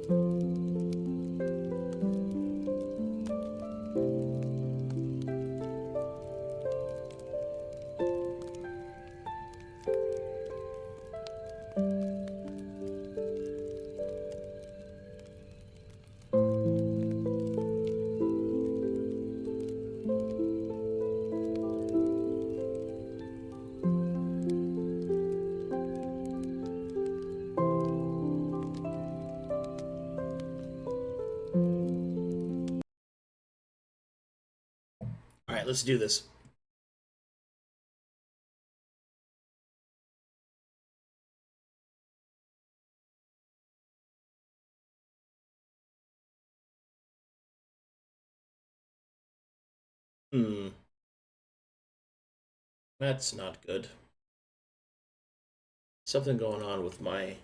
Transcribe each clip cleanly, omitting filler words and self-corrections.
All right, let's do this. That's not good. Something going on with my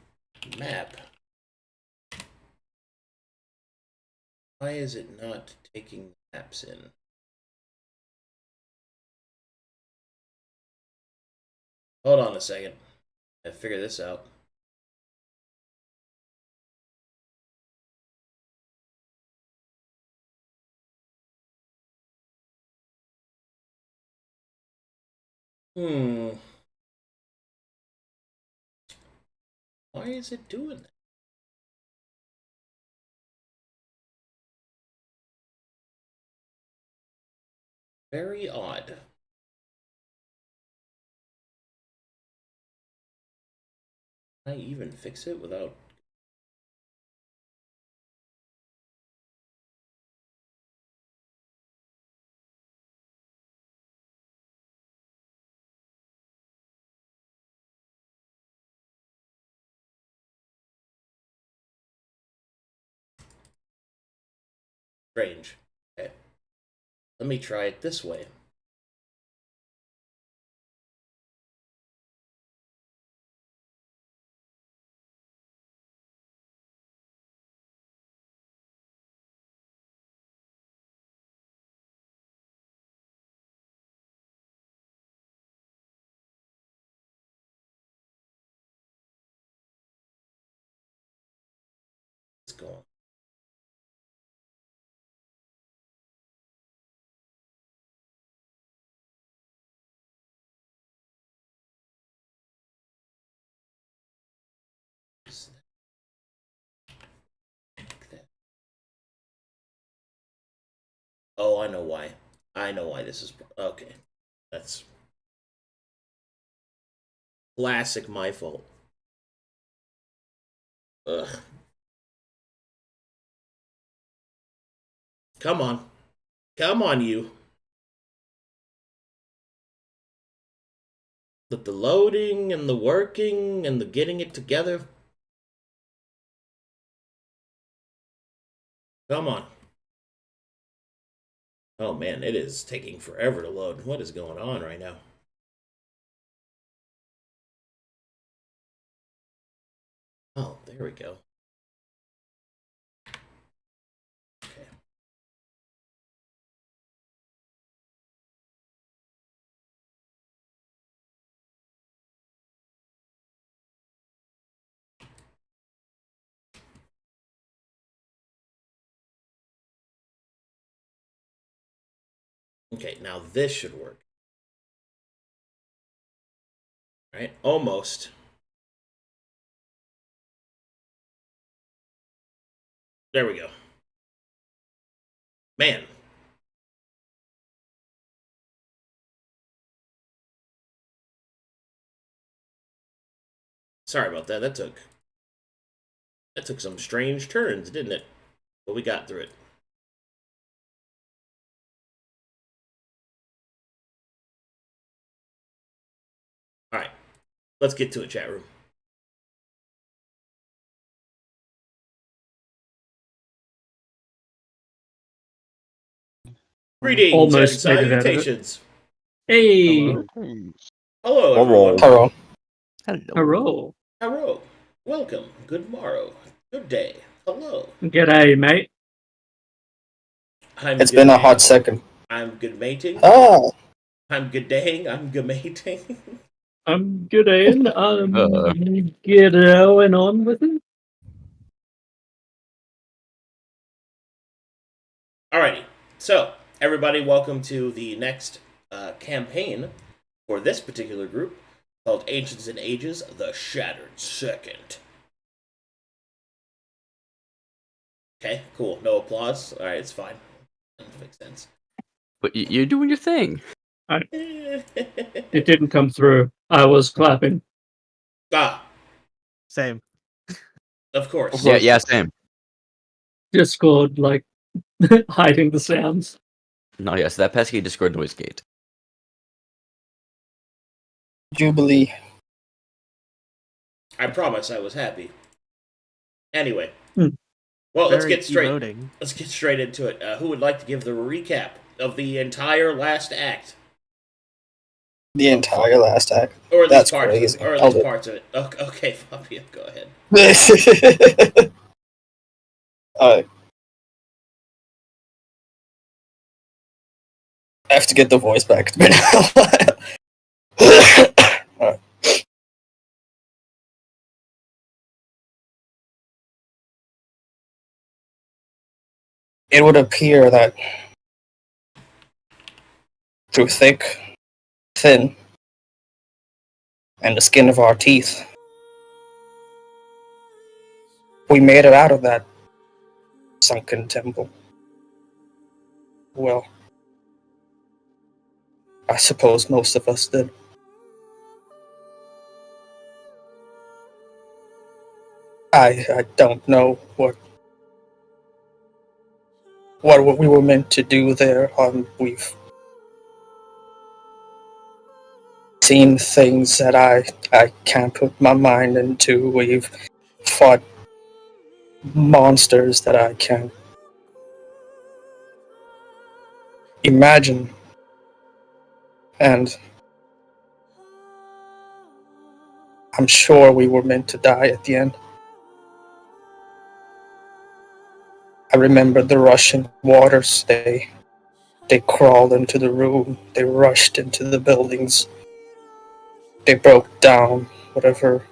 map. Why is it not taking maps in? Hold on a second. I figure this out. Why is it doing that? Very odd. Can I even fix it without... Strange. Okay. Let me try it this way. What's going on? Oh, I know why. I know why this is... Okay. That's... classic my fault. Ugh. Come on. Come on, you. But the loading and the working and the getting it together. Come on. Oh man, it is taking forever to load. What is going on right now? Oh, there we go. Okay. Okay, now this should work. All right, almost. There we go. Man. Sorry about that. That took some strange turns, didn't it? But we got through it. All right. Let's get to it, chat room. Greetings Almost and made it out of it. salutations. Hey, Hello, everyone. Hello. hello. Hello. Welcome. Good morrow. Good day. Hello. G'day, mate. I'm It's good been a mating. hot second. I'm good mating. Oh, I'm good daying. I'm good mating. I'm getting on with it. Alrighty. So, everybody, welcome to the next campaign for this particular group called Ancients and Ages: The Shattered Second. Okay, cool. No applause. Alright, it's fine. That makes sense. But you're doing your thing. It didn't come through. I was clapping. Same. Of course. Yeah, same. Discord, hiding the sounds. No, yes, that pesky Discord noise gate. Jubilee. I promise I was happy. Anyway. Hmm. Well, let's Very get straight. emoting. Let's get straight into it. Who would like to give the recap of the entire last act? The entire last act. Or at That's least parts crazy. of it. Or at I'll least do it. parts of it. Okay, Fabio, go ahead. Alright. I have to get the voice back. It's been a while. Alright. It would appear that through thick, thin, and the skin of our teeth, we made it out of that sunken temple. Well, I suppose most of us did. I don't know what we were meant to do there. We've seen things that I can't put my mind into. We've fought monsters that I can't imagine. And I'm sure we were meant to die at the end. I remember the rushing waters. They crawled into the room. They rushed into the buildings. They broke down whatever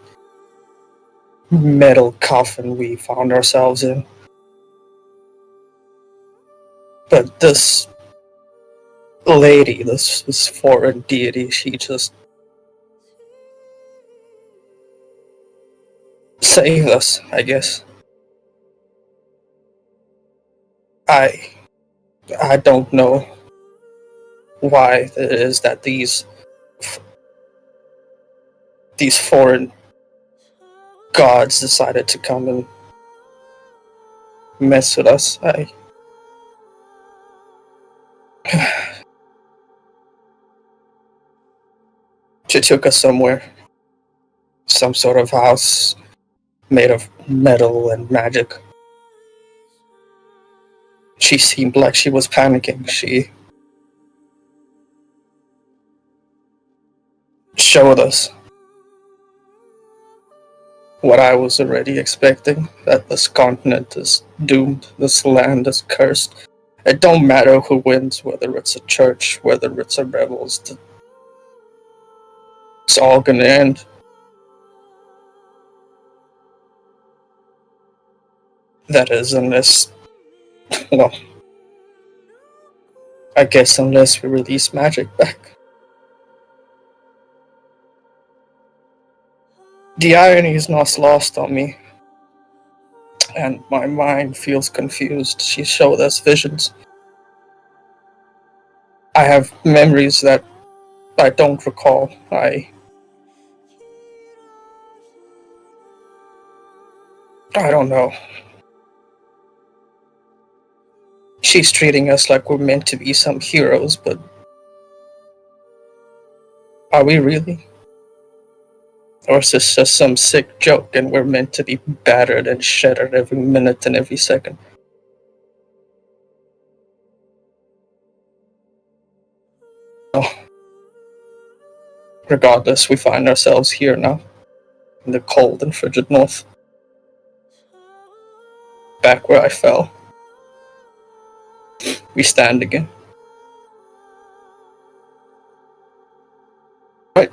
metal coffin we found ourselves in. But this lady, this foreign deity, she just saved us, I guess. I don't know why it is that these foreign gods decided to come and mess with us. She took us somewhere. Some sort of house made of metal and magic. She seemed like she was panicking. She showed us what I was already expecting, that this continent is doomed, this land is cursed. It don't matter who wins, whether it's a church, whether it's a rebels, it's all gonna end. That is, unless, well, I guess unless we release magic back. The irony is not lost on me, and my mind feels confused. She showed us visions. I have memories that I don't recall. I don't know. She's treating us like we're meant to be some heroes, but are we really? Or is this just some sick joke and we're meant to be battered and shattered every minute and every second? Oh. Regardless, we find ourselves here now, in the cold and frigid north. Back where I fell. We stand again. Right.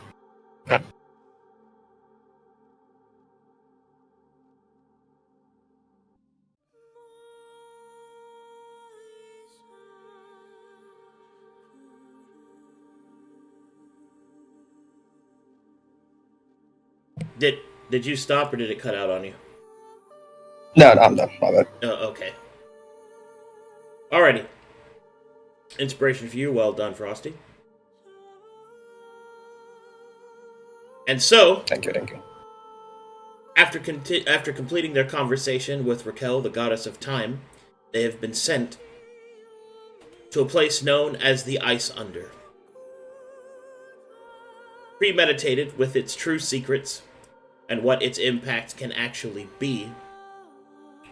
Did you stop or did it cut out on you? No, I'm done. My bad. Oh, okay. Alrighty. Inspiration for you. Well done, Frosty. And so, Thank you. after completing their conversation with Raquel, the goddess of time, they have been sent to a place known as the Ice Under. Premeditated with its true secrets and what its impact can actually be,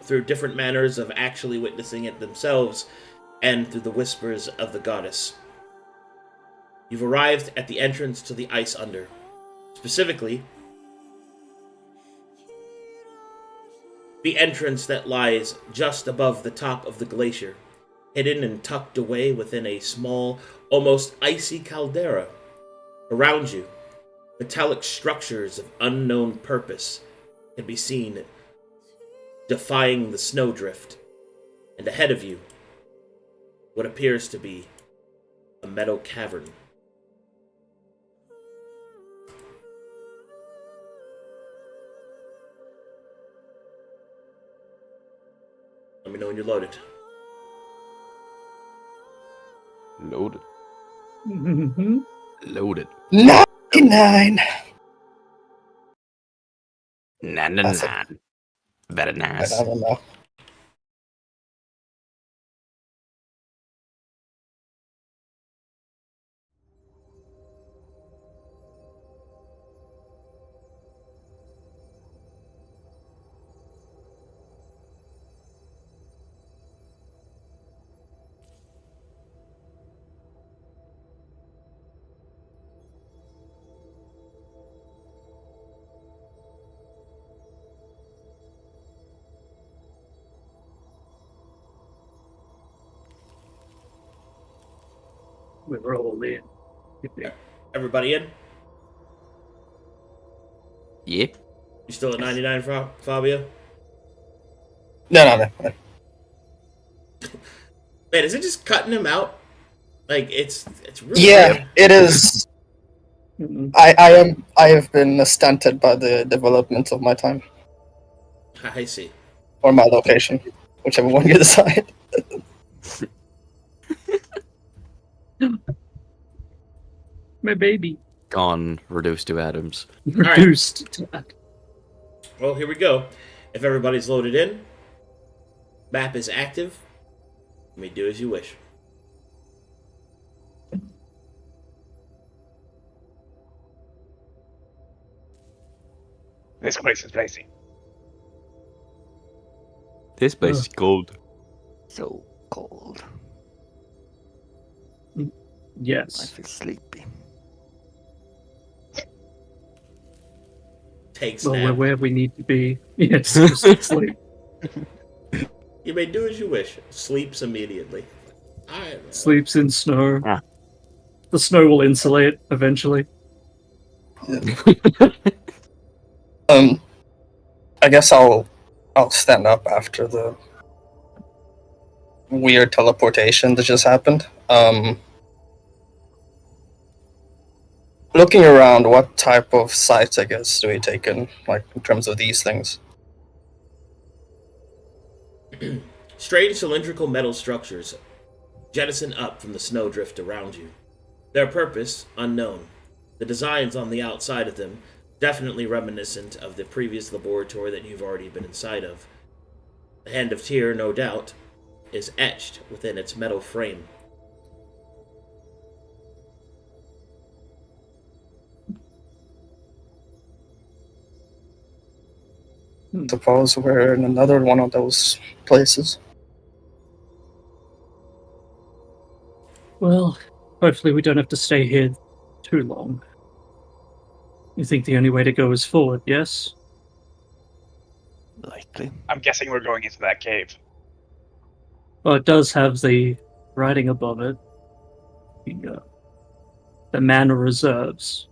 through different manners of actually witnessing it themselves and through the whispers of the goddess. You've arrived at the entrance to the Ice Under. Specifically, the entrance that lies just above the top of the glacier, hidden and tucked away within a small, almost icy caldera. Around you, metallic structures of unknown purpose can be seen defying the snowdrift, and ahead of you, what appears to be a metal cavern. Let me know when you're loaded. Loaded. Mm-hmm. Loaded. 99. That's it. Very I nice. don't know. We were all in. Everybody in? Yeah. You still at 99, Fabio? No. Man, is it just cutting him out? Like, it's really... Yeah, it is. Mm-mm. I have been stunted by the development of my time I see. or my location, whichever one you decide. My baby. Gone, reduced to atoms. right. Reduced to that. Well, here we go. If everybody's loaded in, map is active. You may do as you wish. This place is crazy. This place is cold. So cold. I Yes. feel sleepy. Take Well, we're snap. where we need to be. Yes, just sleep. You may do as you wish. Sleeps immediately. Alright. Sleeps in snow. Ah. The snow will insulate eventually. I guess I'll stand up after the weird teleportation that just happened. Looking around, what type of sights, I guess, do we take in, like, in terms of these things? Strange cylindrical metal structures jettison up from the snowdrift around you. Their purpose, unknown. The designs on the outside of them, definitely reminiscent of the previous laboratory that you've already been inside of. The Hand of Tyr, no doubt, is etched within its metal frame. Suppose we're in another one of those places. Well, hopefully we don't have to stay here too long. You think the only way to go is forward, yes? Likely. I'm guessing we're going into that cave. Well, it does have the writing above it. The Manor Reserves.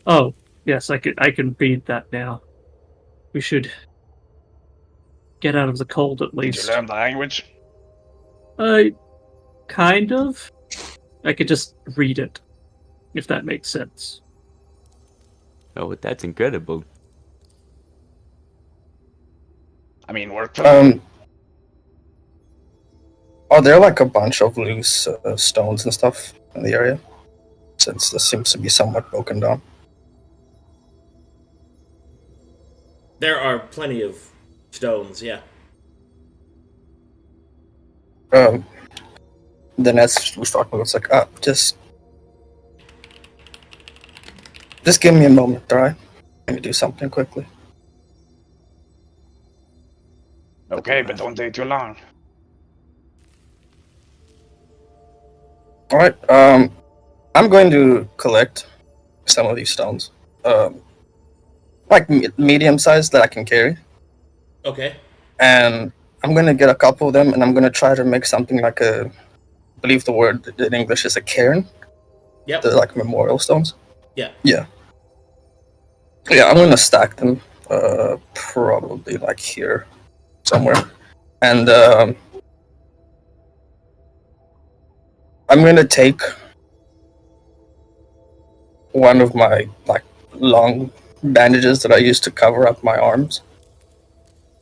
Oh, yes, I can read that now. We should get out of the cold at Did you least. learn the language? Kind of. I could just read it. if that makes sense. Oh, that's incredible. I mean, we're close. Are there like a bunch of loose stones and stuff in the area? Since this seems to be somewhat broken down. There are plenty of stones, yeah. Then as we start, it's like, just give me a moment, alright? Let me do something quickly. Okay, but don't take too long. Alright, I'm going to collect some of these stones. Like medium size that I can carry. Okay. And I'm gonna get a couple of them and I'm gonna try to make something like I believe the word in English is a cairn. Yep. They're like memorial stones. Yeah. Yeah, I'm gonna stack them probably like here somewhere. And I'm gonna take one of my like long bandages that I use to cover up my arms,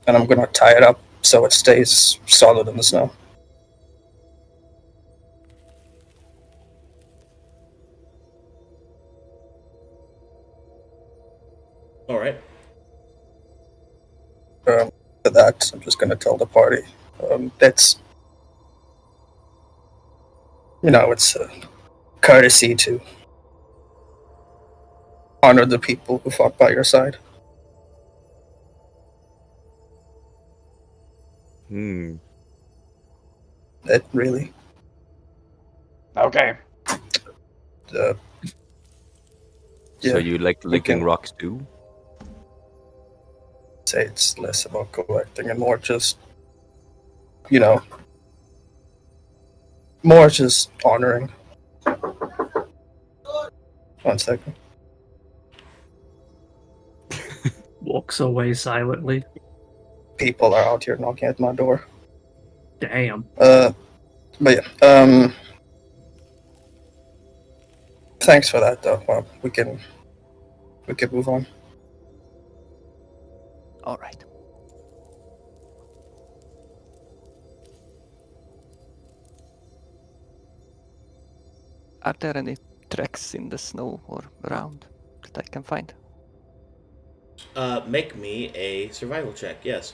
and I'm gonna tie it up so it stays solid in the snow. All right. For that, I'm just gonna tell the party that's it's a courtesy to honor the people who fought by your side. That really. Okay. Yeah, So you like licking can rocks too? say it's less about collecting and more just, more just honoring. 1 second. Walks away silently. People are out here knocking at my door. Damn. But yeah, thanks for that though. Well, we can move on. All right. Are there any tracks in the snow or around that I can find? Make me a survival check, yes.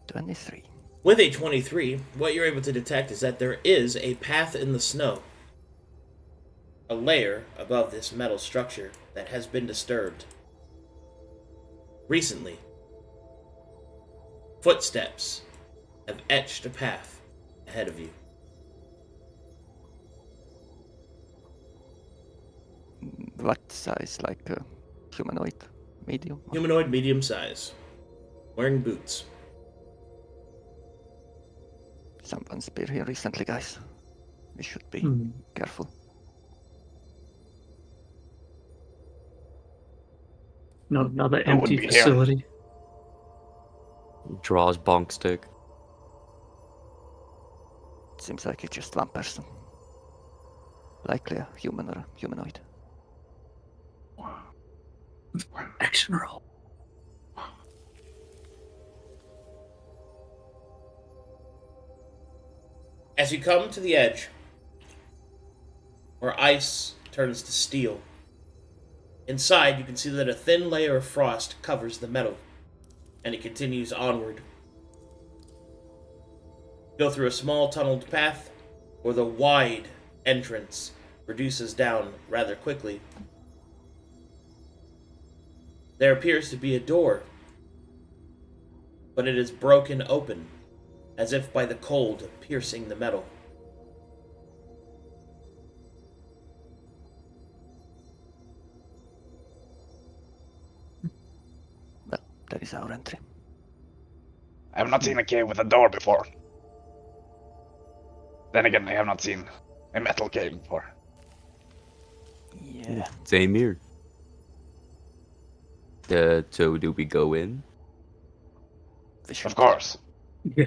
"23. With a 23, what you're able to detect is that there is a path in the snow. A layer above this metal structure that has been disturbed. Recently, footsteps have etched a path ahead of you. What size? Like a humanoid? Medium? Humanoid, medium size. Wearing boots. Someone's been here recently, guys. We should be careful. Not another would empty be here. facility. Draws bonk stick. Seems like it's just one person. Likely a human or a humanoid. Action roll. As you come to the edge, where ice turns to steel, inside you can see that a thin layer of frost covers the metal, and it continues onward. Go through a small tunneled path, where the wide entrance reduces down rather quickly. There appears to be a door, but it is broken open, as if by the cold piercing the metal. Well, that is our entry. I've not seen a cave with a door before. Then again, I have not seen a metal cave before. Yeah. Same here. So do we go in? We should. Of course.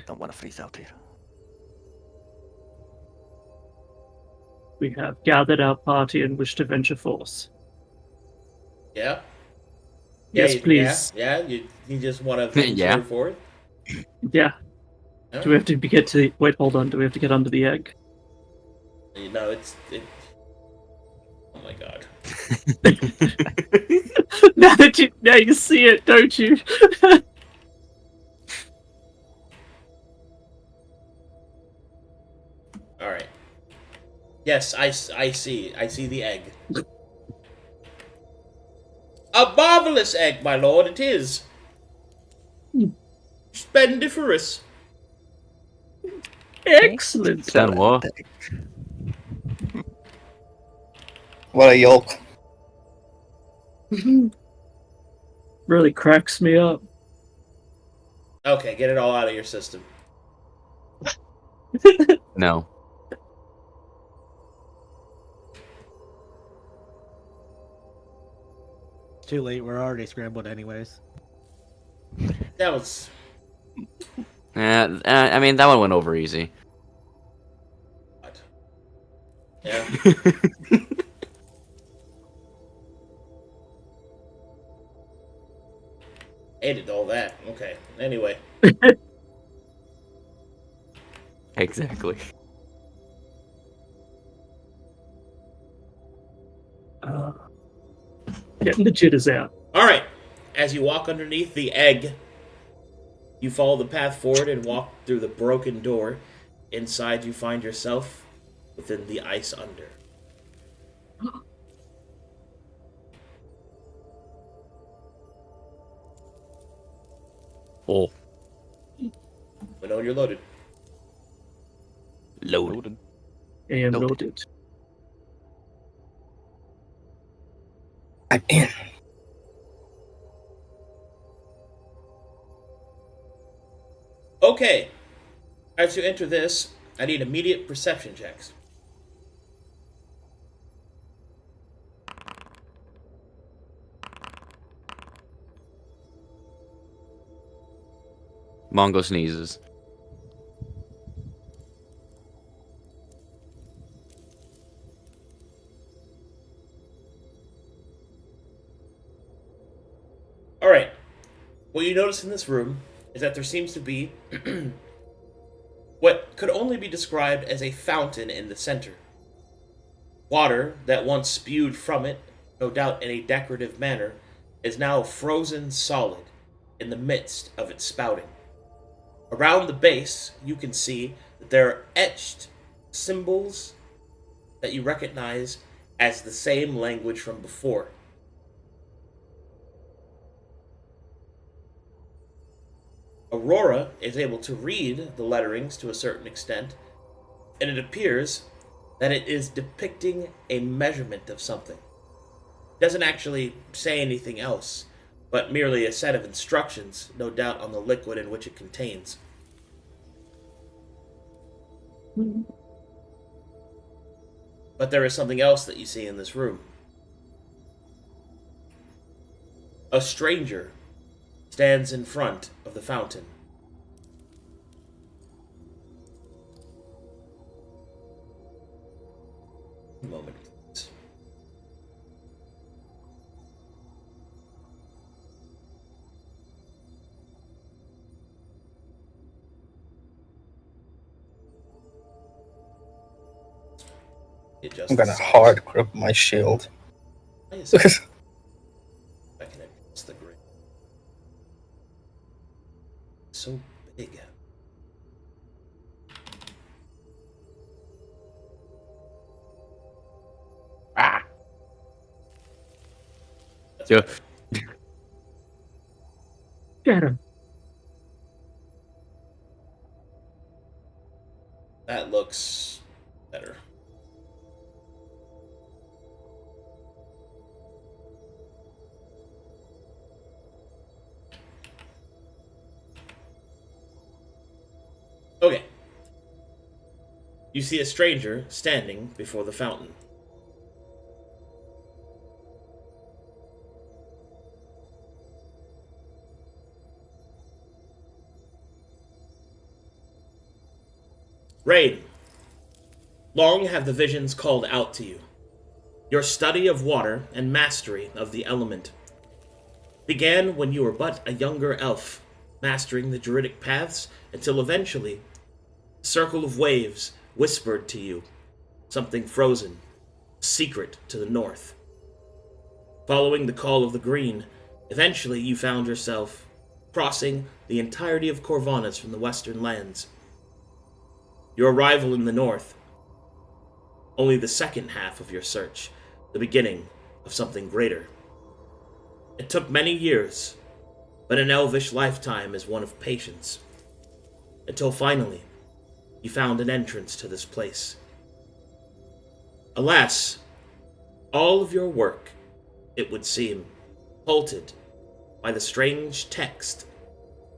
Don't want to freeze out here. We have gathered our party and wish to venture forth. Yeah. Yes, please. Yeah. You just want to venture Yeah. forth. Yeah. Huh? Do we have to get to the... Wait, hold on. Do we have to get under the egg? No, Oh my god. now you see it, don't you? All right. Yes, I see. I see the egg. A marvelous egg, my lord. It is. Spendiferous. Excellent. Then what? What a yolk. Really cracks me up. Okay, get it all out of your system. No. It's too late. We're already scrambled anyways. That was. I mean, that one went over easy. What? Yeah. Hated all that. Okay. Anyway. Exactly. Getting the jitters out. All right. As you walk underneath the egg, you follow the path forward and walk through the broken door. Inside, you find yourself within the ice under. Oh, But know you're loaded. loaded. I am Nope. loaded. I'm in. Okay. As you enter this, I need immediate perception checks. Mongo sneezes. All right. What you notice in this room is that there seems to be what could only be described as a fountain in the center. Water that once spewed from it, no doubt in a decorative manner, is now frozen solid in the midst of its spouting. Around the base, you can see that there are etched symbols that you recognize as the same language from before. Aurora is able to read the letterings to a certain extent, and it appears that it is depicting a measurement of something. It doesn't actually say anything else, but merely a set of instructions, no doubt on the liquid in which it contains. But there is something else that you see in this room. A stranger stands in front of the fountain. A moment, please. I'm gonna hard grip my shield. I can adjust the grid. So big. Ah! Yeah. Get him. That looks better. Okay. you see a stranger standing before the fountain. Rain, long have the visions called out to you. Your study of water and mastery of the element began when you were but a younger elf, mastering the druidic paths until eventually a circle of waves whispered to you something frozen, secret to the north. Following the call of the green, eventually you found yourself crossing the entirety of Corvanus from the western lands. Your arrival in the north, only the second half of your search, the beginning of something greater. It took many years, but an elvish lifetime is one of patience, until finally you found an entrance to this place. Alas, all of your work, it would seem, halted by the strange text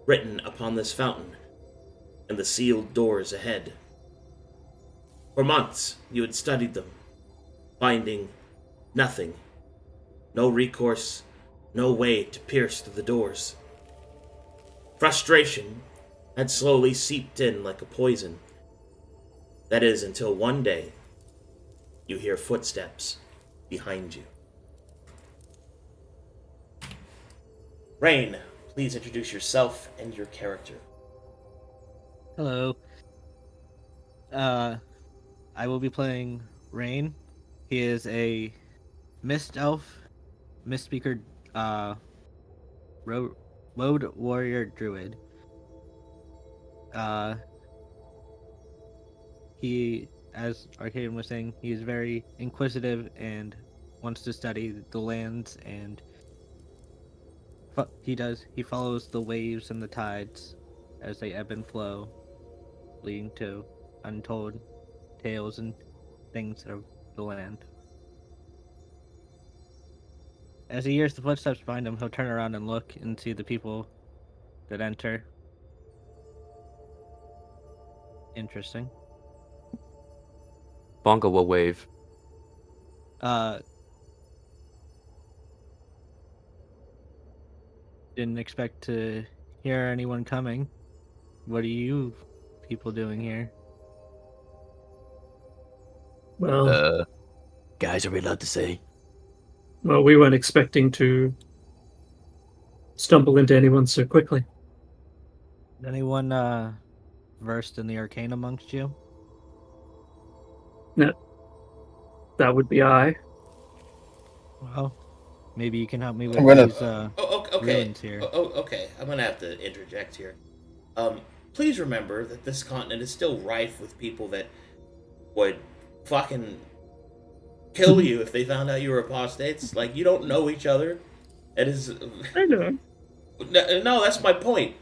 written upon this fountain and the sealed doors ahead. For months you had studied them, finding nothing, no recourse, no way to pierce through the doors. Frustration had slowly seeped in like a poison. That is, until one day you hear footsteps behind you. Rain, please introduce yourself and your character. Hello. I will be playing Rain. He is a mist elf, mist speaker, road warrior druid. He, as Arcadum was saying, he is very inquisitive and wants to study the lands, and he follows the waves and the tides as they ebb and flow, leading to untold tales and things of the land. As he hears the footsteps behind him, he'll turn around and look and see the people that enter. Interesting. Bongo will wave. Didn't expect to hear anyone coming. What are you people doing here? Well, Guys, are we allowed to say? well, we weren't expecting to stumble into anyone so quickly. Is anyone versed in the arcane amongst you? That would be I. Well, maybe you can help me with I'm gonna- these Okay. ruins here. Okay. I'm gonna have to interject here. Please remember that this continent is still rife with people that would fucking kill you if they found out you were apostates. Like, you don't know each other. It is. I know. No, that's my point.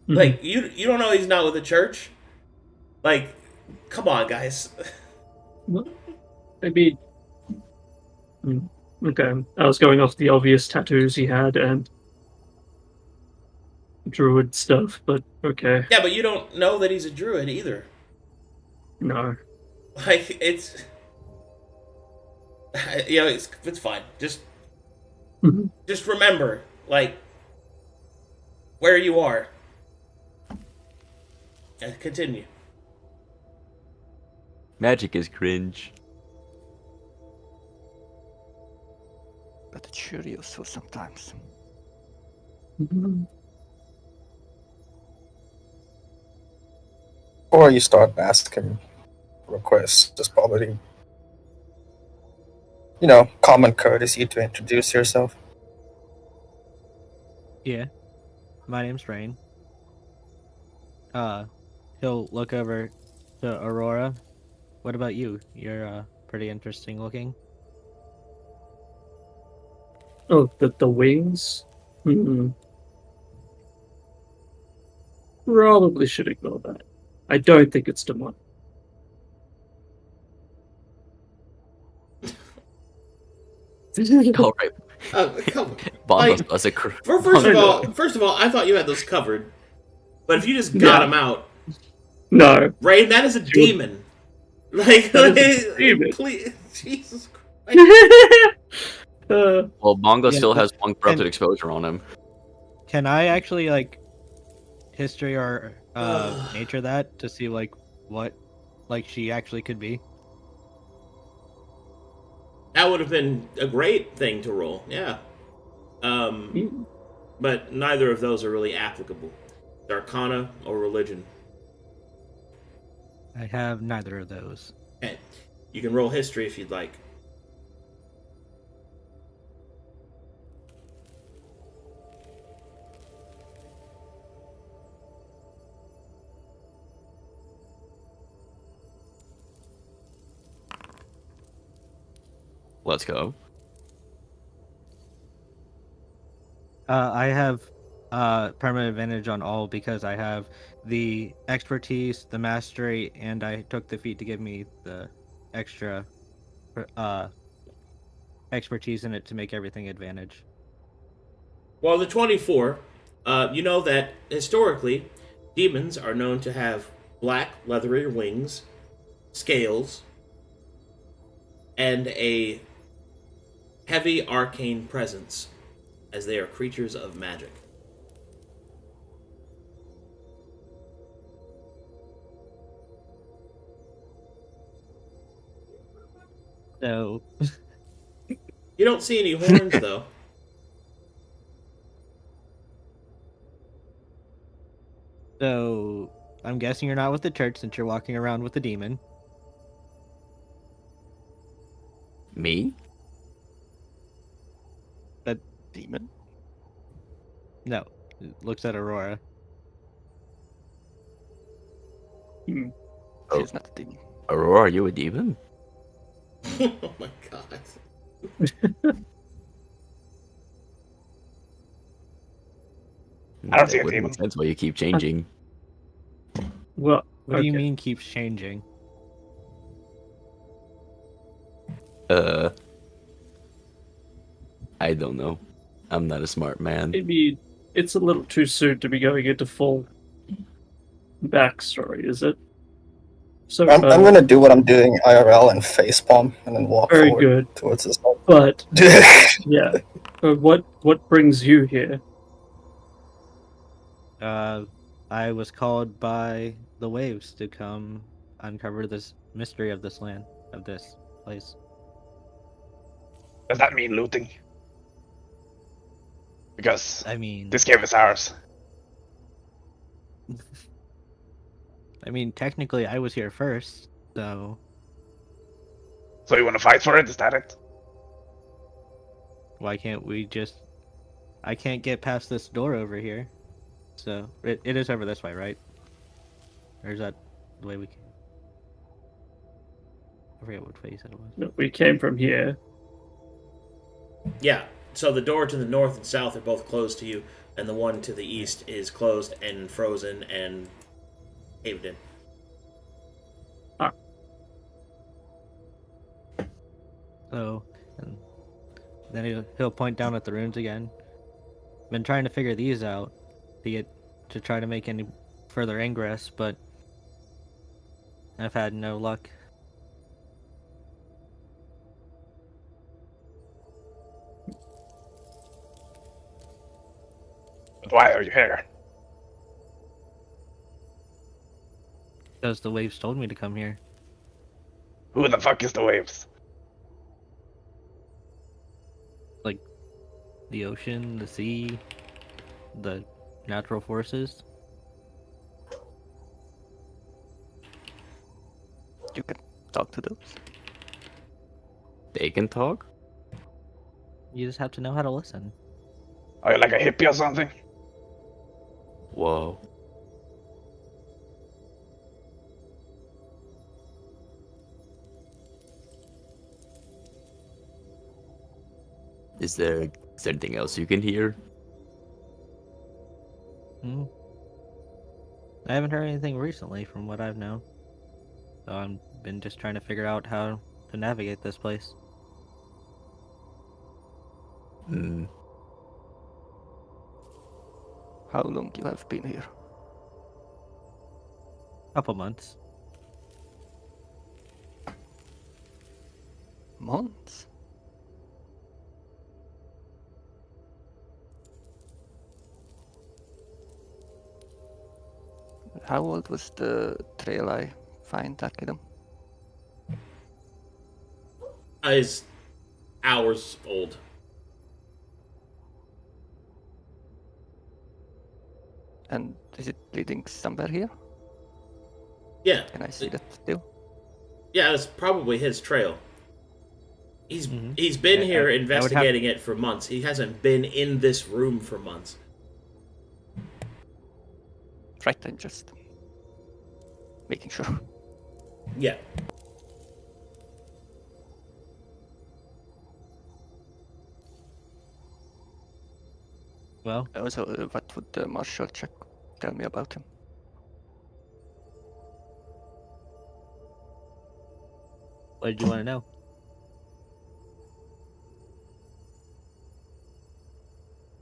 Mhm. Like, you don't know he's not with the church. Like, come on, guys. Maybe. Okay, I was going off the obvious tattoos he had and druid stuff, but okay. Yeah, but you don't know that he's a druid either. No. Like, it's. Yeah, it's fine. Mhm. Just remember, like, where you are. Continue. Magic is cringe. But it's sure useful sometimes. Mhm. Before you start asking requests, just probably, common courtesy to introduce yourself. Yeah. My name's Rain. He'll look over to Aurora. What about you? You're pretty interesting looking. Oh, the wings? Probably should ignore that. I don't think it's demonic. All right. Come Bongo Like, does it. First of all, I thought you had those covered. But if you just got Yeah. them out, No. Rain, that is a demon. Like, That is a demon. please, Jesus Christ. Well, Bongo Yeah, still but- has one corrupted exposure on him. Can I actually like history or nature that to see like what like she actually could be? That would have been a great thing to roll, yeah. But neither of those are really applicable. Arcana or religion. I have neither of those. Okay. You can roll history if you'd like. Let's go. I have permanent advantage on all because I have the expertise, the mastery, and I took the feat to give me the extra expertise in it to make everything advantage. Well, the 24, you know that historically, demons are known to have black, leathery wings, scales, and a heavy arcane presence, as they are creatures of magic. So You don't see any horns, though. So I'm guessing you're not with the church since you're walking around with a demon. Me? Demon? No, it looks at Aurora. Oh. She's not a demon. Aurora, are you a demon? Oh my god. I don't see a That wouldn't demon. make sense why you keep changing. Well, What do you okay. mean keeps changing? I don't know. I'm not a smart man. Maybe it's a little too soon to be going into full backstory, is it? So I'm gonna do what I'm doing IRL and facepalm and then walk Very forward good. towards this hole. But yeah, what brings you here? I was called by the waves to come uncover this mystery of this land, of this place. Does that mean looting? Because I mean, this game is ours. technically I was here first, so So you want to fight for it? Is that it? why can't we just... I can't get past this door over here. So, it is over this way, right? Or is that the way we came? I forget what way you said it was. No, we came from here. Yeah, so the door to the north and south are both closed to you, and the one to the east is closed and frozen and caved in. So, and then he'll point down at the runes again. Been trying to figure these out to try to make any further ingress, but I've had no luck. But why are you here? Because the waves told me to come here. Who the fuck is the waves? Like the ocean, the sea, the natural forces. You can talk to those. They can talk? You just have to know how to listen. Are you like a hippie or something? Whoa. Is there anything else you can hear? I haven't heard anything recently from what I've known. So I've been just trying to figure out how to navigate this place. Hmm. How long you have been here? Couple months. Months? How old was the trail I find Arcadum? Is hours old. And is it leading somewhere here? Yeah, Can I see that still? yeah, that's probably his trail. He's Mhm. he's been Yeah, here I would have- investigating it for months. He hasn't been in this room for months. Right, I'm just making sure. Yeah. Well, Also, what would the martial check tell me about him? what did you want to know?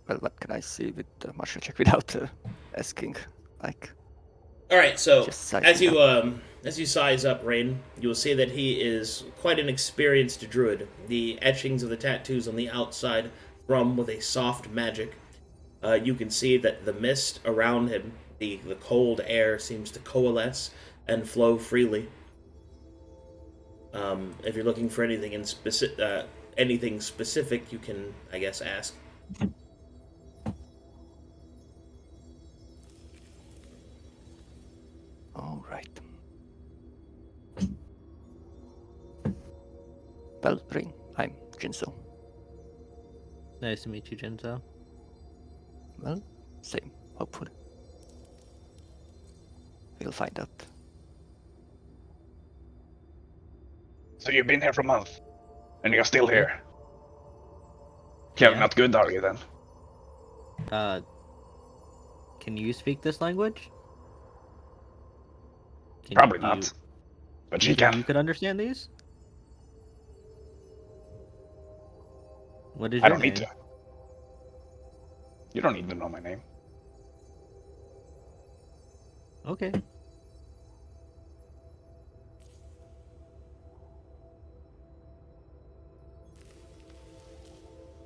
Well, what can I see with the martial check without asking? Like, All right. So just sizing as you size up Rain, you will see that he is quite an experienced druid. The etchings of the tattoos on the outside thrum with a soft magic. You can see that the mist around him, the cold air, seems to coalesce and flow freely. If you're looking for anything anything specific, you can, I guess, ask. All right. Well, Ring, I'm Jinso. Nice to meet you, Jinzo. Well, same, hopefully. We'll find out. So you've been here for a month, and you're still here. Yeah. Yeah, not good, are you then? Can you speak this language? Can Probably you- not. But Do she you think can. you could understand these? What is I your don't need name? to. You don't need to know my name. Okay.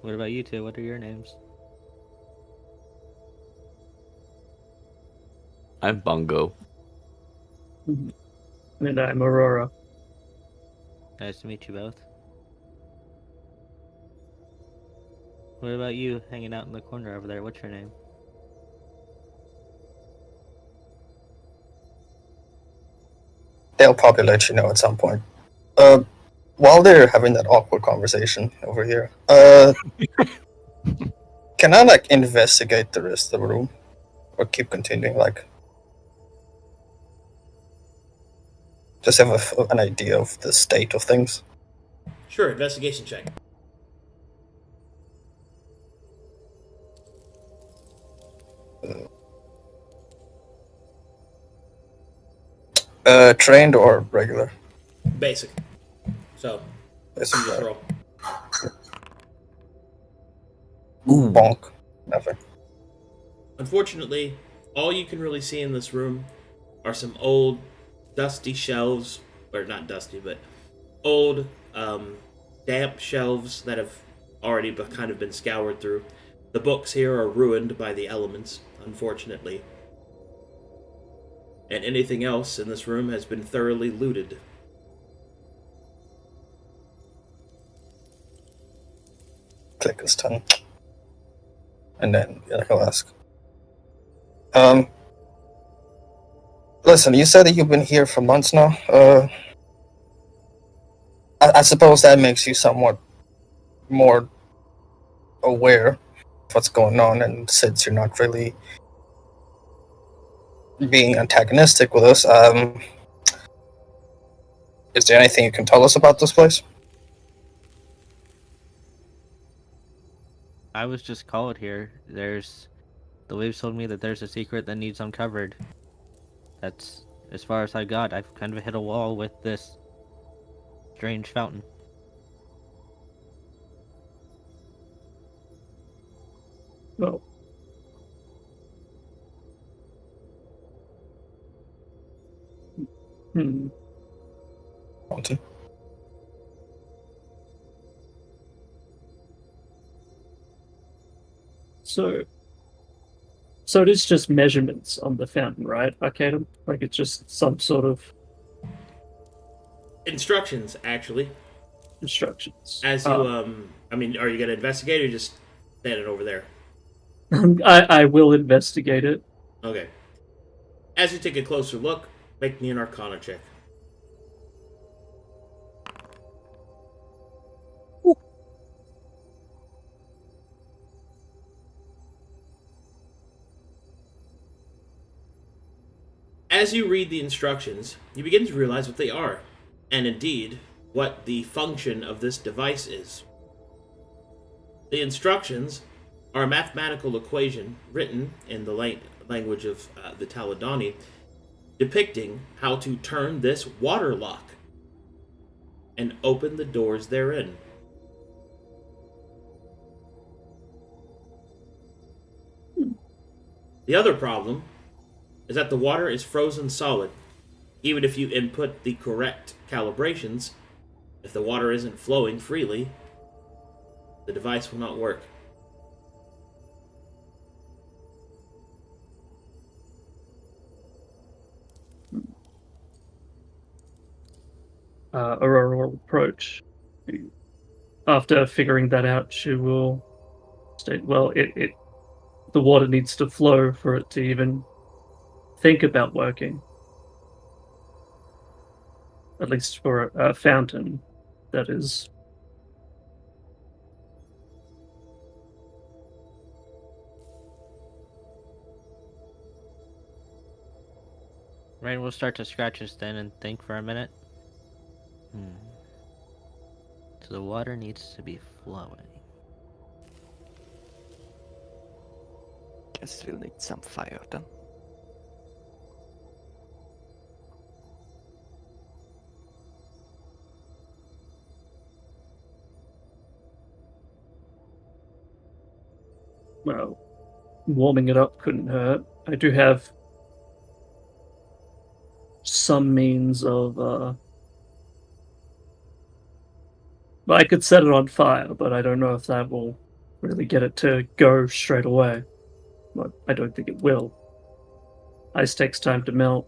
What about you two? What are your names? I'm Bongo. And I'm Aurora. Nice to meet you both. What about you hanging out in the corner over there? What's your name? They'll probably let you know at some point. While they're having that awkward conversation over here, can I like investigate the rest of the room, or keep continuing? Like, just have an idea of the state of things. Sure, investigation check. Trained or regular? Basic. So, you just roll. Bonk. Nothing. Unfortunately, all you can really see in this room are some old, dusty shelves, or not dusty, but old, damp shelves that have already kind of been scoured through. The books here are ruined by the elements, unfortunately. And anything else in this room has been thoroughly looted. Click his tongue. And then he'll ask. Listen, you said that you've been here for months now. I suppose that makes you somewhat more aware of what's going on, and since you're not really being antagonistic with us, is there anything you can tell us about this place? I was just called here. The waves told me that there's a secret that needs uncovered. That's as far as I got. I've kind of hit a wall with this strange fountain. Well, Hmm. Fountain. So it is just measurements on the fountain, right, Arcadum? Like it's just some sort of Instructions, actually. instructions. As you, I mean, are you going to investigate or just standing over there? I will investigate it. Okay. As you take a closer look, make me an Arcana check. As you read the instructions, you begin to realize what they are, and indeed, what the function of this device is. The instructions are a mathematical equation written in the language of the Taladani, depicting how to turn this water lock and open the doors therein. The other problem is that the water is frozen solid. Even if you input the correct calibrations, if the water isn't flowing freely, the device will not work. Aurora will approach. After figuring that out, she will state, well, the water needs to flow for it to even think about working. At least for a fountain, that is. Rain will start to scratch his chin and think for a minute. So the water needs to be flowing. Guess we'll need some fire then. Well, warming it up couldn't hurt. I do have some means of well, I could set it on fire, but I don't know if that will really get it to go straight away. But I don't think it will. Ice takes time to melt.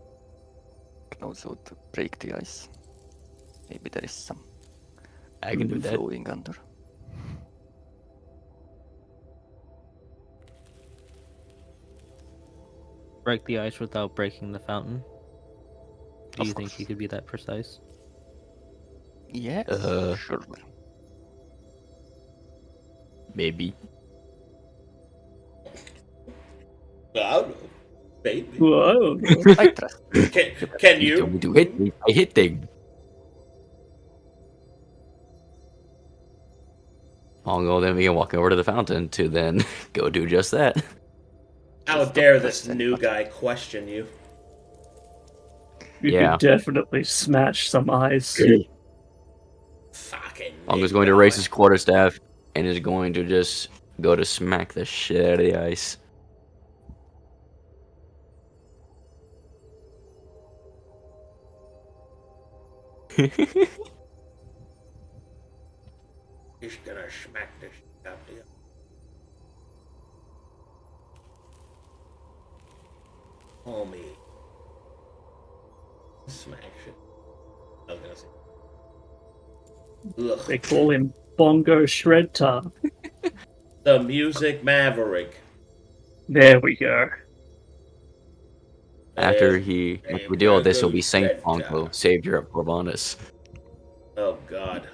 Can also to break the ice. Maybe there is some I can do that. flowing under. Break the ice without breaking the fountain. Do Of you think course. you could be that precise? Yes, surely. Maybe. I don't know. Maybe. Whoa! I trust. Can You told you? me to hit me. I hit thing. Pongo, then we can walk over to the fountain to then go do just that. How dare this new guy question you? You Yeah. could definitely smash some ice. Fucking. Pongo's going to raise his quarterstaff and is going to just go to smack the shit out of the ice. He's gonna smack this shit out of you. Homie. Smack shit. I was gonna say. Ugh. They call him Bongo Shredtar. The Music Maverick. There we go. After Hey, we deal with this, he'll be Red Saint Pongo, Tower. savior of Corbanus. Oh god.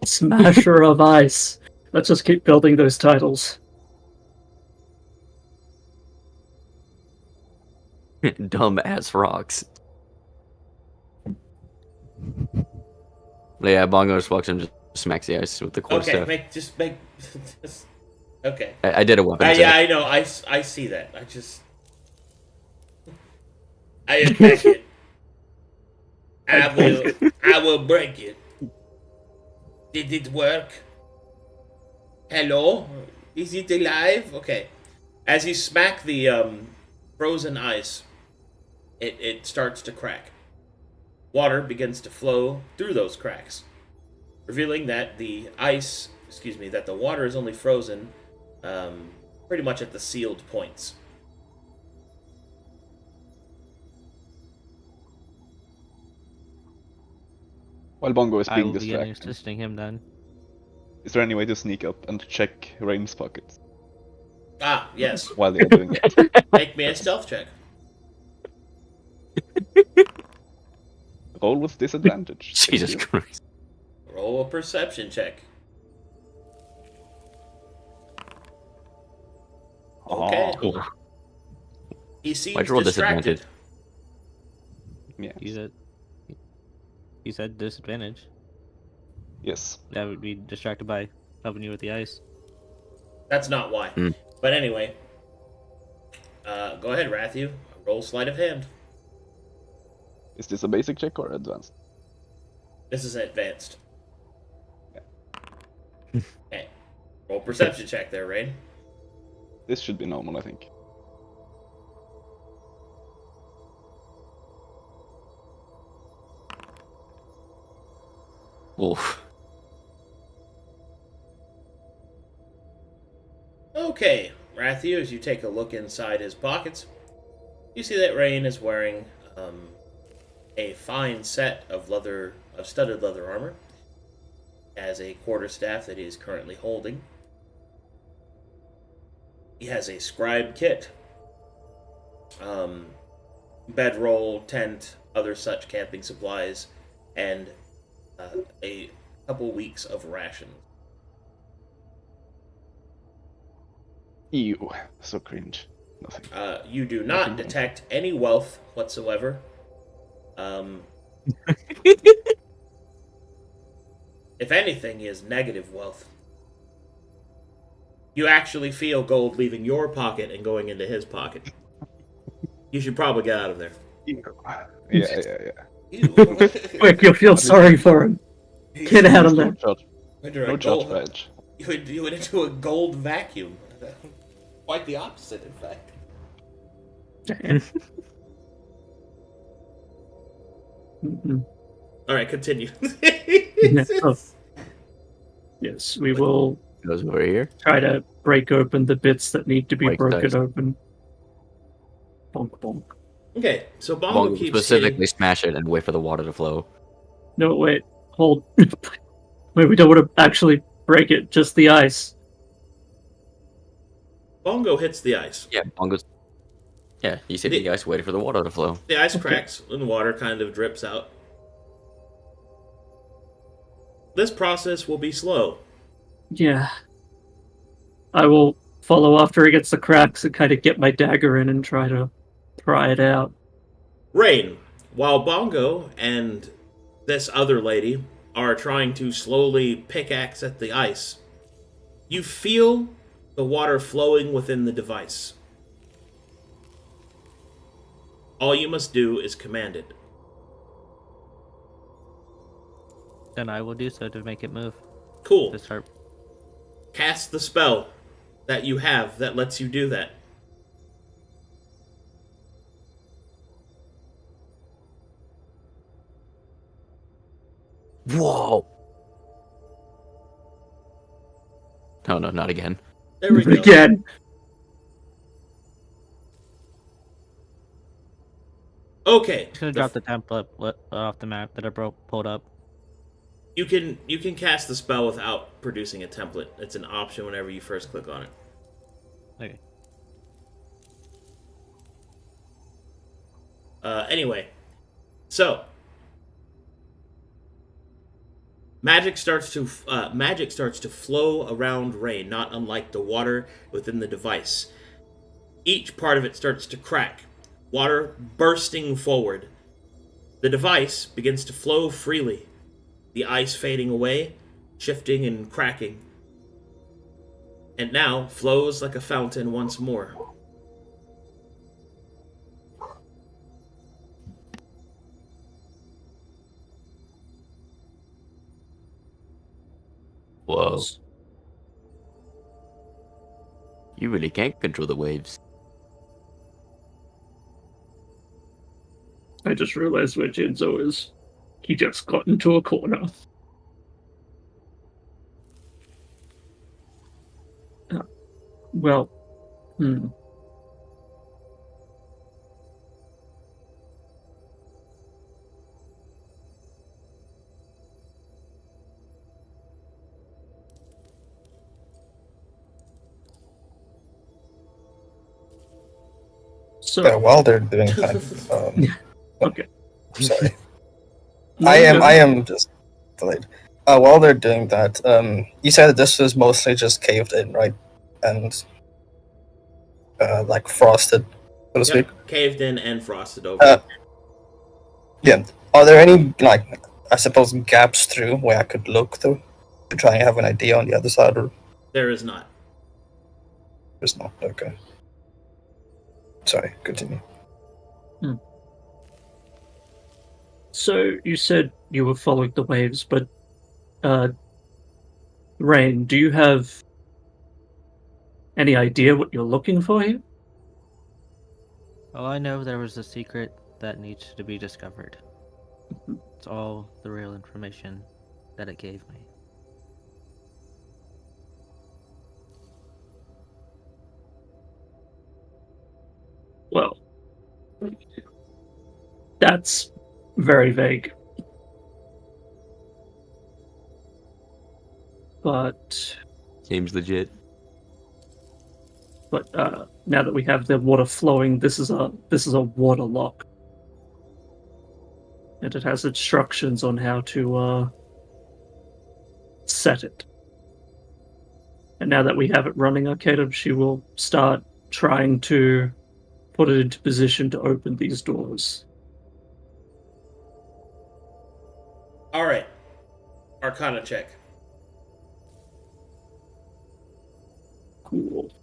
Smasher of Ice. Let's just keep building those titles. Dumb ass rocks. But yeah, Bongo just walks in and just smacks the ice with the quarterstaff. Okay, make. Okay. I did a weapon Yeah, check. I know. I see that. I attack it. I will break it. Did it work? Hello? Is it alive? Okay. As you smack the frozen ice, it starts to crack. water begins to flow through those cracks, revealing that the water is only frozen pretty much at the sealed points. While Bongo is I being will begin distracted, assisting him then. is there any way to sneak up and check Rain's pockets Ah, yes. while they are doing that? Make me a stealth check. Roll with disadvantage. Thank Jesus you. Christ. Roll a perception check. Okay. Oh, He seems Why'd you roll distracted. disadvantage? yes. He said disadvantage. Yes. That would be distracted by helping you with the ice. That's not why. Hmm. But anyway, go ahead, Rathu. Roll sleight of hand. Is this a basic check or advanced? This is advanced. Okay. Roll perception check there, Rain. This should be normal, I think. Oof. Okay, Rathu, as you take a look inside his pockets, you see that Rain is wearing a fine set of studded leather armor, as a quarterstaff that he is currently holding. He has a scribe kit, bedroll, tent, other such camping supplies, and a couple weeks of rations. Ew. So cringe. Nothing. You do not detect any wealth whatsoever. If anything, he has negative wealth. You actually feel gold leaving your pocket and going into his pocket. You should probably get out of there. Ew. Yeah. Ew. Quick, you'll feel sorry for him. Get out of No there. judge. Into a No gold- judge, Reg. You went into a gold vacuum. Quite the opposite, in fact. Mhm. All right, continue. Oh. Yes, we will Goes over here. try to break open the bits that need to be Break broken dice. open. Bonk bonk. Okay, so Bongo Bongo keeps specifically hitting. smash it and wait for the water to flow. No, wait, hold. Wait, we don't want to actually break it, just the ice. Bongo hits the ice. Yeah, Bongo's. Yeah, you see the ice waiting for the water to flow. The ice cracks and the water kind of drips out. This process will be slow. Yeah. I will follow after he gets the cracks and kind of get my dagger in and try to pry it out. Rain, while Bongo and this other lady are trying to slowly pickaxe at the ice, you feel the water flowing within the device. All you must do is command it. Then I will do so to make it move. Cool. To start. Cast the spell that you have that lets you do that. Whoa! No, not again. There we go. Again. Okay. Just gonna drop the template off the map that I pulled up. You can cast the spell without producing a template. It's an option whenever you first click on it. Okay. Anyway, so magic starts to flow around Rain, not unlike the water within the device. Each part of it starts to crack, water bursting forward. The device begins to flow freely, the ice fading away, shifting and cracking, and now flows like a fountain once more. Whoa. You really can't control the waves. I just realized where Jinzo is. He just got into a corner. Well, So, Yeah, while they're doing that, okay. sorry. No, I no. am just delayed. While they're doing that, you said that this was mostly just caved in, right? And like frosted, so to speak. Yep, caved in and frosted over. Uh, yeah. Are there any like I suppose gaps through where I could look through to try and have an idea on the other side, or There is not. there's not? Okay. Sorry. Continue. So you said you were following the waves, but Rain, do you have any idea what you're looking for here? Oh, I know there was a secret that needs to be discovered. It's all the real information that it gave me. Well, that's very vague. But Seems legit. now that we have the water flowing, this is a water lock, and it has instructions on how to set it. And now that we have it running, Arcadum, she will start trying to put it into position to open these doors. All right. Arcana check. Cool.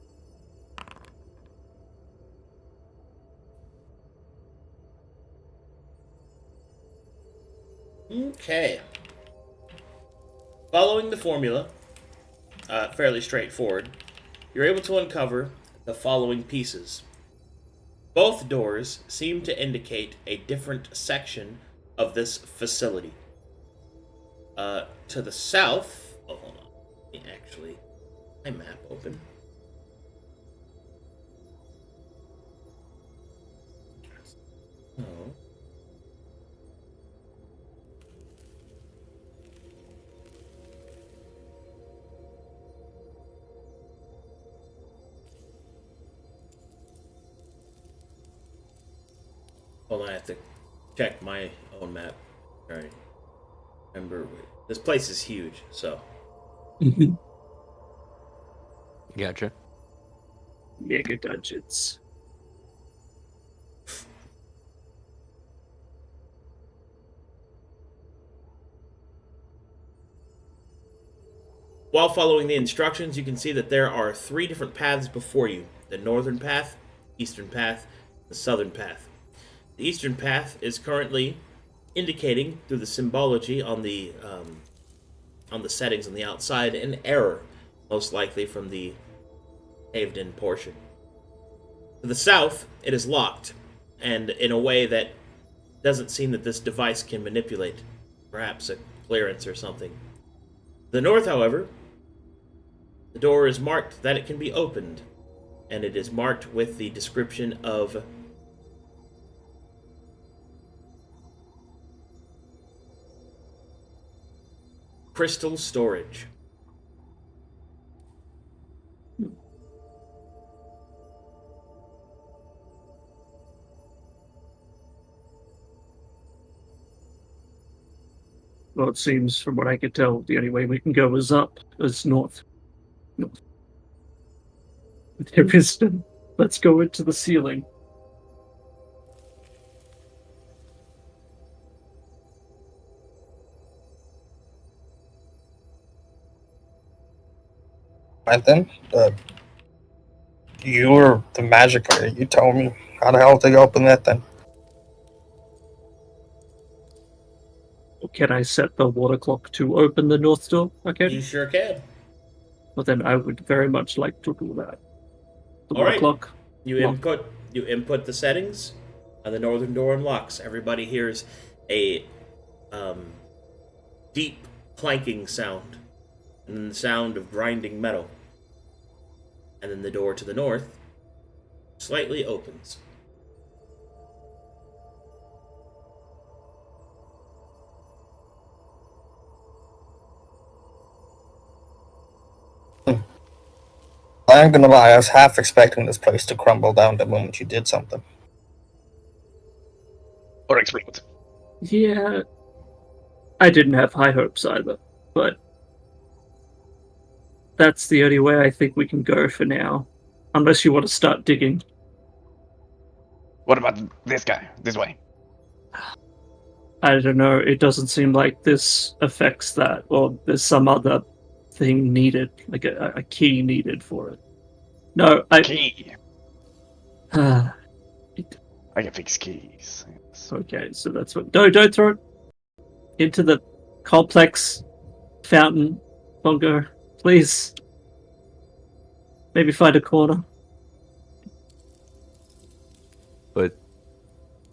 Okay. Following the formula, fairly straightforward, you're able to uncover the following pieces. Both doors seem to indicate a different section of this facility. To the south... Oh, hold on. Let me actually... my map open. Oh. Hold on, I have to check my own map. Alright. Remember, this place is huge, so. Gotcha. Mega dungeons. While following the instructions, you can see that there are 3 different paths before you. The northern path, eastern path, the southern path. The eastern path is currently indicating, through the symbology on the settings on the outside, an error, most likely from the caved-in portion. To the south, it is locked, and in a way that doesn't seem that this device can manipulate. Perhaps a clearance or something. The north, however, the door is marked that it can be opened, and it is marked with the description of crystal storage. Well, it seems, from what I can tell, the only way we can go is up, is north. North. There is no... Let's go into the ceiling. And then, you're the magicker. You tell me how the hell to open that then. Can I set the water clock to open the north door? Okay. You sure can. Well, then I would very much like to do that. The All water right. clock. You input the settings, and the northern door unlocks. Everybody hears a deep clanking sound, and then the sound of grinding metal. And then the door to the north slightly opens. I ain't gonna lie, I was half expecting this place to crumble down the moment you did something. Or explode. Yeah, I didn't have high hopes either, but that's the only way I think we can go for now. Unless you want to start digging. What about this guy? This way. I don't know, it doesn't seem like this affects that, or there's some other thing needed, like a key needed for it. No, Key. I I can fix keys. Yes. okay, so that's what. No, don't throw it into the complex fountain, Bongo. Please. Maybe find a corner. But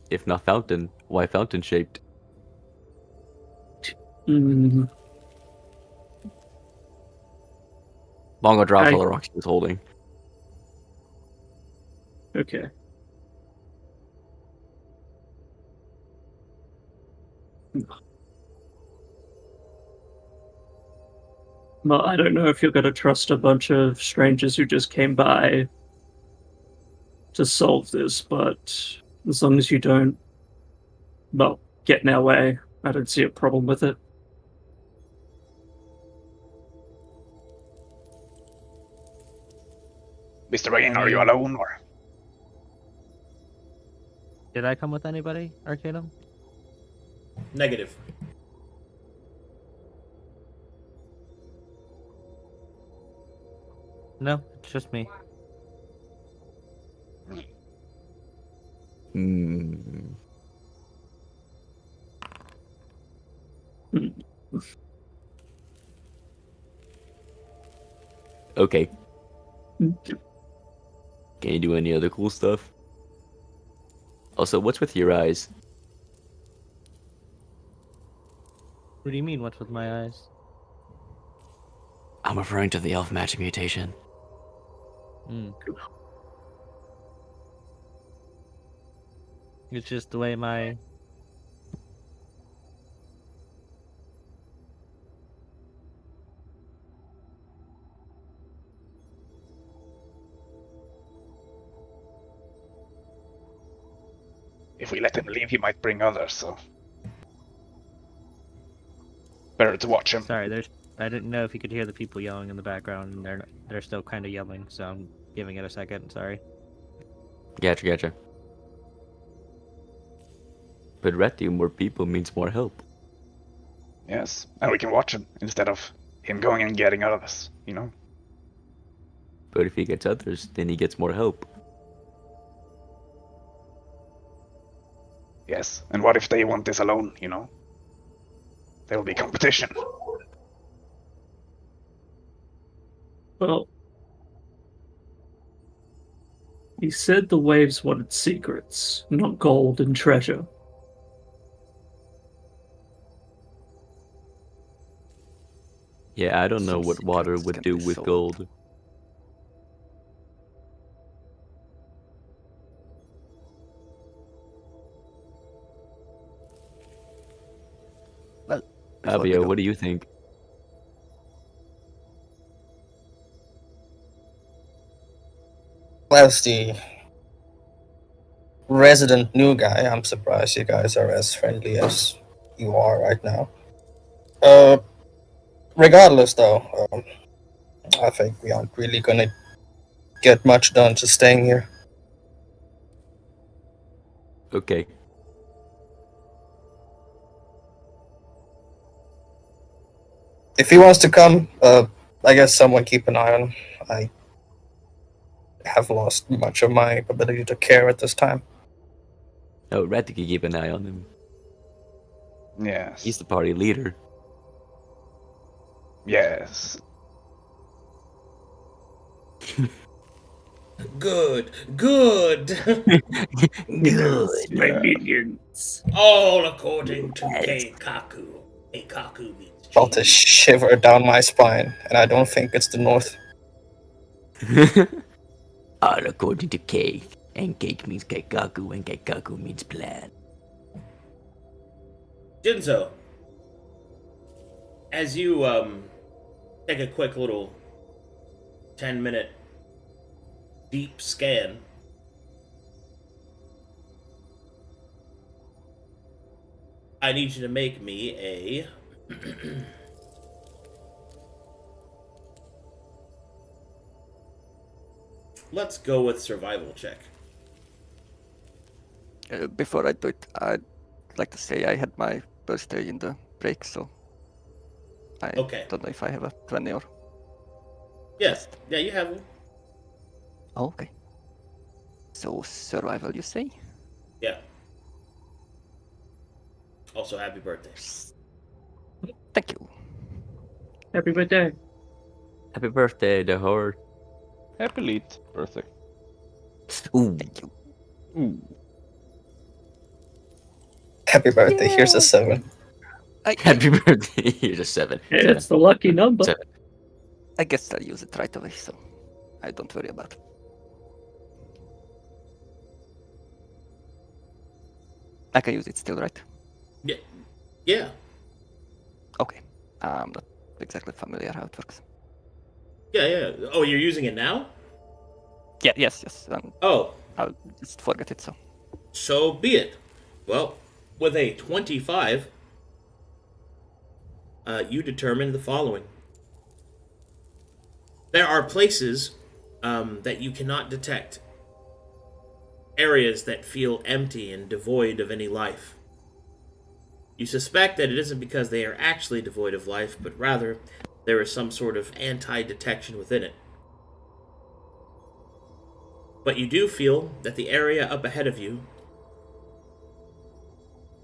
if not fountain, why fountain shaped? Mm, Bongo drops all the rocks he was holding. okay. Well, I don't know if you're going to trust a bunch of strangers who just came by to solve this, but as long as you don't, well, get in our way, I don't see a problem with it. Mr. Rain, are you alone or? Did I come with anybody, Arcadum? Negative. No, it's just me. Hmm. Okay. Can you do any other cool stuff? Also, what's with your eyes? What do you mean, what's with my eyes? I'm referring to the elf magic mutation. Hmm. It's just the way my... If we let him leave, he might bring others, so. Better to watch him. Sorry, I didn't know if you could hear the people yelling in the background, and they're still kind of yelling, so I'm giving it a second. Sorry. Gotcha. But Ratu, more people means more help. Yes, and we can watch him instead of him going and getting others, you know? But if he gets others, then he gets more help. Yes, and what if they want this alone, you know? There will be competition. Well, he said the waves wanted secrets, not gold and treasure. Yeah, I don't know Some what water secrets would can do be with sold. gold. Well, before we Abio, go, what do you think? As the resident new guy, I'm surprised you guys are as friendly as you are right now. Regardless, though, I think we aren't really gonna get much done just staying here. Okay. If he wants to come, I guess someone keep an eye on him. I have lost much of my ability to care at this time. Oh, Ratu can keep an eye on him. Yes. He's the party leader. Yes. Good, good. Good. My minions. All according to Keikaku. Keikaku means Felt a cheese. shiver down my spine, and I don't think it's the north. All according to cake. And cake means keikaku, and keikaku means plan. Jinzo, as you take a quick little 10-minute deep scan, I need you to make me a let's go with survival check. Before I do it, I'd like to say I had my birthday in the break, so I Okay. don't know if I have a 20 or... Yes. Yeah, you have one. Oh, okay. So survival, you say? Yeah. Also, happy birthday. Thank you. Happy birthday. Happy birthday, the heart. Happy late birthday. Ooh. Thank you. Ooh. Happy birthday, here's a 7. Happy birthday. Here's a 7. It's the lucky number. 7. I guess I'll use it right away, so I don't worry about it. I can use it still, right? Yeah. Yeah. Okay. I'm not exactly familiar how it works. Yeah, yeah. Oh, you're using it now? Yeah, yes. Oh, I'll just forget it, so. so be it. Well, with a 25, you determine the following. There are places that you cannot detect. Areas that feel empty and devoid of any life. You suspect that it isn't because they are actually devoid of life, but rather there is some sort of anti-detection within it. But you do feel that the area up ahead of you,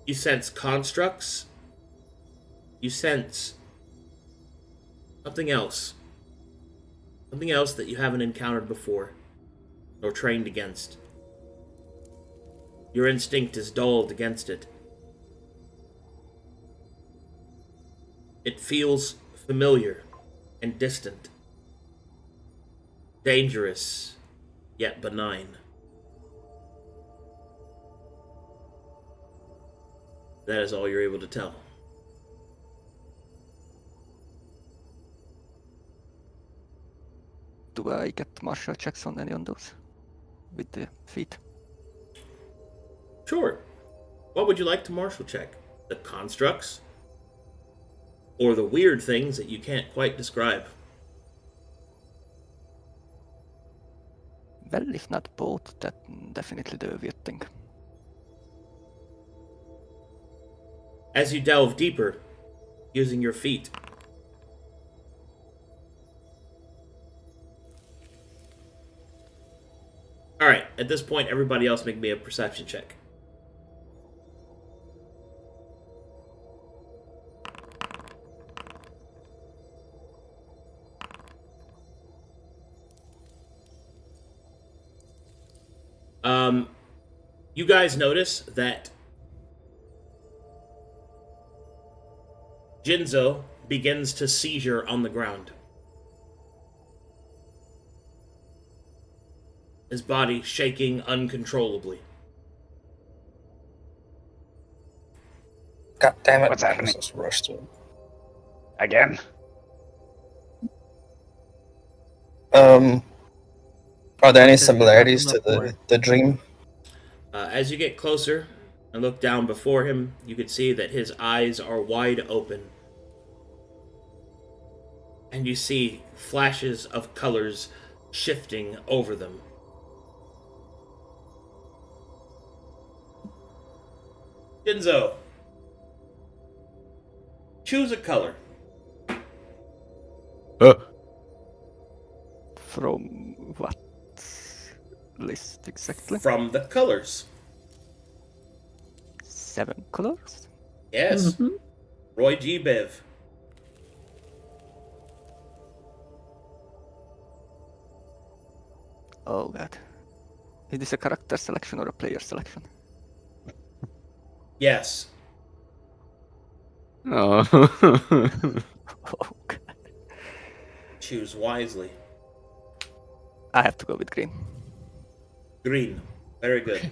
you sense constructs, you sense something else that you haven't encountered before, or trained against. Your instinct is dulled against it. It feels familiar and distant, dangerous, yet benign. That is all you're able to tell. Do I get martial checks on any of those? With the feet? Sure. What would you like to martial check? The constructs? Or the weird things that you can't quite describe? Well, if not both, then definitely the weird thing. As you delve deeper, using your feet, alright, at this point, everybody else make me a perception check. You guys notice that Jinzo begins to seizure on the ground. His body shaking uncontrollably. God damn it. What's happening? I just rushed to him. Again? Are there any This has similarities to happened before. the dream? As you get closer and look down before him, you can see that his eyes are wide open. And you see flashes of colors shifting over them. Jinzo, choose a color. From what list exactly? From the colors. 7 colors? Yes. Mhm. Roy G. Biv. Oh god. Is this a character selection or a player selection? Yes. Oh. Oh god. Choose wisely. I have to go with green. Green. Very good.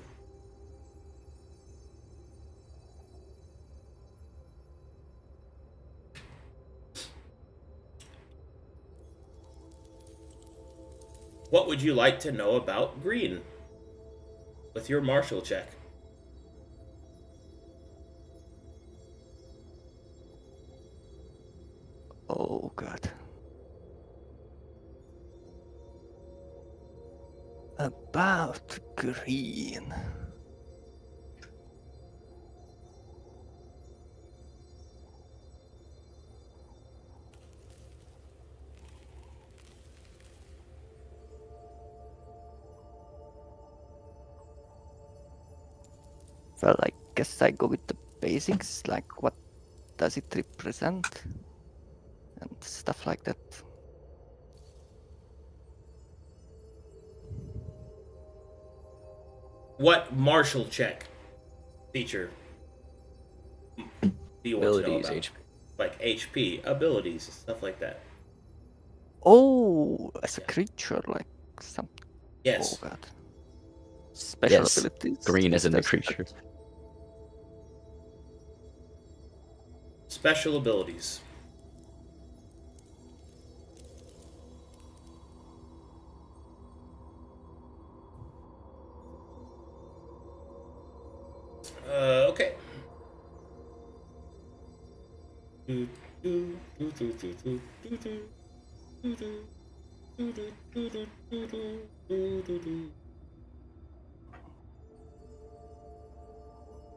What would you like to know about green? With your martial check. Oh god. About green. Well, I guess I go with the basics, like what does it represent? And stuff like that. What martial check feature do you want to know Abilities, about? HP. Like HP, abilities, stuff like that. Oh, as a Yeah. creature, like some. Yes. Oh god. Special Yes, abilities. green as in the There's creature. Special abilities. Okay.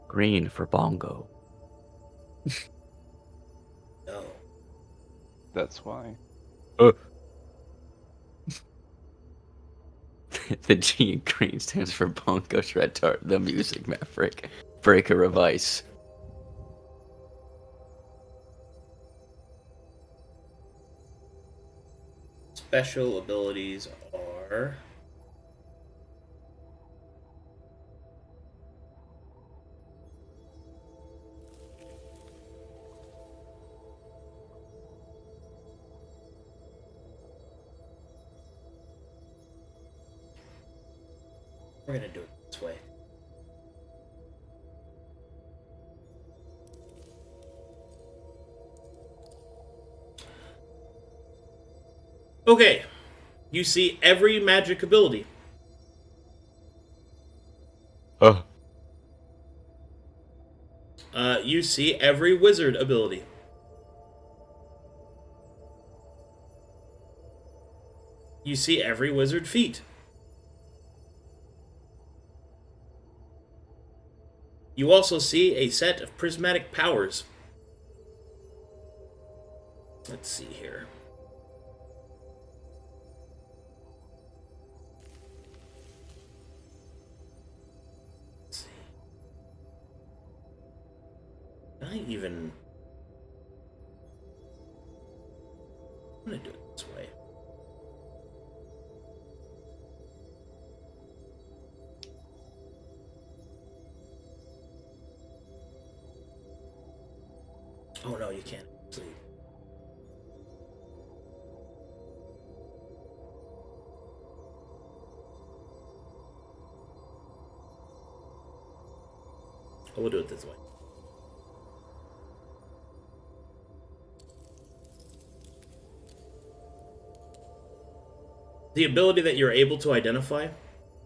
Green for bongo. No. That's why. The G in green stands for bongo shred tart, the music maverick. Breaker of ice. Special abilities are. We're gonna do it this way. Okay. You see every magic ability. Oh. You see every wizard ability. You see every wizard feat. You also see a set of prismatic powers. Let's see here. Let's see. Can I even... I'm gonna do it this way. Oh no, you can't. See. Oh, we'll do it this way. The ability that you're able to identify,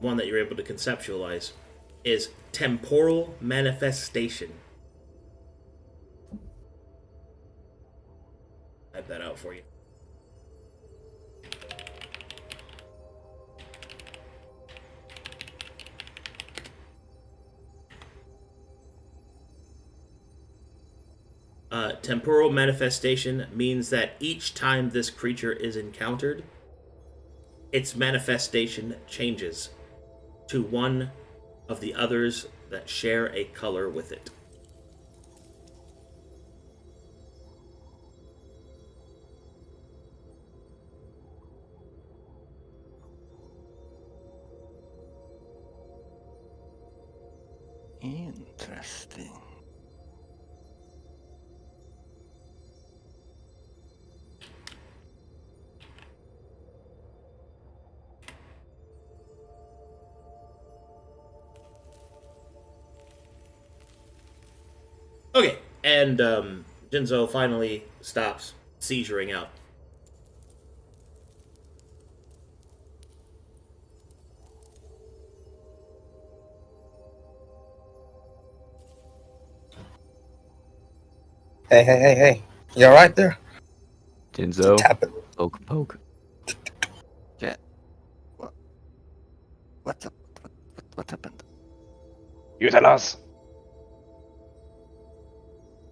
one that you're able to conceptualize, is temporal manifestation. Type that out for you. Temporal manifestation means that each time this creature is encountered, its manifestation changes to one of the others that share a color with it. Interesting. Okay, and Jinzo finally stops seizuring out. Hey. You alright there? Jinzo, Tap it. poke. Yeah. What's up? What happened? You tell us.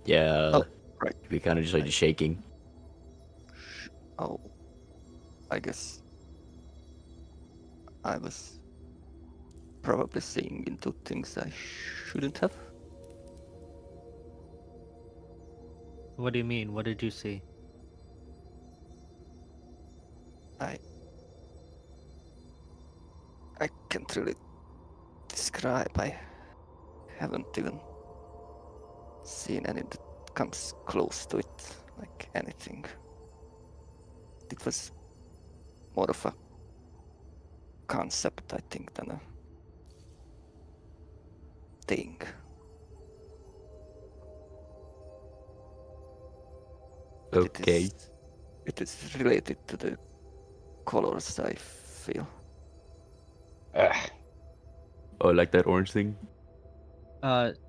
Yeah, Oh, right. we kind of just like shaking. Oh, I guess I was probably seeing into things I shouldn't have. What do you mean? What did you see? I can't really describe. I haven't even seen any that comes close to it, like anything. It was more of a concept, I think, than a thing. But Okay. it is related to the colors, I feel. Ugh. Oh, like that orange thing?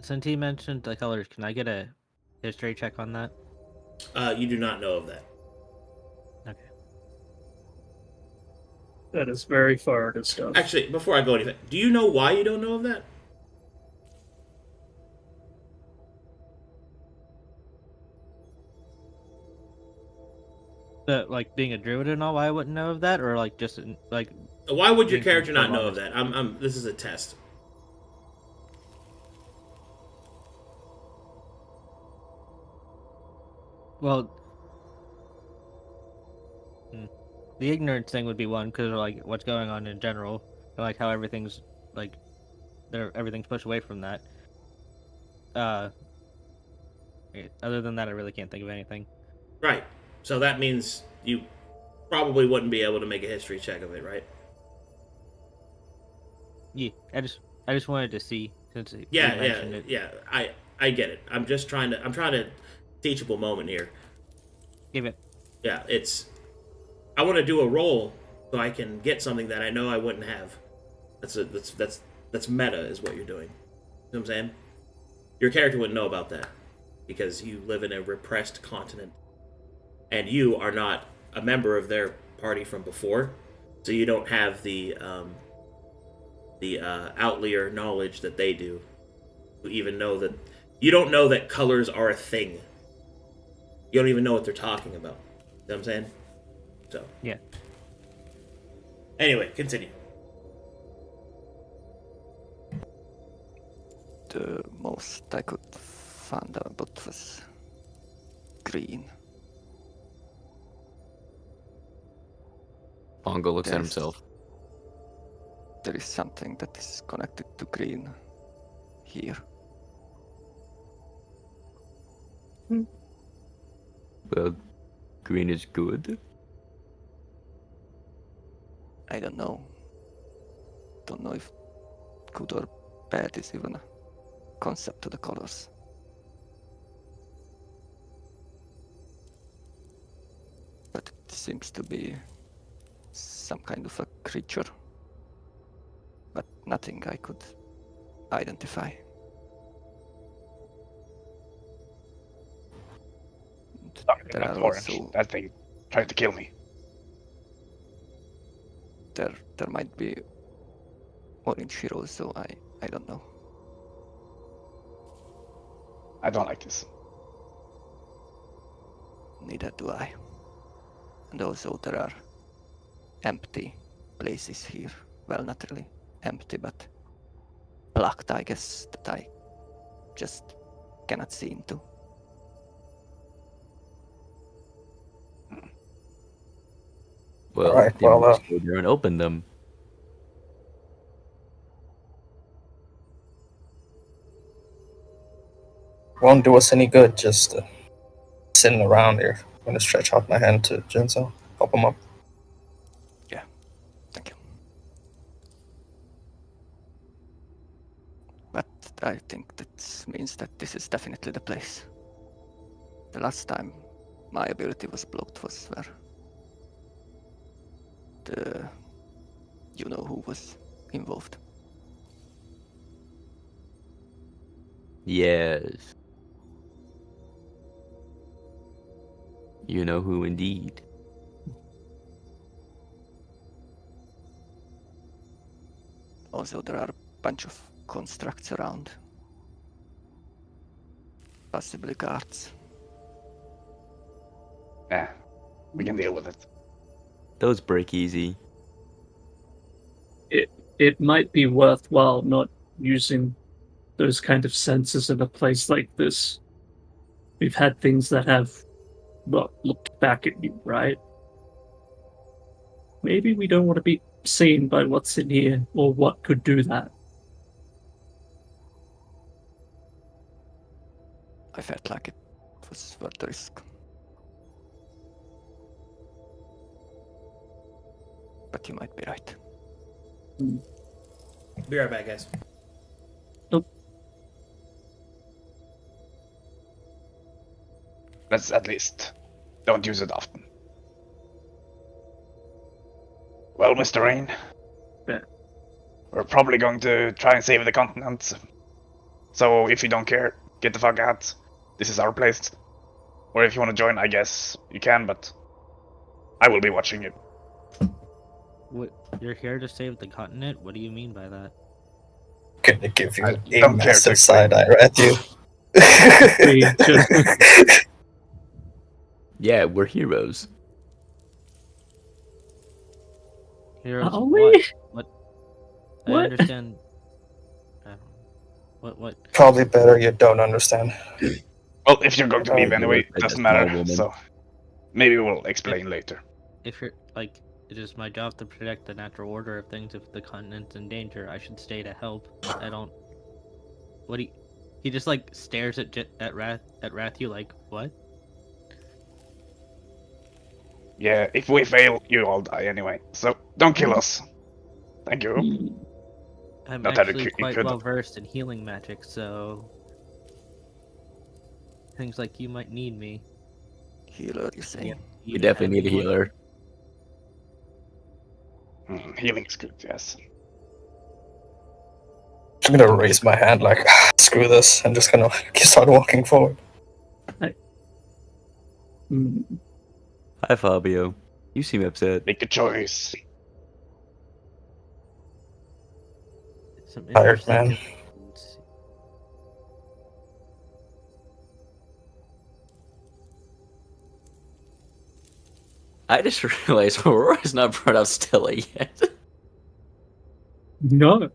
Since he mentioned the colors, can I get a history check on that? You do not know of that. Okay. That is very far to stuff. Actually, before I go anything, do you know why you don't know of that? Like being a druid and all, I wouldn't know of that, or like just like Why would your being from character not know Corvallis. of that? This is a test. Well, the ignorance thing would be one because like what's going on in general, and, like how everything's like, everything's pushed away from that. Other than that, I really can't think of anything. Right. So that means you probably wouldn't be able to make a history check of it, right? Yeah, I just wanted to see since you Yeah, mentioned it. yeah. I get it. I'm trying to teachable moment here. Give it. Yeah, I want to do a roll so I can get something that I know I wouldn't have. That's meta is what you're doing. You know what I'm saying? Your character wouldn't know about that because you live in a repressed continent and you are not a member of their party from before, so you don't have the outlier knowledge that they do. You even know that you don't know that colors are a thing. You don't even know what they're talking about. You know what I'm saying? So Yeah. anyway, continue. The most I could find about was green. Pongo looks at There's- himself. There is something that is connected to green here. Well, green is good. I don't know. Don't know if good or bad is even a concept to the colors. But it seems to be some kind of a creature. But nothing I could identify. Something There like are orange. also That thing tried to kill me. there might be orange here also. I don't know. I don't like this. Neither do I. And also there are empty places here. Well, not really empty, but blocked, I guess, that I just cannot see into. Well, Alright, then well, just go there and open them. Won't do us any good just sitting around here. I'm gonna stretch out my hand to Jinzo, help him up. Thank you. But I think that means that this is definitely the place. The last time my ability was blocked was where the you know who was involved. Yes. You know who indeed. Also, there are a bunch of constructs around. Possibly guards. Yeah, we can deal with it. Those break easy. It might be worthwhile not using those kind of sensors in a place like this. We've had things that have, well, looked back at you, right? Maybe we don't want to be seen by what's in here or what could do that. I felt like it was worth the risk. But you might be right. Be right back, guys. Let's at least don't use it often. Well, Mr. Rain. Yeah. We're probably going to try and save the continent. So if you don't care, get the fuck out. This is our place. Or if you want to join, I guess you can, but I will be watching you. What? You're here to save the continent? What do you mean by that? Gonna give you I a don't care to massive explain. side eye at you. We just Yeah, we're heroes. Heroes Are of we? What? I What? understand. I don't know. What? Probably better you don't understand. Well, if you're going to leave you anyway, look it like a doesn't small matter. woman. So maybe we'll explain later. If you're like, it is my job to protect the natural order of things. If the continent's in danger, I should stay to help. I don't. What he just like stares at Rathu like what? Yeah, if we fail, you all die anyway. So don't kill us. Thank you. I'm Not that it actually could- it quite could- well versed in healing magic, so things like you might need me. Healer, you say? We definitely need a healer. Healing is good, yes. I'm gonna raise my hand like, screw this, and just gonna start walking forward. Mm, Hi, Fabio. You seem upset. Make a choice. Some Tired, interesting man. developments. I just realized Aurora's not brought out Stella yet. no.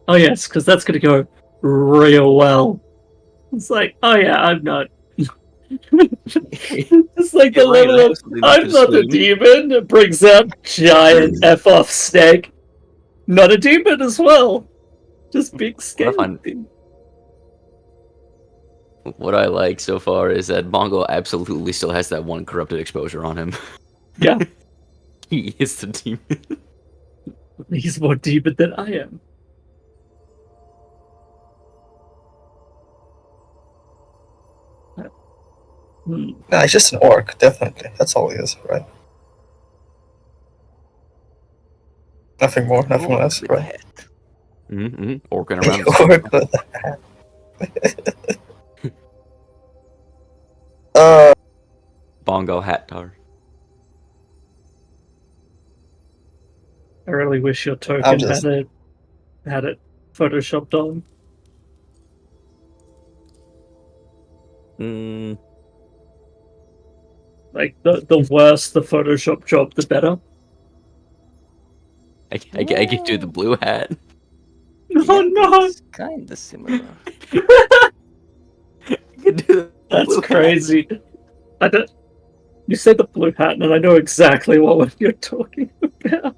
Oh yes, because that's gonna go real well. It's like, oh yeah, I'm not. It's like the Yeah, right, level that of was something that I'm could not a swing. demon. It brings out giant f off snake. Not a demon as well. Just big scale. find- What I like so far is that Bongo absolutely still has that one corrupted exposure on him. Yeah, He is the demon. he's more demon than I am. Hmm. Nah, he's just an orc, definitely. That's all he is, right? Nothing more, nothing Orc less, with a right? head. Mm-hmm. Orking around. Orc with a hat. Bongo Hattar. I really wish your I'm token just- had it photoshopped on. Mm, Like the worse the Photoshop job, the better. I could do the blue hat. Oh no, It's kinda similar. I could do the that's blue hat. crazy. I don't. You said the blue hat, and I know exactly what one you're talking about.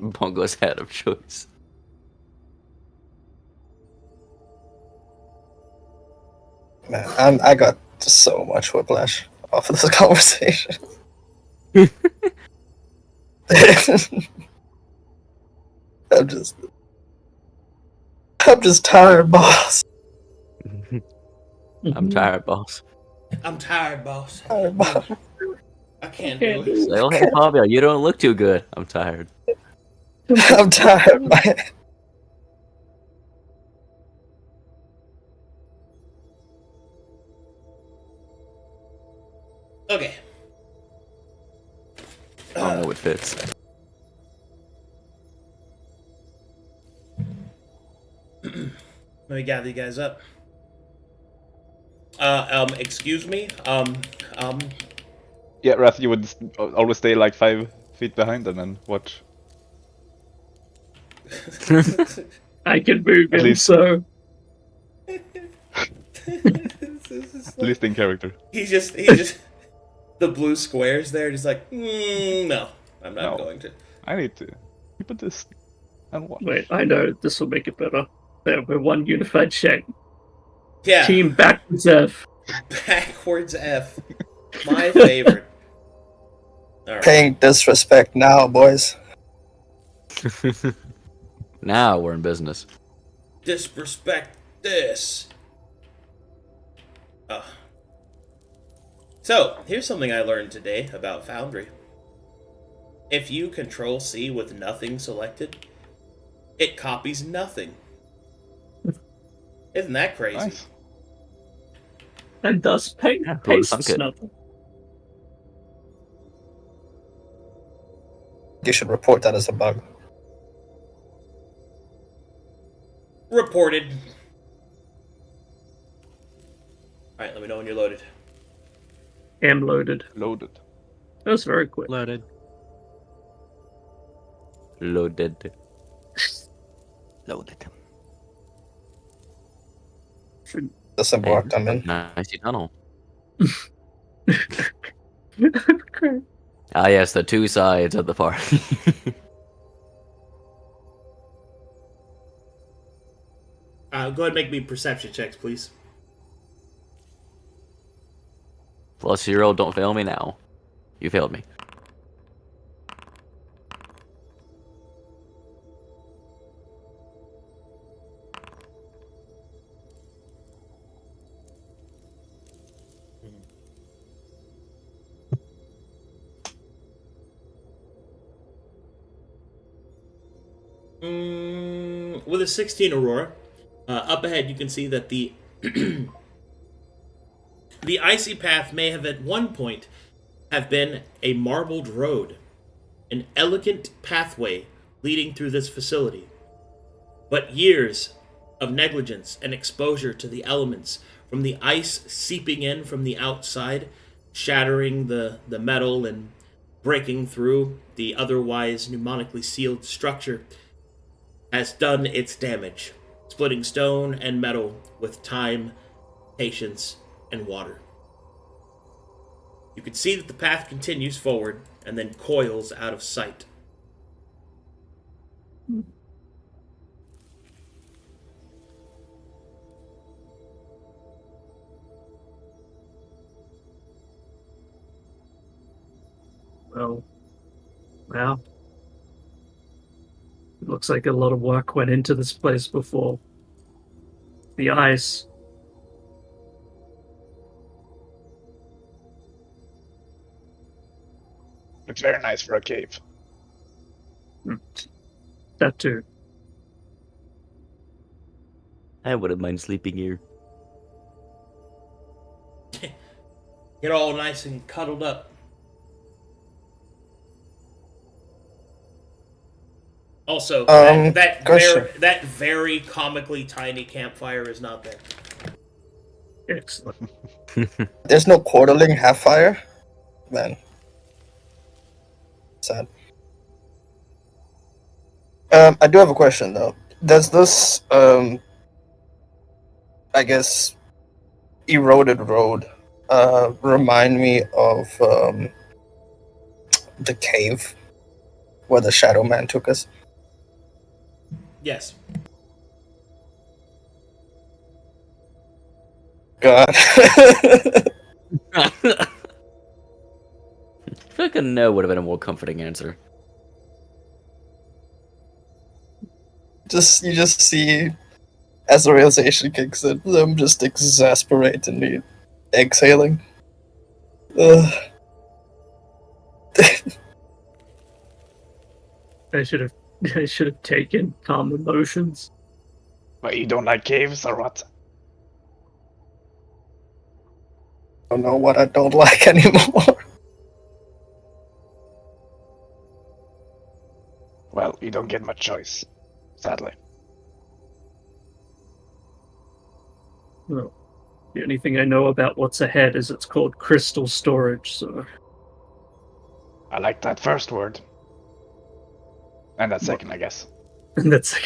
Bongo's hat of choice. Man, I got so much whiplash off of this conversation. I'm just tired, boss. I'm tired, boss. I'm tired, boss. Tired, boss. I can't do it. Say, oh, hey, Fabio, you don't look too good. I'm tired. I'm tired, man. Okay. I don't know what fits. Let me gather you guys up. Excuse me. Yeah, Wrath, you would always stay like 5 feet behind them and watch. I can move At him, least- so At least in character. He's just the blue squares there. Just like, no, I'm not No. going to. I need to keep it this and watch. wait, I know this will make it better. There, we're one unified check. Yeah, Team backwards F. backwards F, my favorite. All right. Paying disrespect now, boys. Now we're in business. Disrespect this. So, here's something I learned today about Foundry. If you Control C with nothing selected, it copies nothing. Isn't that crazy? Nice. And thus who would've pastes thunk it? nothing. You should report that as a bug. Reported. Alright, let me know when you're loaded. Am loaded. Loaded. That was very quick. Loaded. Loaded. Loaded. The symbol Hey, I'm in. nice tunnel. Okay. Ah, yes, the two sides of the party. Go ahead and make me perception checks, please. +0, don't fail me now. You failed me. With a 16 Aurora, up ahead you can see that the the icy path may have at one point have been a marbled road, an elegant pathway leading through this facility. But years of negligence and exposure to the elements, from the ice seeping in from the outside, shattering the metal and breaking through the otherwise pneumatically sealed structure, has done its damage, splitting stone and metal with time, patience, and water. You can see that the path continues forward and then coils out of sight. Well, wow. It looks like a lot of work went into this place before. The ice. Looks very nice for a cave. That too. I wouldn't mind sleeping here. Get all nice and cuddled up. Also, question. that very comically tiny campfire is not there. Excellent. There's no quarterling half fire? Man. Sad. I do have a question though. Does this I guess eroded road remind me of the cave where the Shadow Man took us? Yes. God. I feel like a no would have been a more comforting answer. You just see as the realization kicks in, them just exasperatedly exhaling. Ugh. I should have I should have taken calm emotions. But you don't like caves or what? I don't know what I don't like anymore. Well, you don't get much choice, sadly. Well, the only thing I know about what's ahead is it's called crystal storage, so I like that first word. And that second, I guess. and that's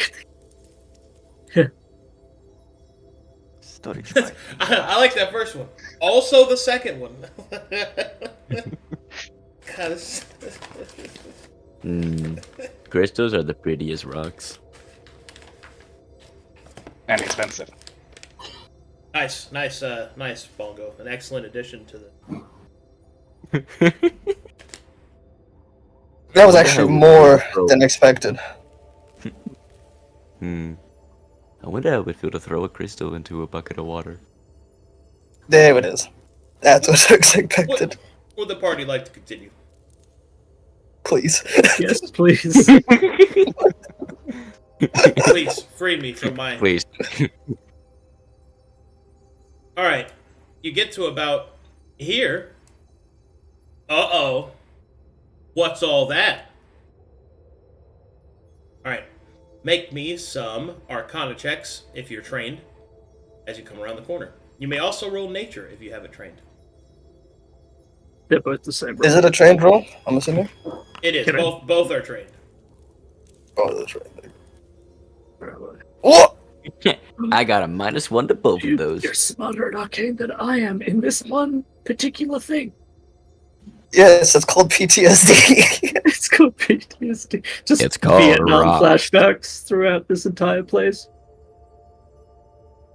Storage pipe. I like that first one. Also the second one. God, this- Crystals are the prettiest rocks. And expensive. nice, nice, Bongo. An excellent addition to the. That was Wonder actually how we more throw- than expected. I wonder how it would feel to throw a crystal into a bucket of water. There it is. That's what I expected. Would the party like to continue? Please. yes, please. Please free me from my. Please. All right, you get to about here. Uh-oh. What's all that? All right, make me some Arcana checks if you're trained as you come around the corner. You may also roll nature if you haven't trained. They're both the same. Is it a trained roll? I'm assuming. It is. Can I- Both are trained. Oh, that's right. Right. What? I got a -1 to both of You're those. smarter at arcane than I am in this one particular thing. Yes, it's called PTSD. It's called PTSD. Just It's called Vietnam rock. flashbacks throughout this entire place.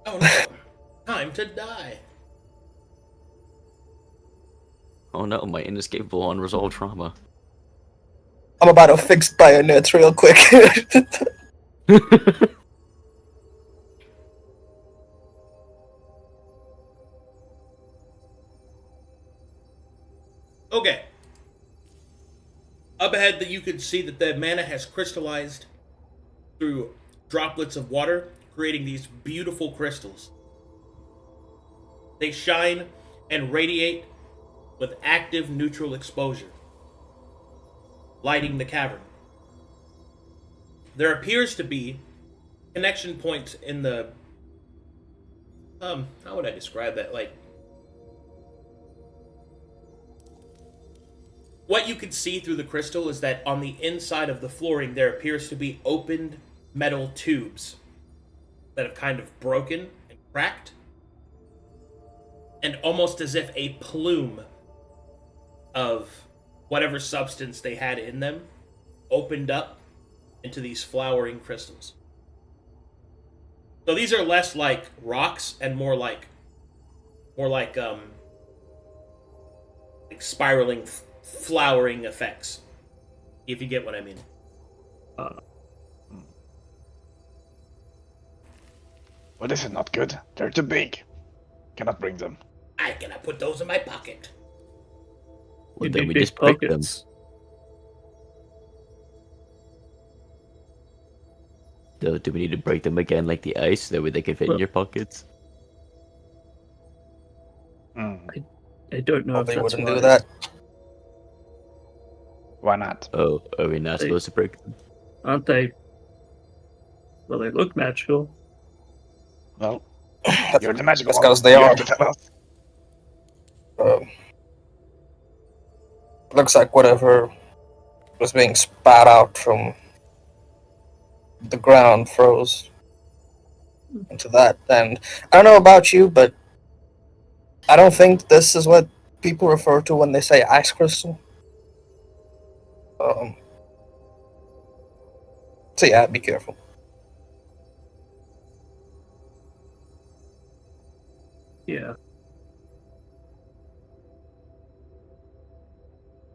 Oh no. Time to die. Oh no, my inescapable unresolved trauma. I'm about to fix bayonets real quick. Okay. Up ahead, that you can see that the mana has crystallized through droplets of water, creating these beautiful crystals. They shine and radiate with active neutral exposure, lighting the cavern. There appears to be connection points in the how would I describe that? Like, what you can see through the crystal is that on the inside of the flooring there appears to be opened metal tubes that have kind of broken and cracked, and almost as if a plume of whatever substance they had in them opened up into these flowering crystals. So these are less like rocks and more like spiraling flowering effects, if you get what I mean. Well, this is not good. They're too big. Cannot bring them. I cannot put those in my pocket. Well, You then need we big just break them. pockets. So, do we need to break them again like the ice, so that way they can fit in Well- your pockets? I don't know if Probably that's wouldn't do wise. that. Why not? Oh, are we not Hey. supposed to break them? Aren't they? Well, they look magical. Well, you're the magical That's one. 'cause they You are. have to tell us. Looks like whatever was being spat out from the ground froze into that. And I don't know about you, but I don't think this is what people refer to when they say ice crystal. So yeah, be careful. Yeah.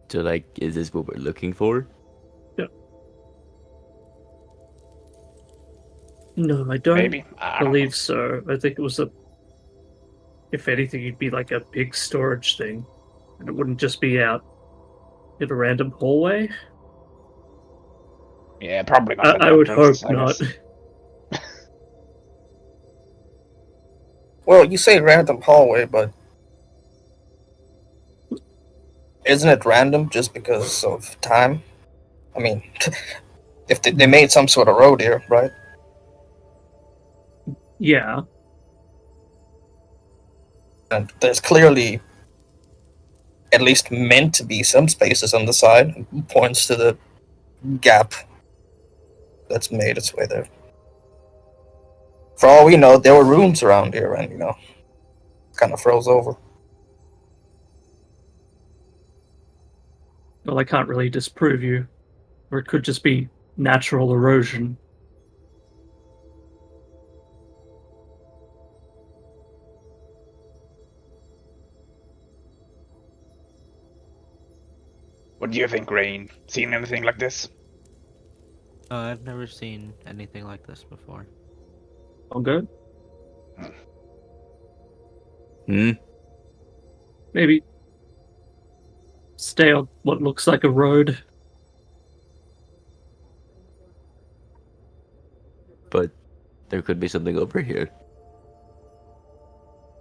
So, like, is this what we're looking for? No, I don't Maybe. I don't know. believe so. I think it was a. If anything, it'd be like a big storage thing, and it wouldn't just be out in a random hallway. Yeah, probably not in the I would entrance, hope I not. guess. Well, you say random hallway, but isn't it random just because of time? I mean, if they made some sort of road here, right? Yeah. And there's clearly at least meant to be some spaces on the side. It points to the gap that's made its way there. For all we know, there were rooms around here, and kind of froze over. Well, I can't really disprove you, or it could just be natural erosion. What do you think, Rain? Seen anything like this? I've never seen anything like this before. All good. Hmm? Maybe stay on what looks like a road. But there could be something over here.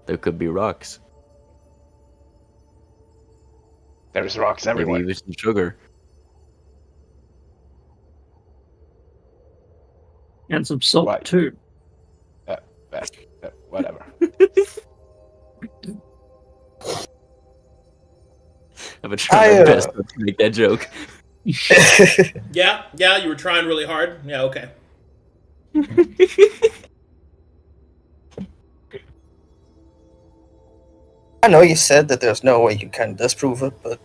There could be rocks. There's rocks Maybe everywhere. even some sugar. And some salt Right. too. Whatever. I've been trying my I, best not to make that joke. Yeah, you were trying really hard. Yeah, okay. I know you said that there's no way you can disprove it, but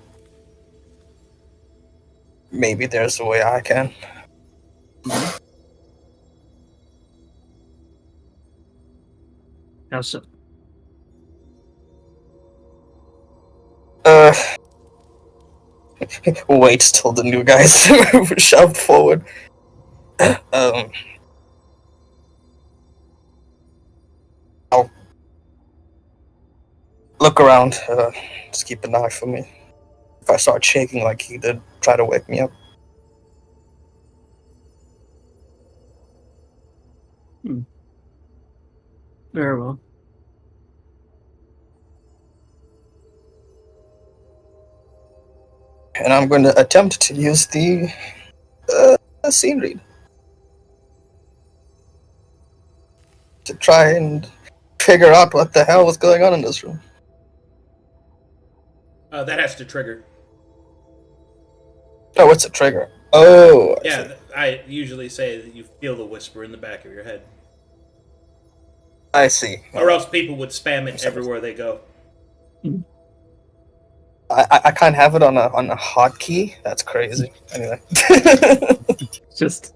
maybe there's a way I can. How so? Wait till the new guys shoved forward. I'll look around. Just keep an eye for me. If I start shaking like he did, try to wake me up. Very well. And I'm going to attempt to use the scene read to try and figure out what the hell was going on in this room. That has to trigger. Oh, it's a trigger. Oh, I see. Yeah, I usually say that you feel the whisper in the back of your head. I see. Or else people would spam it everywhere they go. I can't have it on a hotkey. That's crazy. Anyway. Just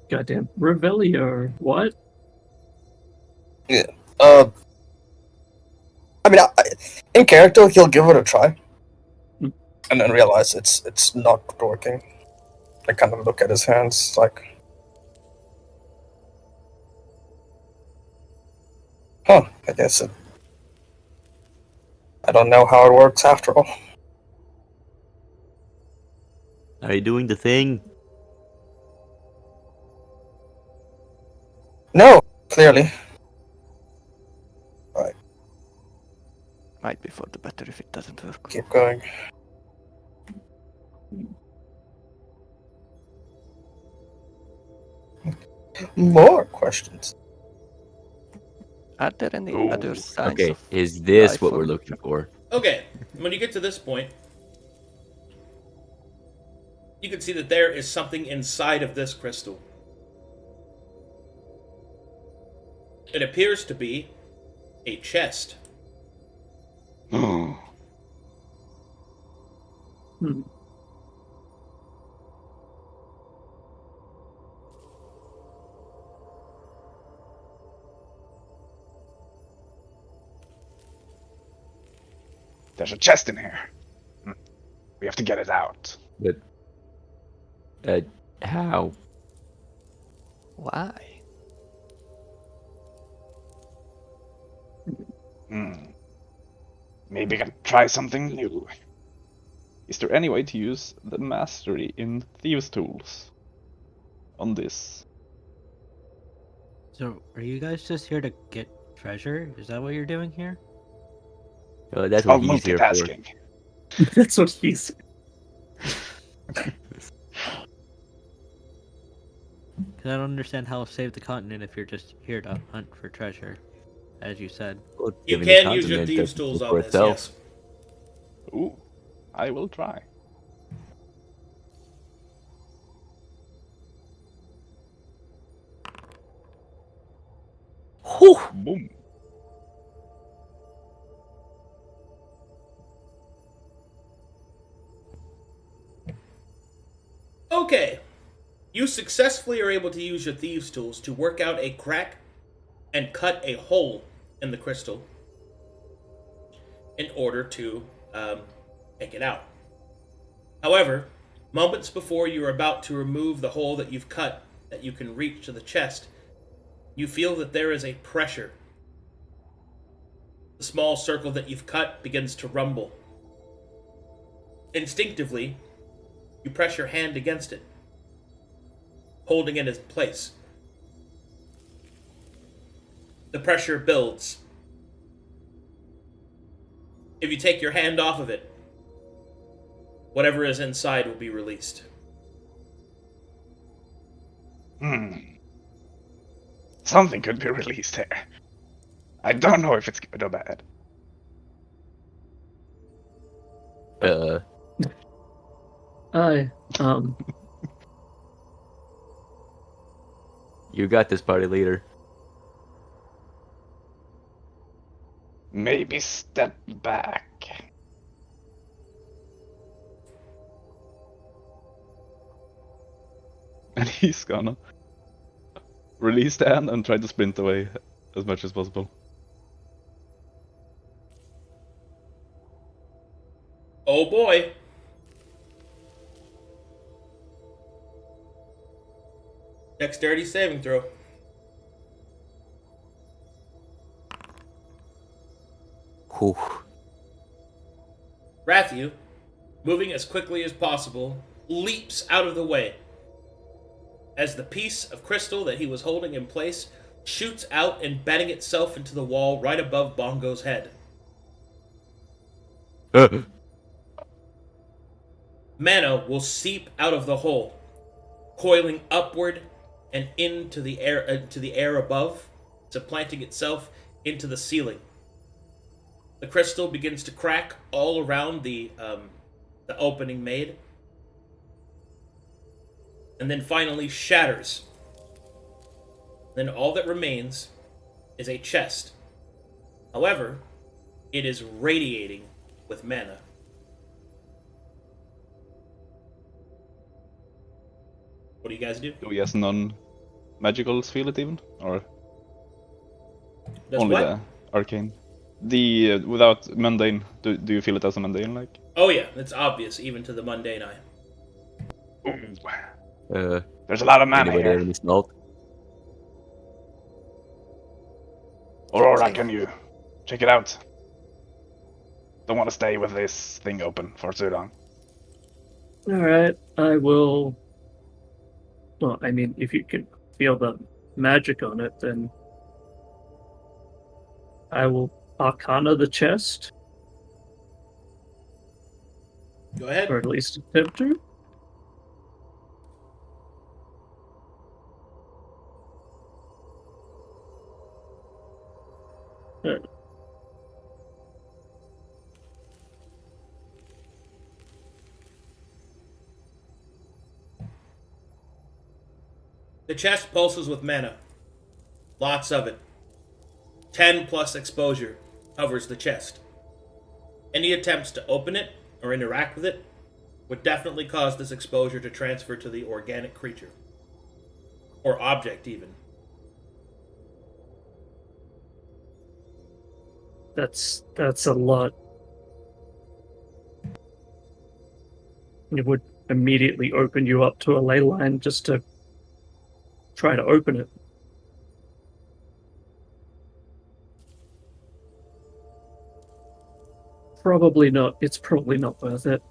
goddamn Revelio. What? Yeah. I mean, in character, he'll give it a try, and then realize it's not working. I kind of look at his hands like, huh? I guess I don't know how it works after all. Are you doing the thing? No, clearly. Might be for the better if it doesn't work. Keep going. More questions. Are there any Ooh, other signs Okay, of is this life what or- we're looking for? Okay, when you get to this point, you can see that there is something inside of this crystal. It appears to be a chest. Hmm. There's a chest in here. We have to get it out. But how? Why? Maybe I can try something new. Is there any way to use the mastery in Thieves' Tools on this? So, are you guys just here to get treasure? Is that what you're doing here? That's It's called what he's here for. multitasking. That's what he's. Because I don't understand how to save the continent if you're just here to hunt for treasure, as you said. Well, it's You giving the can use your continent thieves' to tools speak on for this, itself. yes. Ooh, I will try. Whew. Boom. Okay. You successfully are able to use your thieves' tools to work out a crack and cut a hole in the crystal in order to take it out. However, moments before you're about to remove the hole that you've cut that you can reach to the chest, you feel that there is a pressure. The small circle that you've cut begins to rumble. Instinctively, you press your hand against it, holding it in place. The pressure builds. If you take your hand off of it, whatever is inside will be released. Something could be released here. I don't know if it's good or bad. You got this, party leader. Maybe step back. And he's gonna release the hand and try to sprint away as much as possible. Oh boy. Dexterity saving throw. Whew. Rathiu, moving as quickly as possible, leaps out of the way as the piece of crystal that he was holding in place shoots out, embedding itself into the wall right above Bongo's head. Mana will seep out of the hole, coiling upward and into the air above, supplanting itself into the ceiling. The crystal begins to crack all around the opening made, and then finally shatters. Then all that remains is a chest. However, it is radiating with mana. What do you guys do? Do we as non-magicals feel it even? Or Does only what? the arcane? The without mundane, do you feel it as a mundane like? Oh yeah, it's obvious even to the mundane eye. Ooh. There's a lot of mana Anybody have here. any salt? Aurora, can you check it out? Don't want to stay with this thing open for too long. Alright, I will. Well, I mean, if you can feel the magic on it, then I will Arcana the chest, Go ahead. or at least attempt to. The chest pulses with mana. Lots of it. 10 plus exposure covers the chest. Any attempts to open it or interact with it would definitely cause this exposure to transfer to the organic creature. Or object, even. That's a lot. it would immediately open you up to a ley line just to try to open it. Probably not. It's probably not worth it.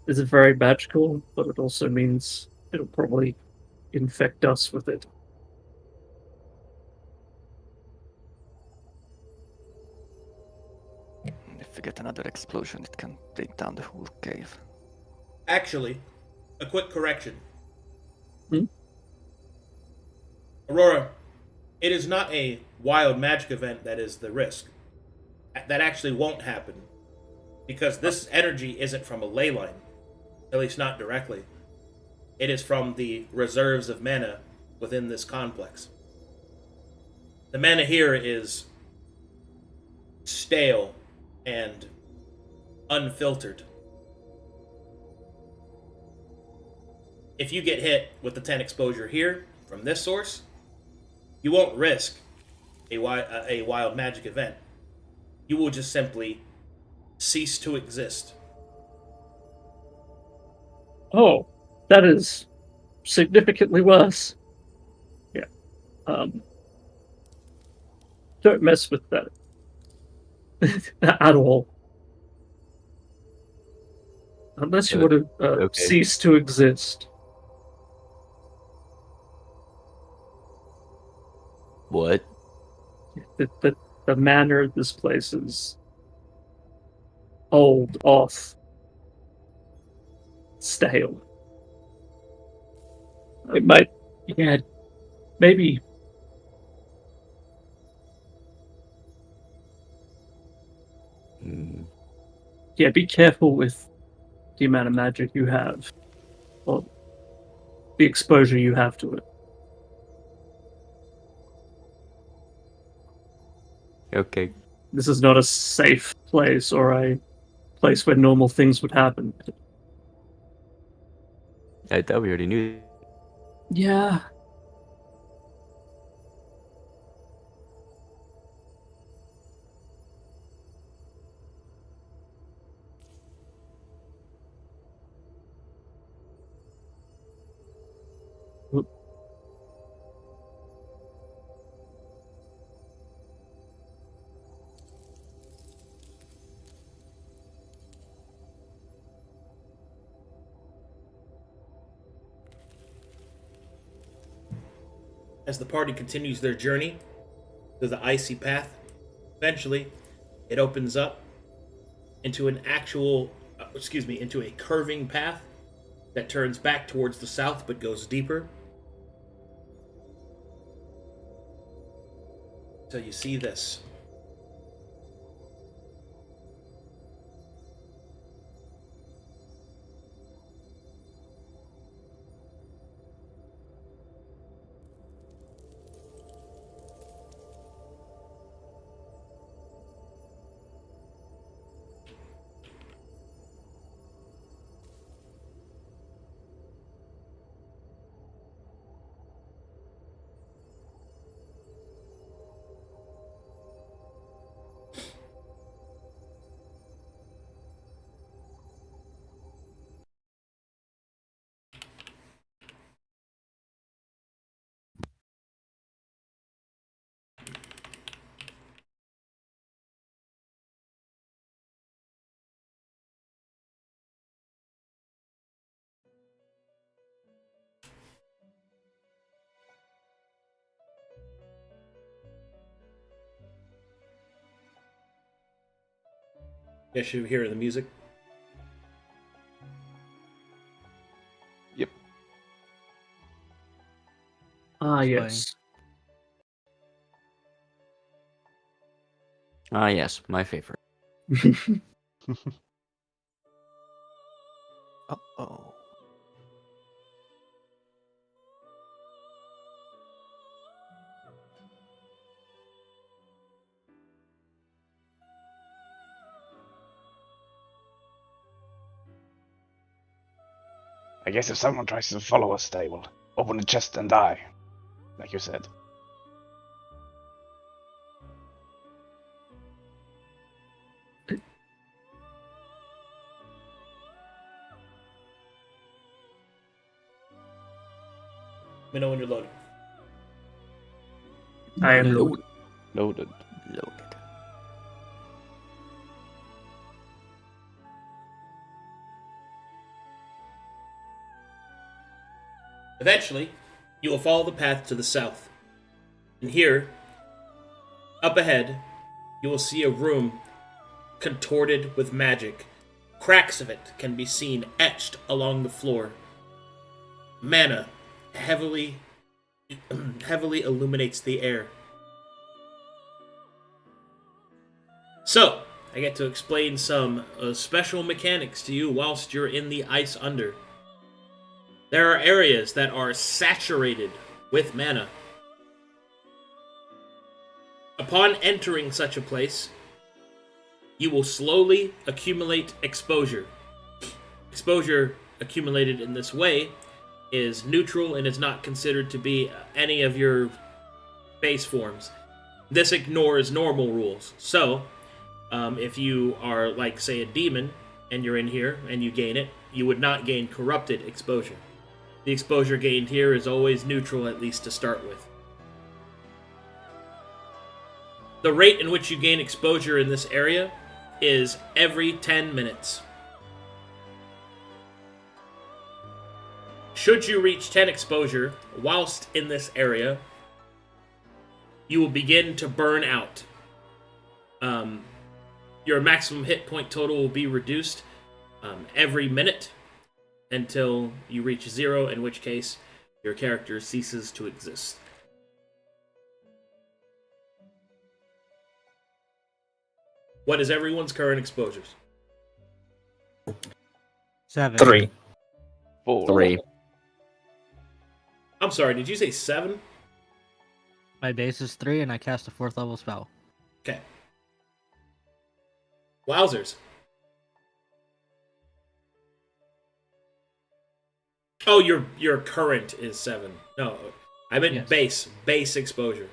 It's very magical, but it also means it'll probably infect us with it. If we get another explosion, it can bring down the whole cave. Actually, a quick correction. Hmm? Aurora, it is not a wild magic event that is the risk. That actually won't happen. Because this energy isn't from a ley line. At least not directly. It is from the reserves of mana within this complex. The mana here is stale and unfiltered. If you get hit with the 10 exposure here from this source, you won't risk a wild magic event. You will just simply cease to exist. Oh, that is significantly worse. Yeah. Don't mess with that at all. Unless you want to Okay. cease to exist. What? The manner of this place is old, off, stale. It might, yeah, maybe. Hmm. Yeah, be careful with the amount of magic you have, or the exposure you have to it. Okay. This is not a safe place or a place where normal things would happen. I thought we already knew. Yeah. As the party continues their journey through the icy path, eventually it opens up into into a curving path that turns back towards the south but goes deeper. So you see this. Yes, you hear the music. Yep. Ah, It's yes. Ah, yes, my favorite. Uh-oh. I guess if someone tries to follow us, they will open the chest and die, like you said. Let me know when you're loaded. I am Loaded. Loaded. Loaded. Eventually, you will follow the path to the south. And here, up ahead, you will see a room contorted with magic. Cracks of it can be seen etched along the floor. Mana heavily illuminates the air. So, I get to explain some special mechanics to you whilst you're in the ice under. There are areas that are saturated with mana. Upon entering such a place, you will slowly accumulate exposure. Exposure accumulated in this way is neutral and is not considered to be any of your base forms. This ignores normal rules. So, if you are like, say, a demon, and you're in here and you gain it, you would not gain corrupted exposure. The exposure gained here is always neutral, at least to start with. The rate in which you gain exposure in this area is every 10 minutes. Should you reach 10 exposure whilst in this area, you will begin to burn out. Your maximum hit point total will be reduced every minute until you reach 0, in which case your character ceases to exist. What is everyone's current exposures? 7. 3. 4. 3. I'm sorry, did you say 7? My base is 3, and I cast a 4th level spell. Okay. Wowzers. Oh, your current is 7. No, I meant Yes. base exposure.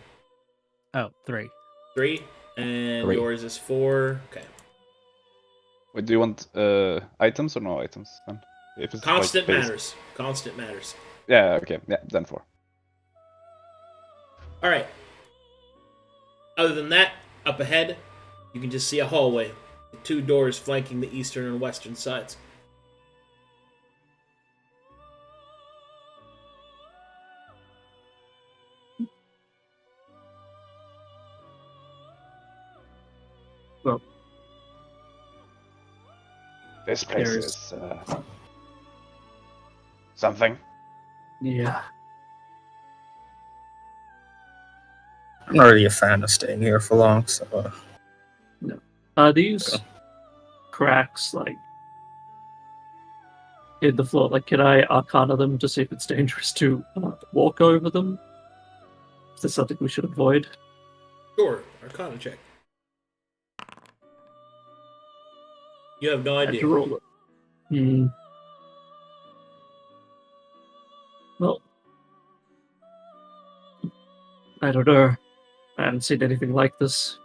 Oh, 3. 3, and 3. yours is 4. Okay. Wait, do you want items or no items? Then? If it's Constant like base- matters. Constant matters. Yeah, okay. Yeah, then 4. All right. Other than that, up ahead, you can just see a hallway with 2 doors flanking the eastern and western sides. Well, This place There's- is something. yeah. I'm not really a fan of staying here for long, so Are these cracks like in the floor? Like, can I arcana them to see if it's dangerous to walk over them? Is this something we should avoid? Sure, Arcana check. You have no I have idea. to roll it. Well, I don't know. I haven't seen anything like this.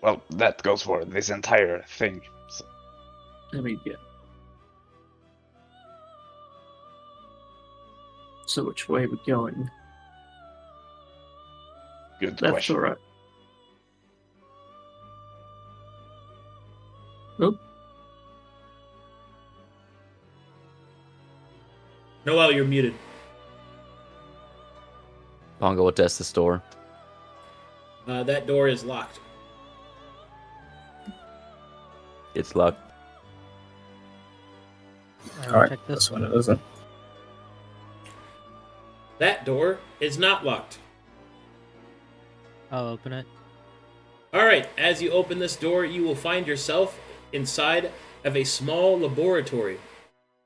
Well, that goes for this entire thing. So, I mean, yeah. So which way are we going? good That's question. alright. Oh, Noel, you're muted. Pongo will test the store. That door is locked. It's locked. alright, Check this this one it isn't. That door is not locked. I'll open it. Alright, as you open this door, you will find yourself inside of a small laboratory.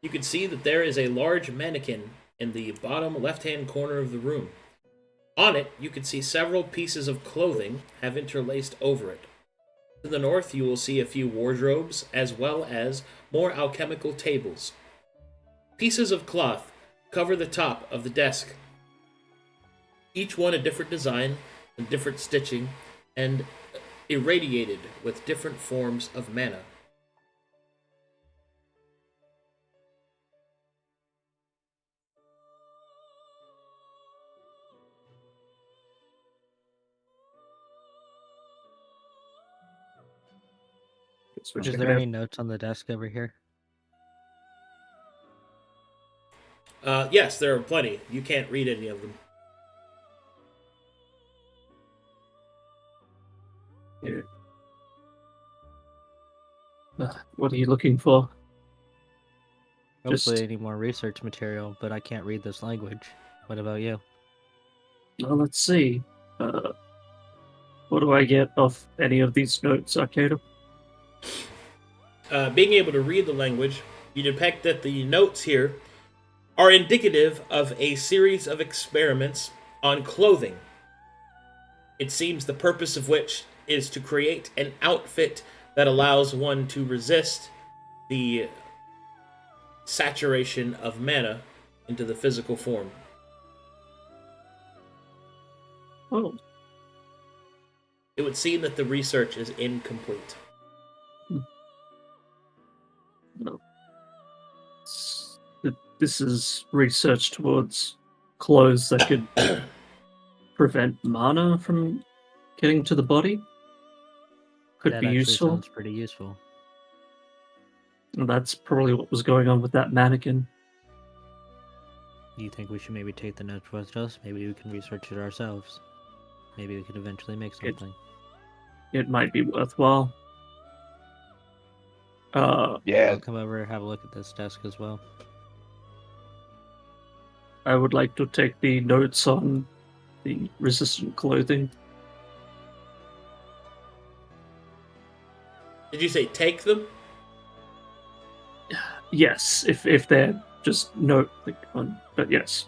You can see that there is a large mannequin in the bottom left-hand corner of the room. On it, you can see several pieces of clothing have interlaced over it. To the north, you will see a few wardrobes, as well as more alchemical tables. Pieces of cloth cover the top of the desk. Each one a different design and different stitching, and irradiated with different forms of mana. Switch Is it there out. any notes on the desk over here? Yes, there are plenty. You can't read any of them. Yeah. What are you looking for? Hopefully, Just- any more research material, but I can't read this language. What about you? Well, let's see. What do I get off any of these notes, Arcadum? Being able to read the language, you depict that the notes here are indicative of a series of experiments on clothing. It seems the purpose of which is to create an outfit that allows one to resist the saturation of mana into the physical form. Oh, It would seem that the research is incomplete. no. This is research towards clothes that could prevent mana from getting to the body. Could That be actually useful. sounds pretty useful. And that's probably what was going on with that mannequin. You think we should maybe take the notes with us? Maybe we can research it ourselves. Maybe we could eventually make something. It might be worthwhile. Yeah, I'll come over and have a look at this desk as well. I would like to take the notes on the resistant clothing. Did you say take them? Yes, if they're just note on, but yes,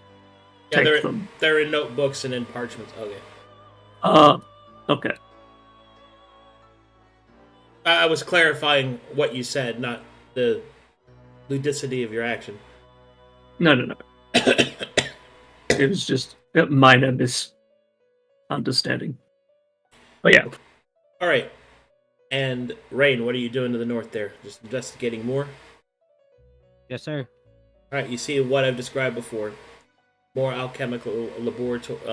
Yeah, take them. they're in notebooks and in parchments. Okay. Okay. I was clarifying what you said, not the ludicity of your action. No. It was just a minor misunderstanding. But yeah, All right. And Rain, what are you doing to the north there? Just investigating more? Yes, sir. All right, you see what I've described before. More alchemical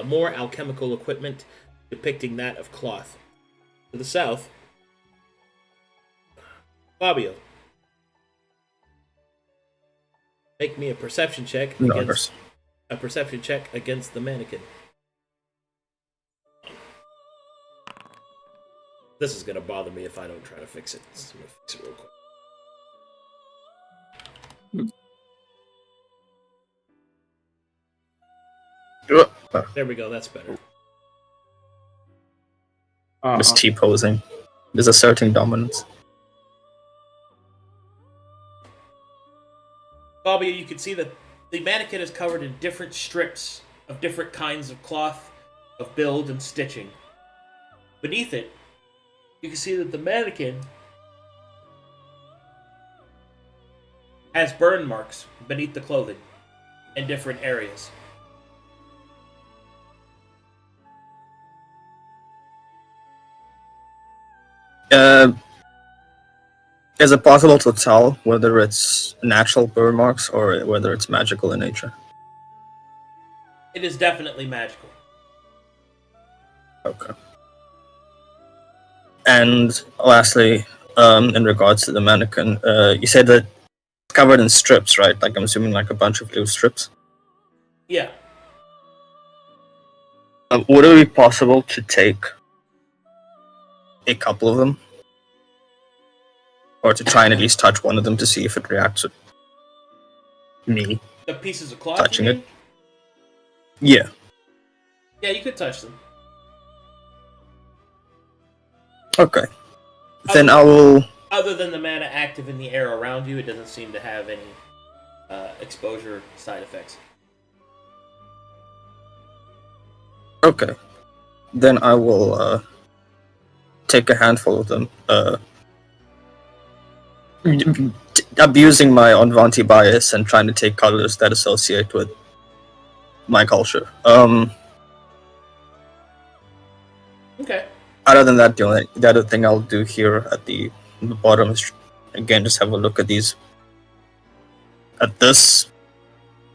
more alchemical equipment depicting that of cloth. To the south, Fabio. Make me a perception check Numbers. against the mannequin. This is gonna bother me if I don't try to fix it. I'm gonna fix it real quick. There we go, that's better. It's T-posing. Is asserting dominance. Fabio, you can see that the mannequin is covered in different strips of different kinds of cloth, of build and stitching. Beneath it, you can see that the mannequin has burn marks beneath the clothing in different areas. Is it possible to tell whether it's natural burn marks or whether it's magical in nature? It is definitely magical. Okay. And lastly, in regards to the mannequin, you said that it's covered in strips, right? Like I'm assuming like a bunch of loose strips. Yeah. Would it be possible to take a couple of them? Or to try and at least touch one of them to see if it reacts with me The pieces of cloth. touching you it? mean? Yeah. Yeah, you could touch them. Okay. Then I will. Other than the mana active in the air around you, it doesn't seem to have any exposure side effects. Okay. Then I will take a handful of them. Abusing my Onvanti bias and trying to take colors that associate with my culture. Okay. Other than that, the other thing I'll do here at the bottom is again just have a look at these, at this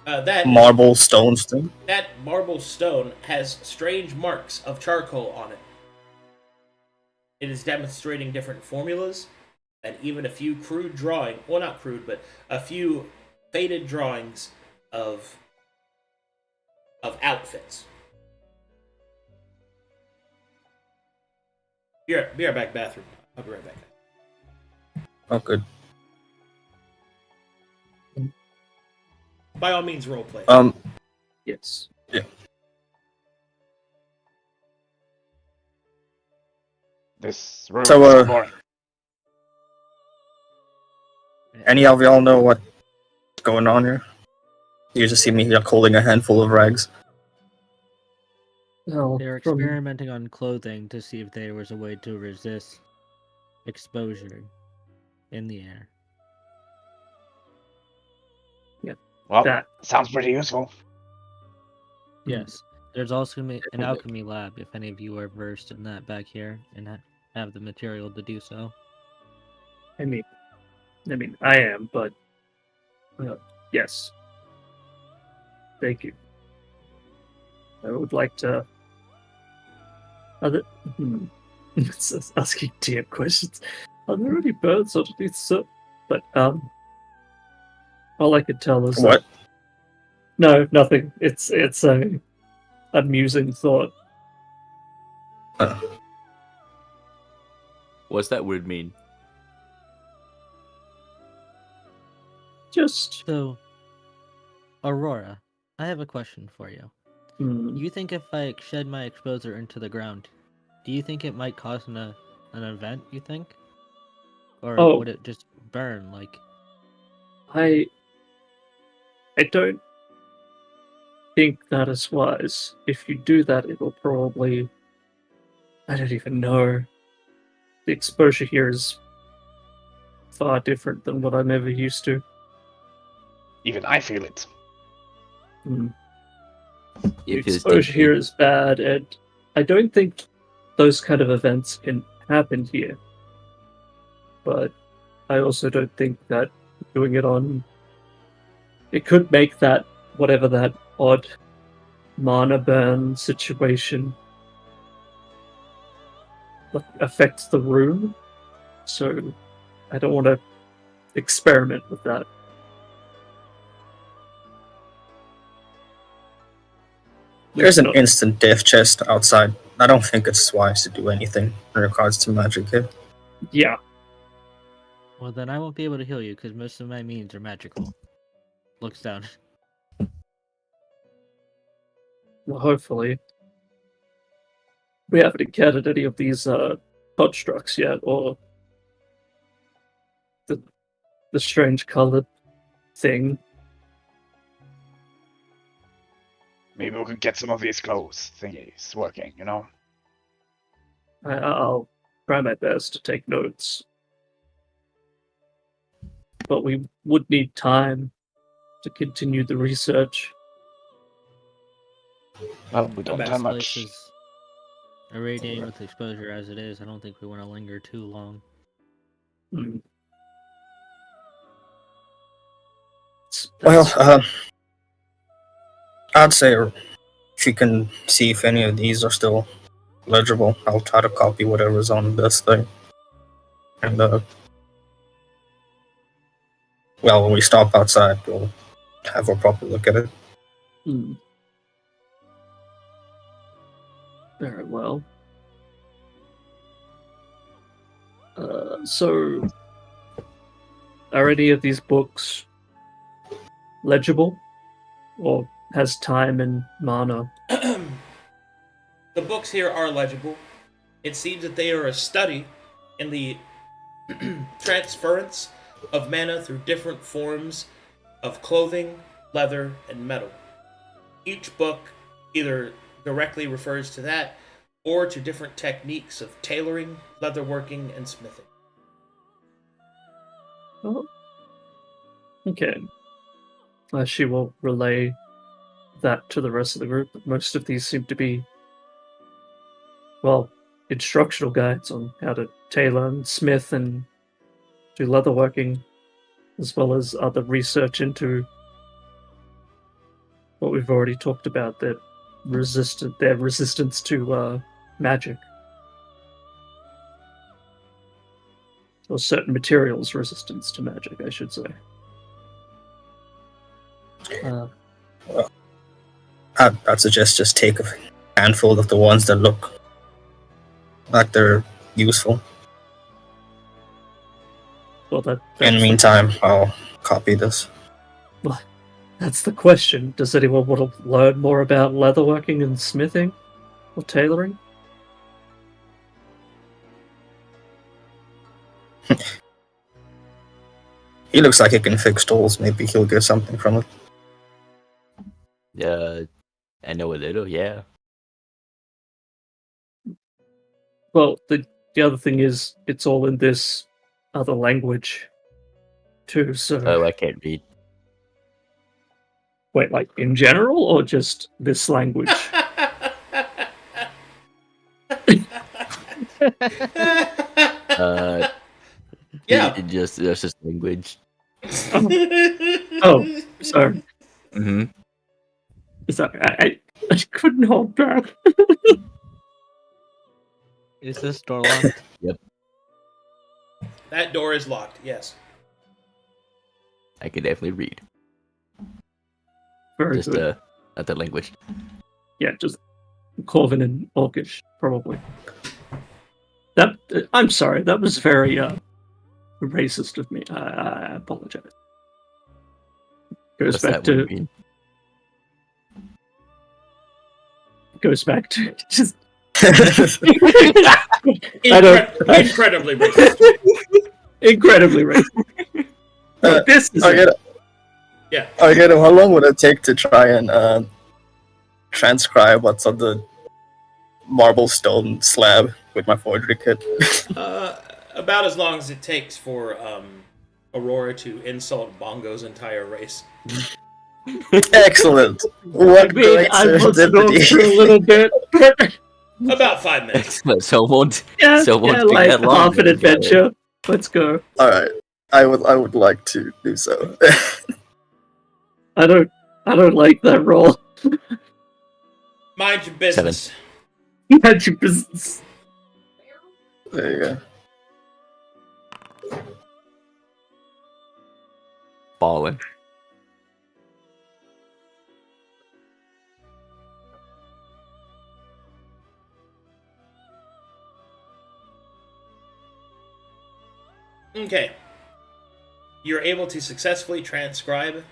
That marble stones thing. that marble stone has strange marks of charcoal on it. It is demonstrating different formulas and even a few crude well, not crude, but a few faded drawings of outfits. Be right back, bathroom. I'll be right back. Oh, good. By all means, role play. Yes. Yeah. This room So, is so boring. Any of y'all know what's going on here? You just see me like, holding a handful of rags. Well, They're experimenting on clothing to see if there was a way to resist exposure in the air. Well, that sounds pretty useful. Yes. There's also an alchemy lab if any of you are versed in that back here and have the material to do so. I mean, I am, but yes. Thank you. I would like to. It's just asking DM questions. Are there any birds underneath, sir? But all I could tell is What? no, nothing. It's a amusing thought. What's that word mean? Just So, Aurora, I have a question for you. You think if I shed my exposer into the ground, do you think it might cause an event, you think? Or would it just burn, like... I don't think that is wise. If you do that, it will probably... I don't even know. The exposure here is far different than what I'm ever used to. Even I feel it. The exposure here is bad, and I don't think those kind of events can happen here. But I also don't think that doing it on... It could make that, whatever that odd mana burn situation affects the room. So I don't want to experiment with that. There's an instant death chest outside. I don't think it's wise to do anything in regards to magic here. Yeah. Well, then I won't be able to heal you because most of my means are magical. Looks down. Well, hopefully. We haven't encountered any of these constructs yet, or the strange colored thing. Maybe we could get some of these clothes thingies working, you know? I'll try my best to take notes. But we would need time to continue the research. Well, we don't This have This place much. is irradiating with exposure as it is. I don't think we want to linger too long. Well, I'd say if you can see if any of these are still legible, I'll try to copy whatever's on this thing. And, well, when we stop outside, we'll have a proper look at it. Very well. So, are any of these books legible? Or has time and mana? The books here are legible. It seems that they are a study in the transference of mana through different forms of clothing, leather, and metal. Each book either directly refers to that or to different techniques of tailoring, leatherworking, and smithing. Oh. Okay. She will relay that to the rest of the group. Most of these seem to be, well, instructional guides on how to tailor and smith and do leatherworking, as well as other research into what we've already talked about, their resistance to magic. or certain materials resistance to magic, I should say. I'd suggest just take a handful of the ones that look like they're useful. Well, In that's the meantime, I'll copy this. that's the question. Does anyone want to learn more about leatherworking and smithing or tailoring? He looks like he can fix tools. Maybe he'll get something from it. I know a little, yeah. Well, the other thing is, it's all in this other language, too, so... Oh, I can't read. Wait, like, in general, or just this language? Yeah. That's just language. Oh, sorry. Mm-hmm. Sorry, I couldn't hold back. Is this door locked? Yep. That door is locked, yes. I can definitely read. Very Just good. not that language. Yeah, just Corvin and Orcish, probably. That I'm sorry, that was very racist of me. I apologize. Goes What's back that one to mean? just Incredibly racist. incredibly racist. Uh, This is Yeah. Arcadum, how long would it take to try and transcribe what's on the marble stone slab with my forgery kit? About as long as it takes for Aurora to insult Bongo's entire race. Excellent. What great I must go serendipity. through a little bit. About 5 minutes. So won't yeah, take like that long. half an adventure. Let's go. All right, I would like to do so. I don't like that roll. Mind your business. Mind your business. There you go. Balling. Okay. You're able to successfully transcribe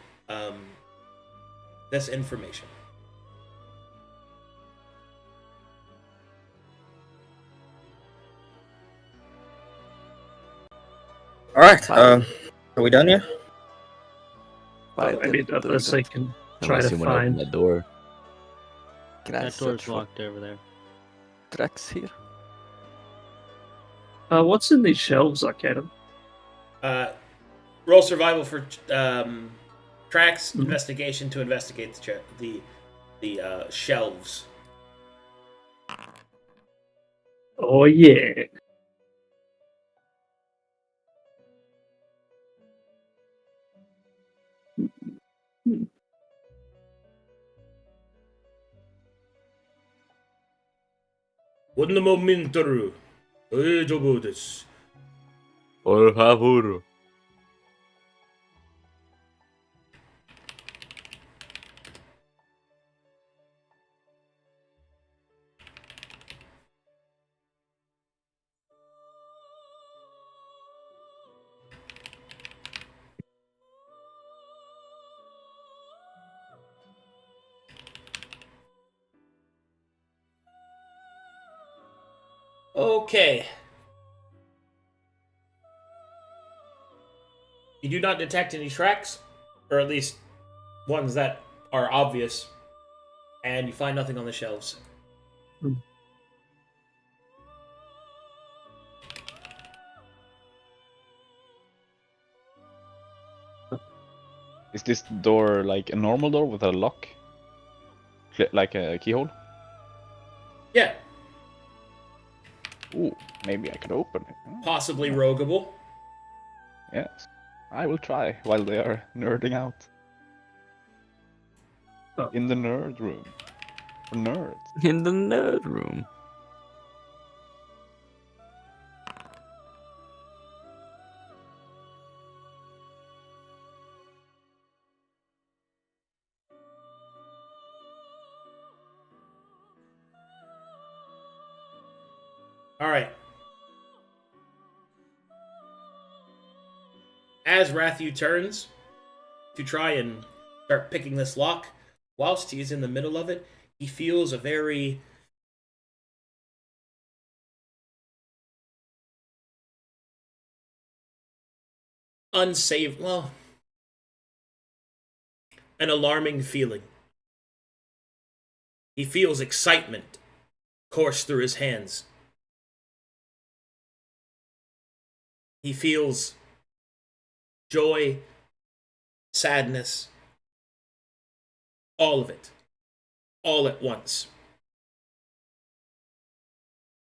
this information. All right, are we done yet? Why I mean, did do unless that? I can try Unless to you want to open find. that door. Can I That search door's for locked over there. tracks here? What's in these shelves, Arcadum? Roll survival for tracks, Mhm. investigation to investigate the shelves. Oh yeah. One momento. Por favor. Okay. You do not detect any tracks, or at least ones that are obvious, and you find nothing on the shelves. Is this door like a normal door with a lock? Like a keyhole? Yeah, Ooh, maybe I could open it. possibly roguable. Yes. I will try while they are nerding out. Oh. In the nerd room. For nerds. In the nerd room. Alright. As Rathu turns to try and start picking this lock, whilst he's in the middle of it, he feels a very unsafe, well, an alarming feeling. He feels excitement course through his hands. He feels joy, sadness, all of it, all at once.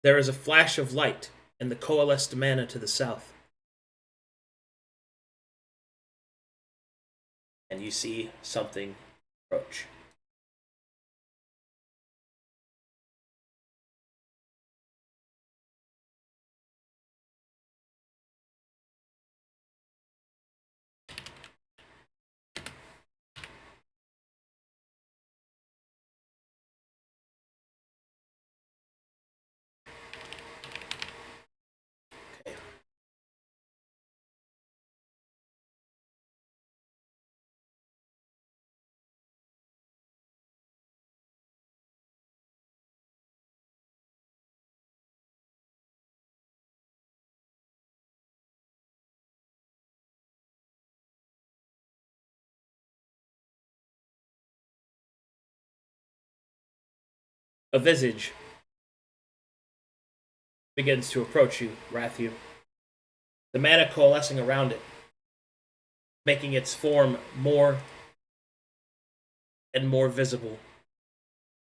There is a flash of light in the coalesced mana to the south. And you see something approach. A visage begins to approach you, Rathu. The mana coalescing around it, making its form more and more visible,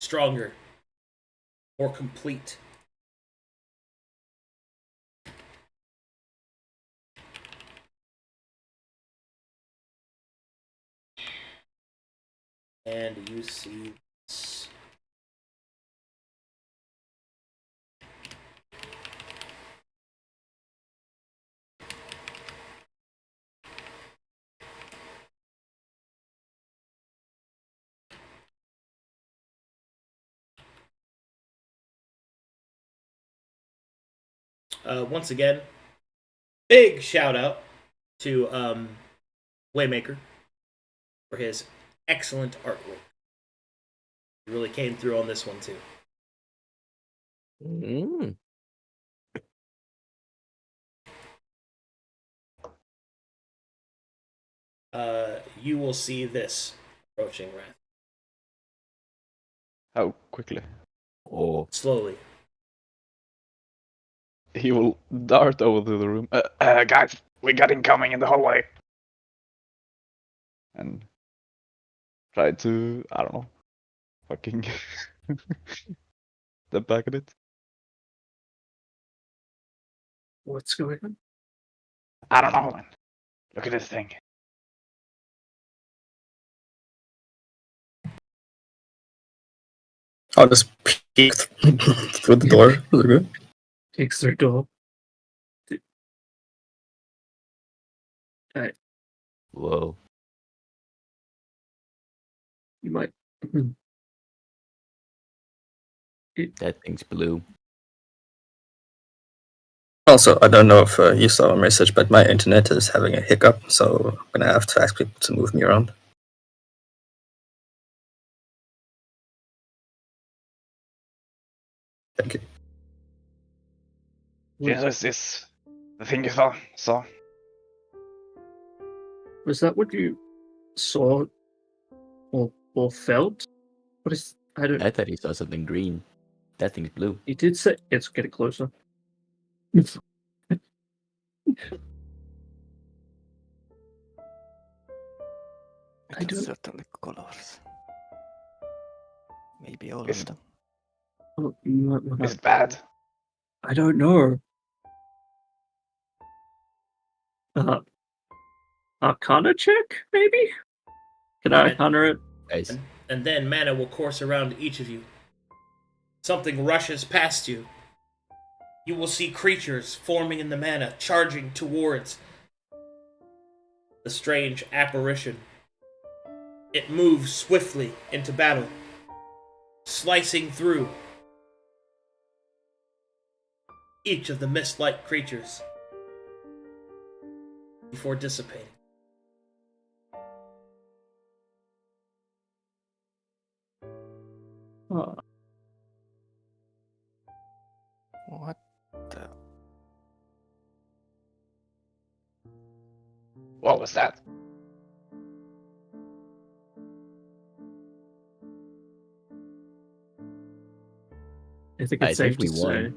stronger, more complete. And you see this. Once again, big shout out to Waymaker for his excellent artwork. He really came through on this one too. Mm. You will see this approaching Wrath. How quickly? Oh, Slowly. He will dart over to the room. Guys, we got incoming in the hallway. And try to, I don't know, fucking step back a bit. What's going on? I don't know, man. Look at this thing. I'll just peek through the door. Is it good? Takes their door. whoa. You might. That thing's blue. Also, I don't know if you saw a message, but my internet is having a hiccup, so I'm gonna have to ask people to move me around. Thank you. Jesus, is the thing you saw. Was that what you saw or felt? What is? I don't. I thought he saw something green. That thing's blue. He did say it's getting closer. I I don't- certainly colors. Maybe all Is- of them. Oh, you might wanna- Is it bad? I don't know. Arcana check, maybe? Can I arcana it? Guys, And then mana will course around each of you. Something rushes past you. You will see creatures forming in the mana, charging towards the strange apparition. It moves swiftly into battle, slicing through. each of the mist-like creatures before dissipating. Oh, What the? What was that? I think I it's safe think we to won.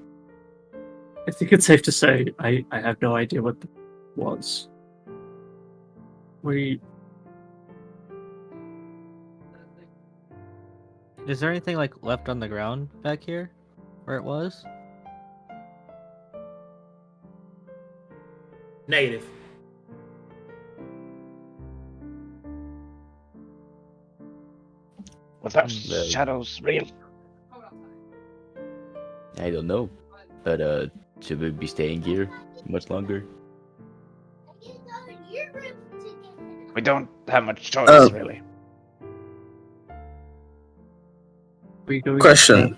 say. I think it's safe to say I have no idea what that was. We Is there anything like left on the ground back here, where it was? Negative. Was that The- shadows real? I don't know. But should we be staying here much longer? We don't have much choice, really. going Question: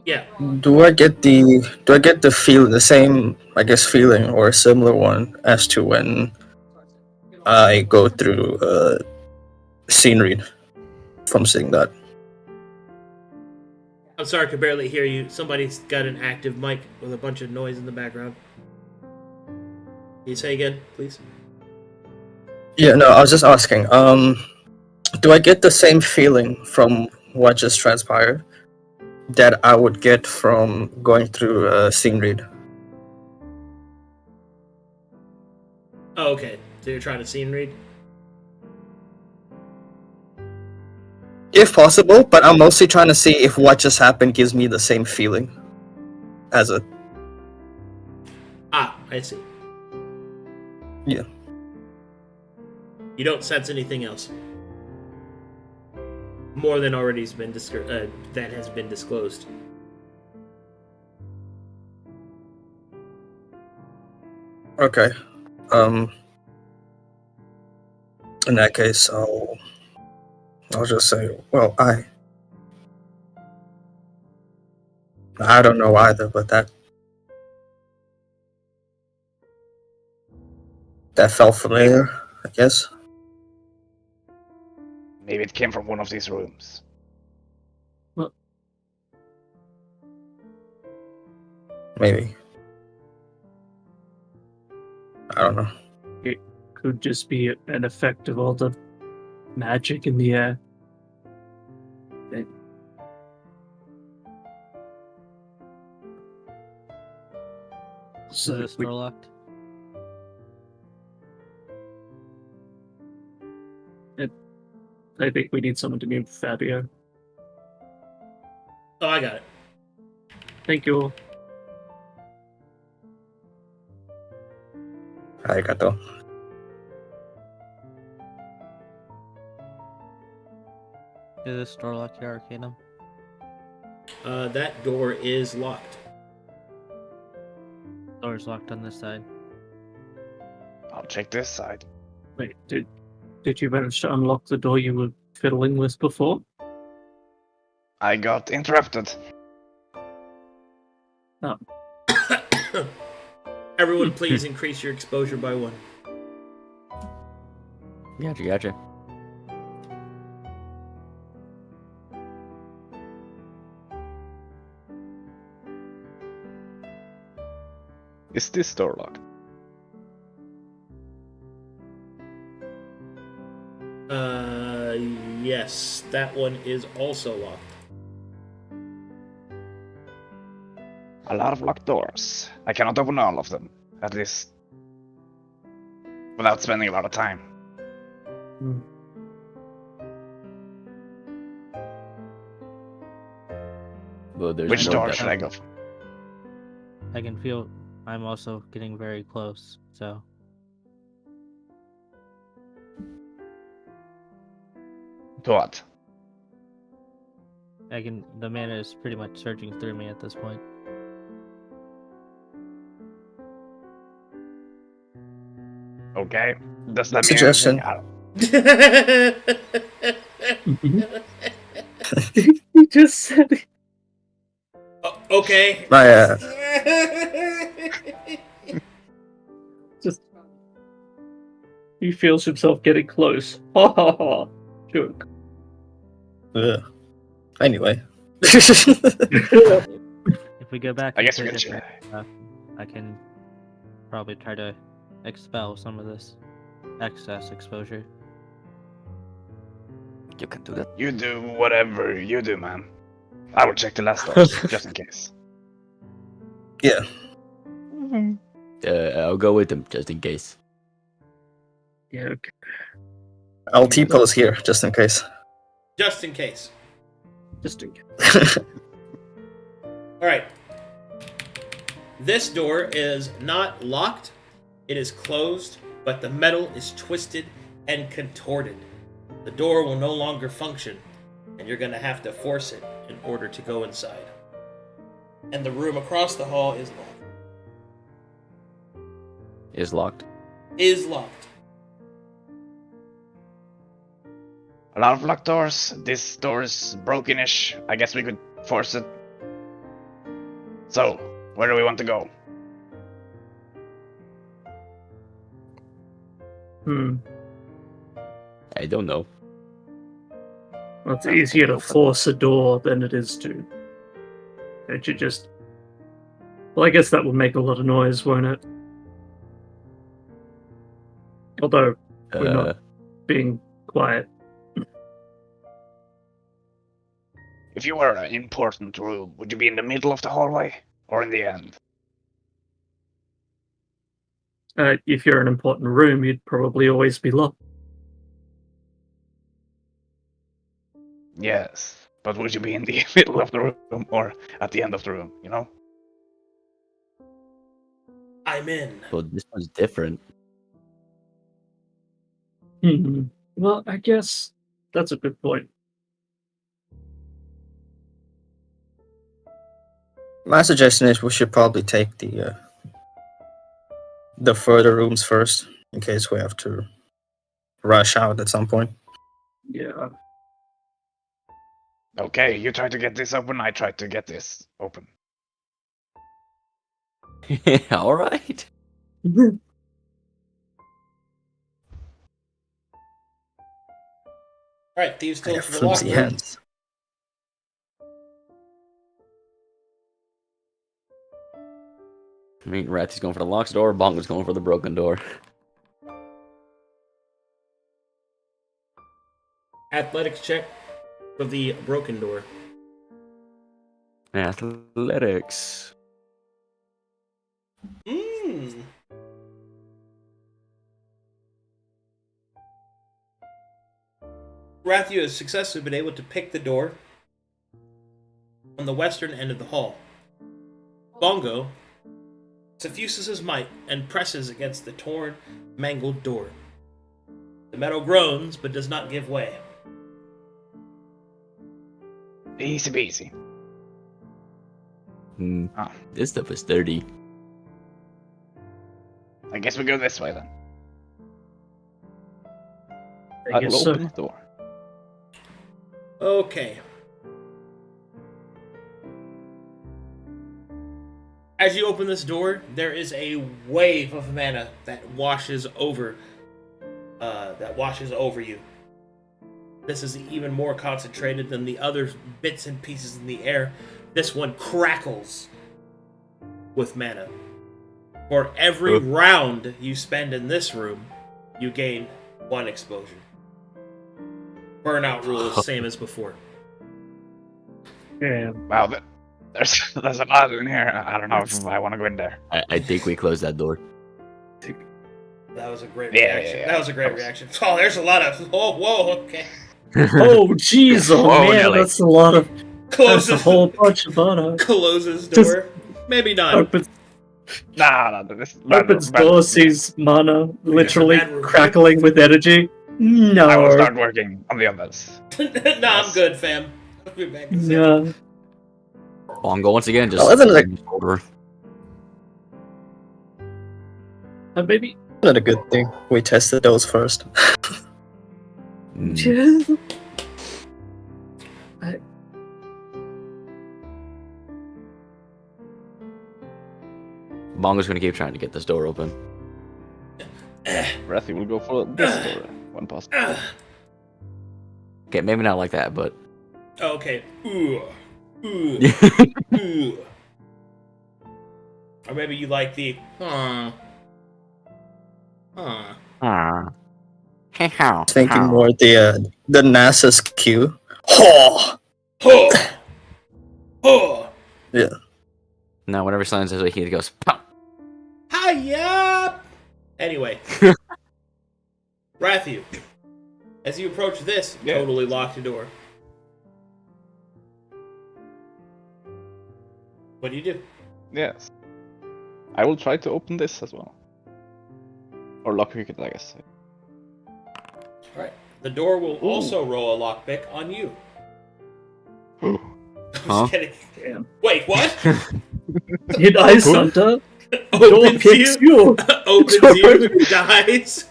Yeah. Do I get the feel the same, I guess, feeling or a similar one as to when I go through scenery from seeing that? I'm sorry, I could barely hear you. Somebody's got an active mic with a bunch of noise in the background. Can you say again, please? Yeah, no, I was just asking. Do I get the same feeling from what just transpired that I would get from going through scene read? Oh, okay. So you're trying to scene read? If possible, but I'm mostly trying to see if what just happened gives me the same feeling as it. Ah, I see. Yeah. You don't sense anything else. More than already has been that has been disclosed. Okay. In that case, I'll just say, well, I don't know either, but that felt familiar, I guess. Maybe it came from one of these rooms. Maybe. I don't know. It could just be an effect of all the magic in the air. Is this door locked? I think we need someone to mute Fabio. Oh, I got it. Thank you. Arigato. Is this door locked here, Arcadum? That door is locked. Door's locked on this side. I'll check this side. Wait, did you manage to unlock the door you were fiddling with before? I got interrupted. Oh, Everyone, please increase your exposure by 1. Gotcha. Is this door locked? Yes, that one is also locked. A lot of locked doors. I cannot open all of them, at least without spending a lot of time. Well, there's Which no door doubt. should I go for? I can feel I'm also getting very close, so To what? the mana is pretty much surging through me at this point. Okay. Does that mean Suggestion. anything? you just said it. Oh, Okay. Just he feels himself getting close. Ha ha ha. Joke. Anyway. If we go back I guess into we can different stuff, I can probably try to expel some of this excess exposure. You can do that. You do whatever you do, man. I will check the last doors, just in case. Yeah. I'll go with them just in case. Yeah. Okay. I'll T-pose here, just in case. Just in case. Just in case. Alright. This door is not locked. It is closed, but the metal is twisted and contorted. The door will no longer function, and you're going to have to force it in order to go inside. And the room across the hall is locked. Is locked. Is locked. A lot of locked doors. This door is broken-ish. I guess we could force it. So, where do we want to go? I don't know. Well, it's easier to force a door than it is to. Don't you just. Well, I guess that will make a lot of noise, won't it? Although we're not being quiet. If you were an important room, would you be in the middle of the hallway or in the end? If you're an important room, you'd probably always be locked. Yes, but would you be in the middle of the room or at the end of the room, you know? I'm in. But this one's different. Well, I guess that's a good point. My suggestion is we should probably take the further rooms first, in case we have to rush out at some point. Yeah. Okay, you try to get this open, I try to get this open. All right. Alright, thieves I still have for the locked flimsy room. hands. I mean, Ratty's going for the locked door, Bongo's going for the broken door. Athletics check for the broken door. Athletics. Rathu has successfully been able to pick the door on the western end of the hall. Bongo suffuses his might and presses against the torn, mangled door. The metal groans, but does not give way. Easy peasy. Ah. This stuff is dirty. I guess we go this way then. I guess so. Open the door. Okay. As you open this door, there is a wave of mana that washes over you. This is even more concentrated than the other bits and pieces in the air. This one crackles with mana. For every round you spend in this room, you gain 1 exposure. Burnout rule is the same as before. Yeah. Wow, there's a lot in here. I don't know if I want to go in there. I think we closed that door. That was a great Yeah, reaction. yeah. That was a great reaction. Oh, there's a lot of... Oh, whoa, okay. Oh, jeez, oh Whoa, man, Nelly. that's a lot of. That's a Closes, whole bunch of mana. closes Just- door. Maybe not. Opens, Nah, this bad opens room, bad door, room. sees mana literally bad room. crackling with energy. No. I will start working on the others. Nah, I'm good, fam. I'll be back in a second. Yeah. Bongo once again just. Well, isn't it shoulder. Maybe. Not a good thing. We tested those first. Mm. Bongo's gonna keep trying to get this door open. Rathy will go for this door when possible. Okay, maybe not like that, but Okay. Ooh. Ooh. Ooh. Or maybe you like the Ah. Thinking more the NASA's cue. Ho! Huh. Huh. Yeah. No, whenever someone says he goes pop. Hiya! Anyway. Rathu, as you approach this Yeah. totally locked door, what do you do? Yes. I will try to open this as well. Or lockpick it, I guess. Alright. The door will also roll a lockpick on you. I'm Huh? just kidding. Damn. Wait, what? Did I, Santa? Door Opens picks you, you. opens you, dies.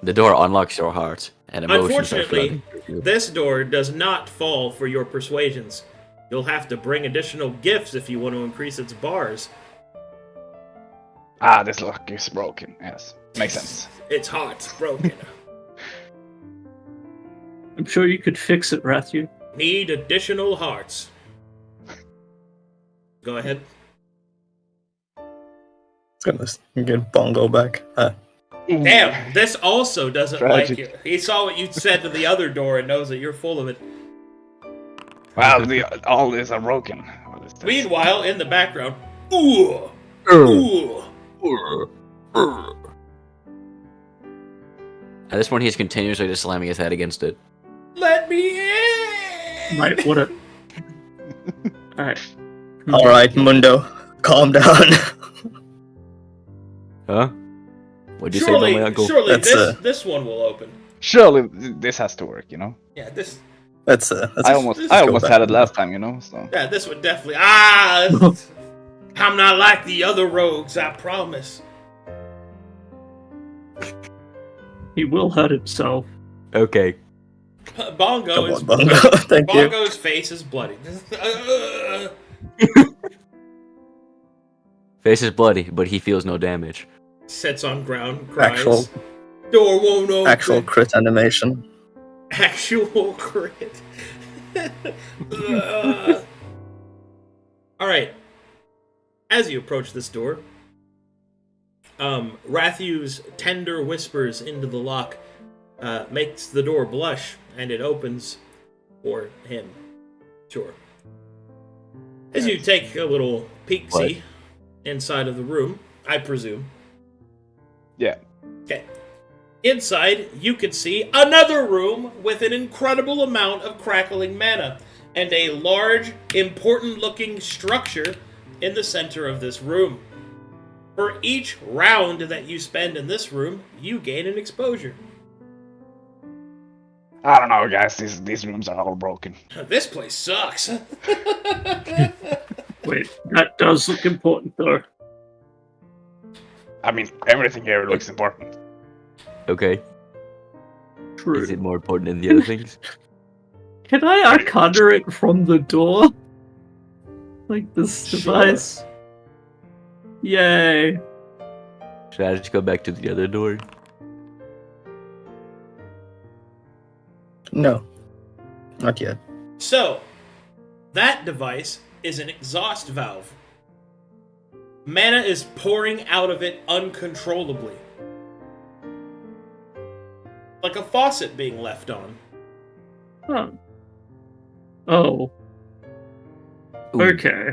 The door unlocks your heart, and emotions start Unfortunately, flooding through you. this door does not fall for your persuasions. You'll have to bring additional gifts if you want to increase its bars. Ah, this lock is broken. Yes. Makes sense. Its heart's broken. I'm sure you could fix it, Rathu. Need additional hearts. Go ahead. It's gonna get Bongo back. Damn, this also doesn't Tragic. like you. He saw what you said to the other door and knows that you're full of it. Wow, all these are broken. What is this? Meanwhile, in the background, ooh, ooh. At this point, he's continuously just slamming his head against it. Let me in. Might what a. Alright. All right, Mundo, calm down. Huh? What'd you say about my uncle? Surely That's, this one will open. Surely this has to work, you know? Yeah, this That's I almost let's I go almost back. had it last time, you know? So would definitely. I'm not like the other rogues, I promise. He will hurt himself. Okay. Bongo Come is on, Bongo. Thank you. Bongo's face is bloody. Face is bloody, but he feels no damage. Sits on ground, cries. Actual Door won't open. actual crit animation. Actual crit. Alright. As you approach this door, Rathu's tender whispers into the lock makes the door blush, and it opens for him. Sure. As you take a little peek-see inside of the room, I presume. yeah. Okay. Inside, you can see another room with an incredible amount of crackling mana, and a large, important-looking structure in the center of this room. For each round that you spend in this room, you gain an exposure. I don't know, guys. These rooms are all broken. This place sucks. Wait, that does look important though. I mean, everything here looks important. Okay. True. Is it more important than the other things? Can I Arcana it from the door? Like this Sure. device? Yay. Should I just go back to the other door? No, not yet. So, that device is an exhaust valve. Mana is pouring out of it uncontrollably. Like a faucet being left on. Huh. Oh, Ooh. okay.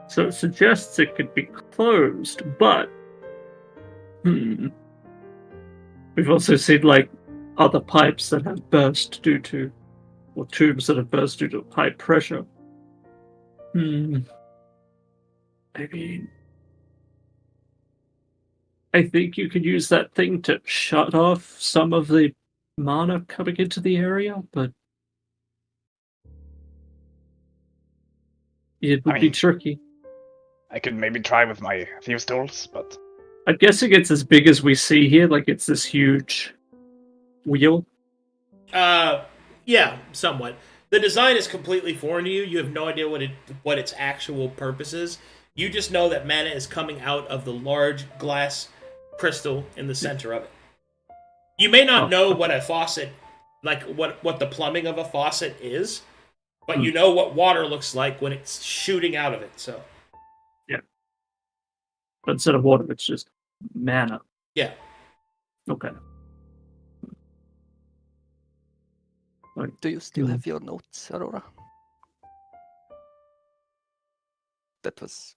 So it suggests it could be closed, but we've also seen like other pipes that have burst due to, or tubes that have burst due to high pressure. I think you could use that thing to shut off some of the mana coming into the area, but it would I be mean- tricky. I could maybe try with my thieves' tools, but I'm guessing it's as big as we see here, like it's this huge wheel. Yeah, somewhat. the design is completely foreign to you. You have no idea what its actual purpose is. You just know that mana is coming out of the large glass crystal in the center of it. You may not know what a faucet, like what the plumbing of a faucet is, but you know what water looks like when it's shooting out of it. So yeah, but instead of water, it's just mana. Yeah. Okay. Do you still have your notes, Aurora? That was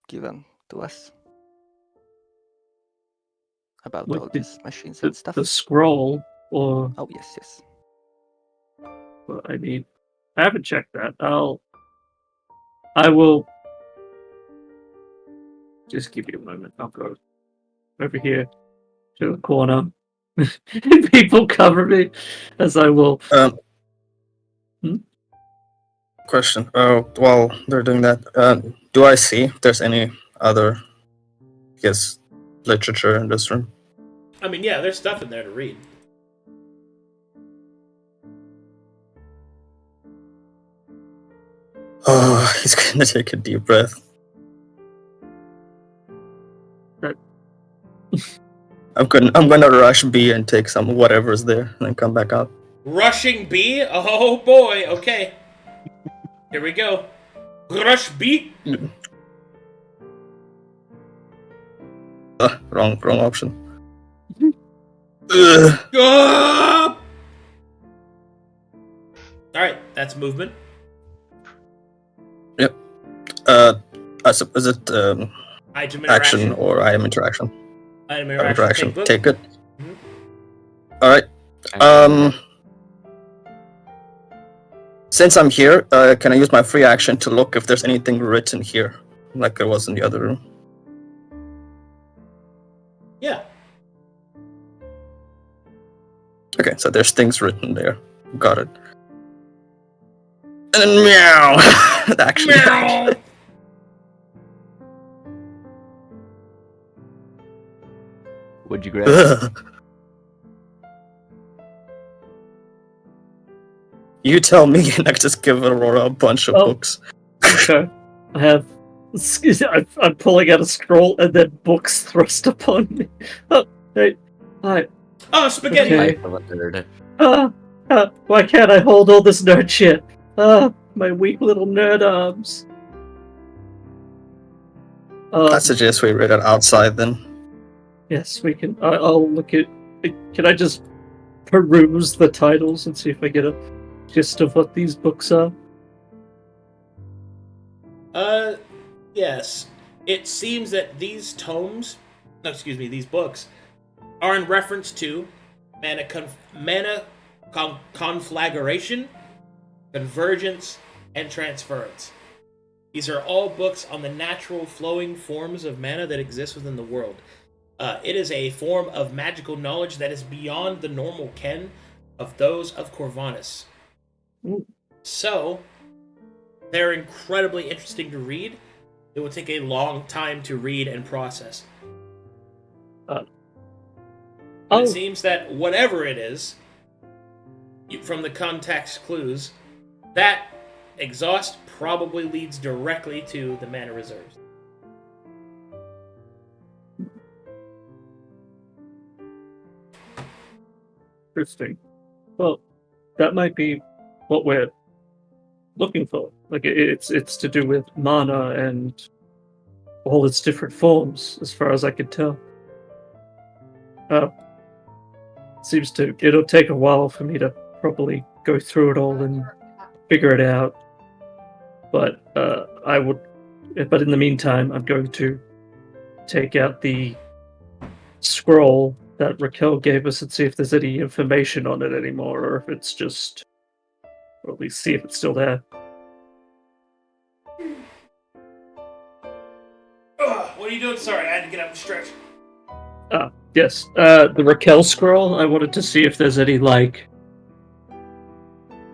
given to us about What all did- these machines and stuff. The scroll, or Oh yes. well, I haven't checked that. I will. Just give you a moment. I'll go over here to the corner. People cover me as I will. Question. While they're doing that, do I see if there's any other, I guess, literature in this room? I mean, yeah, there's stuff in there to read. Oh, he's gonna take a deep breath. Right. I'm gonna rush B and take some whatever's there, and then come back out. Rushing B? Oh boy, okay. Here we go. Rush B? Wrong option. Ugh. Ah! Alright, that's movement. Yep. Is it Item action interaction. or item interaction? Item Item interaction. interaction. Take it. Mhm. All right. Since I'm here, can I use my free action to look if there's anything written here, like there was in the other room? Yeah. Okay, so there's things written there. Got it. And then meow. Actually. Meow. What'd you grab? Ugh. You tell me, and I just give Aurora a bunch of books. Okay. I have. I'm pulling out a scroll and then books thrust upon me. Oh, hey. Hi. Oh, spaghetti! Okay. Life of a nerd. Why can't I hold all this nerd shit? My weak little nerd arms. I suggest we read it outside then. Yes, we can. I'll look at. Can I just peruse the titles and see if I get a gist of what these books are? Yes. It seems that these these books, are in reference to mana conflagration, convergence, and transference. These are all books on the natural flowing forms of mana that exist within the world. It is a form of magical knowledge that is beyond the normal ken of those of Corvanus. So, they're incredibly interesting to read. It will take a long time to read and process. It seems that whatever it is, from the context clues, that exhaust probably leads directly to the mana reserves. Interesting. Well, that might be what we're looking for. Like it's to do with mana and all its different forms, as far as I can tell. It'll take a while for me to probably go through it all and figure it out. But but in the meantime, I'm going to take out the scroll that Raquel gave us and see if there's any information on it anymore, or if it's just, or at least see if it's still there. What are you doing? Sorry, I had to get up and stretch. Yes, the Raquel scroll, I wanted to see if there's any, like,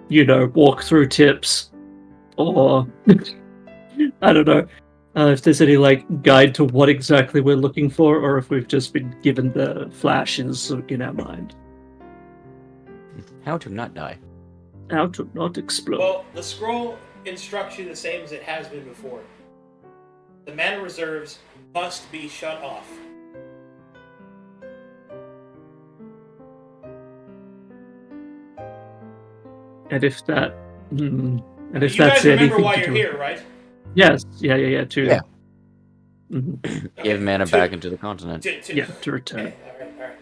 walkthrough tips, or, I don't know, if there's any, like, guide to what exactly we're looking for, or if we've just been given the flashes in our mind. How to not die. How to not explode. Well, the scroll instructs you the same as it has been before. The mana reserves must be shut off. And if that, and if You that's guys remember anything why to you're do- here, right? Yes, yeah. To Yeah. Mhm. Give mana to- back into the continent. To return. Okay, all right.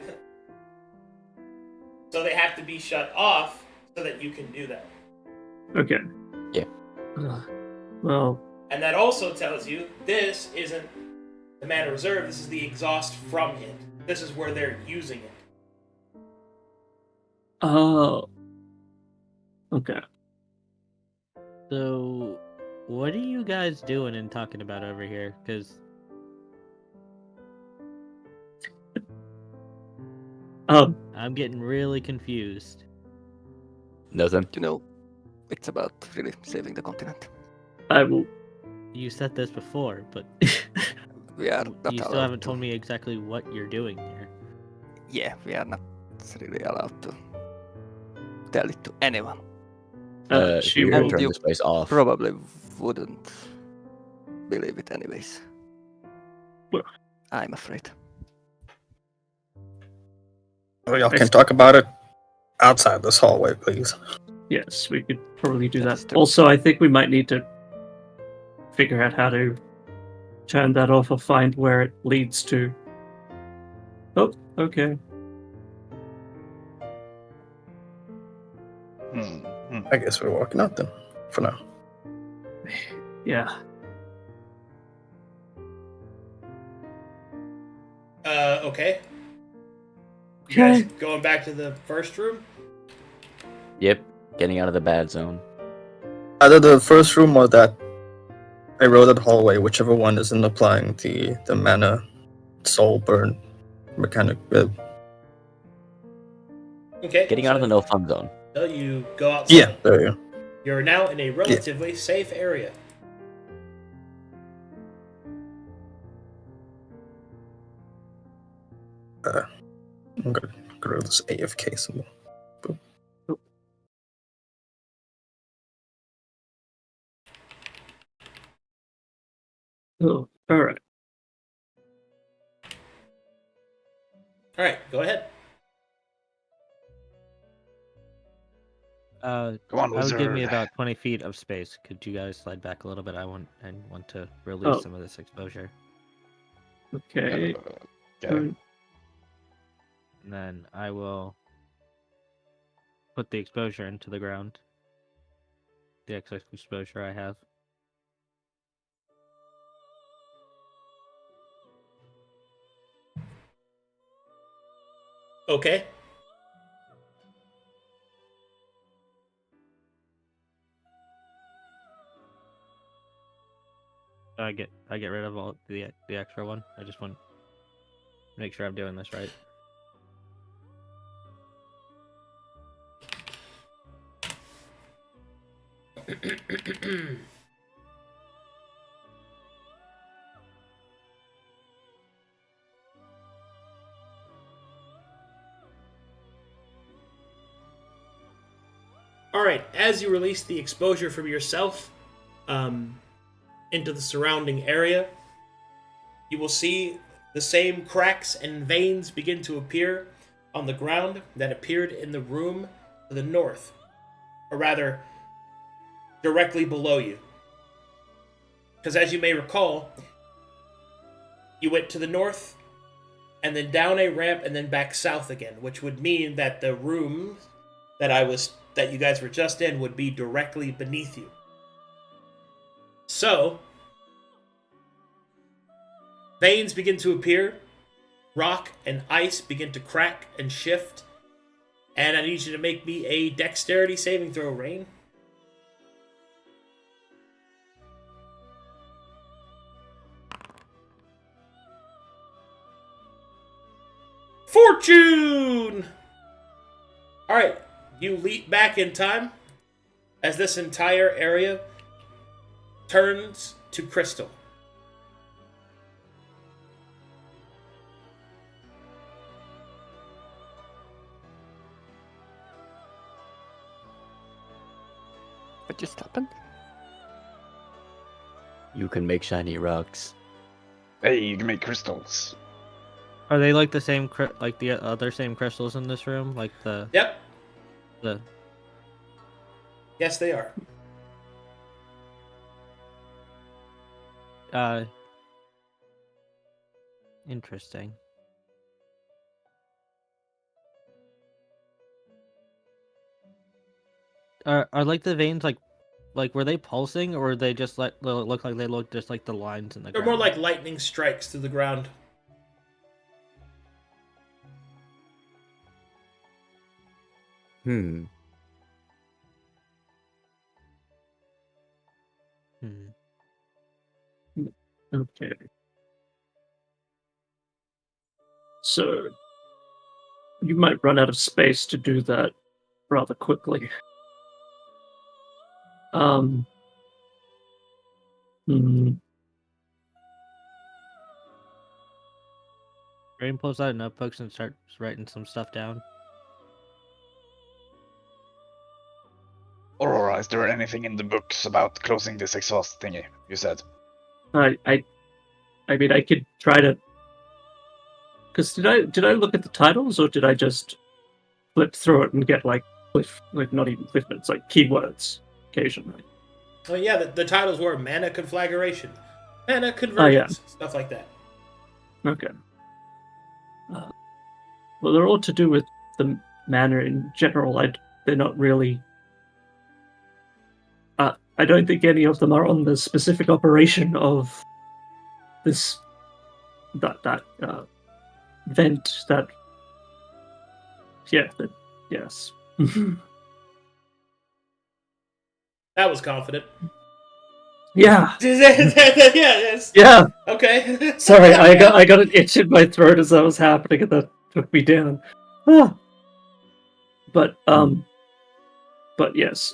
So they have to be shut off so that you can do that. Okay. Yeah. Well, And that also tells you this isn't the mana reserve, this is the exhaust from it. This is where they're using it. oh. Okay. So, what are you guys doing and talking about over here? Because I'm getting really confused. Nothing. You know, it's about really saving the continent. I will. You said this before, but We are not you still allowed haven't to. told me exactly what you're doing here. Yeah, we are not really allowed to tell it to anyone. She We're gonna will. turn you this place off. Probably wouldn't believe it anyways. Well. I'm afraid. Oh, y'all can talk about it outside this hallway, please. Yes, we could probably do That is that. true. Also, I think we might need to figure out how to turn that off or find where it leads to. Oh, okay. I guess we're walking out then, for now. Yeah. Okay. You guys Okay. going back to the first room? Yep. Getting out of the bad zone. Either the first room or that eroded hallway, whichever one isn't applying the mana soul burn mechanic. Okay. Getting out of the no fun zone. So you go outside. Yeah, there you go. You're now in a relatively safe area. I'm gonna grow this AFK symbol. Oh, all right. All right, go ahead. Come on, That would give me wizard. about 20 feet of space. Could you guys slide back a little bit? I want to release Oh. some of this exposure. Okay. Okay. And then I will put the exposure into the ground. The excess exposure I have. Okay. I get rid of all the extra one. I just want to make sure I'm doing this right. All right. As you release the exposure from yourself into the surrounding area, you will see the same cracks and veins begin to appear on the ground that appeared in the room to the north, or rather, directly below you. Because as you may recall, you went to the north and then down a ramp and then back south again, which would mean that the room that you guys were just in would be directly beneath you. So, veins begin to appear, rock and ice begin to crack and shift, and I need you to make me a dexterity saving throw, Rain. Fortune! Alright, you leap back in time as this entire area turns to crystal. What just happened? You can make shiny rocks. Hey, you can make crystals. Are they like the same like the other same crystals in this room? Like the Yep. the Yes, they are. interesting. Are like the veins like were they pulsing, or were they just like look like they look just like the lines in the They're ground? more like lightning strikes to the ground. Hmm. Okay. So you might run out of space to do that rather quickly. Hmm. Rain pulls out notebooks and starts writing some stuff down. Aurora, is there anything in the books about closing this exhaust thingy? You said. I mean, I could try to. Because did I look at the titles, or did I just flip through it and get like not even cliff notes, like keywords occasionally? Oh yeah, the titles were mana conflagration, mana Oh, yeah. convergence, stuff like that. Okay. Well, they're all to do with the manner in general. They're not really. I don't think any of them are on the specific operation of this that vent. That yeah. Yes. That was confident. Yeah. Yes. Yeah. Okay. Sorry, I got an itch in my throat as that was happening, and that took me down. Ah. But yes,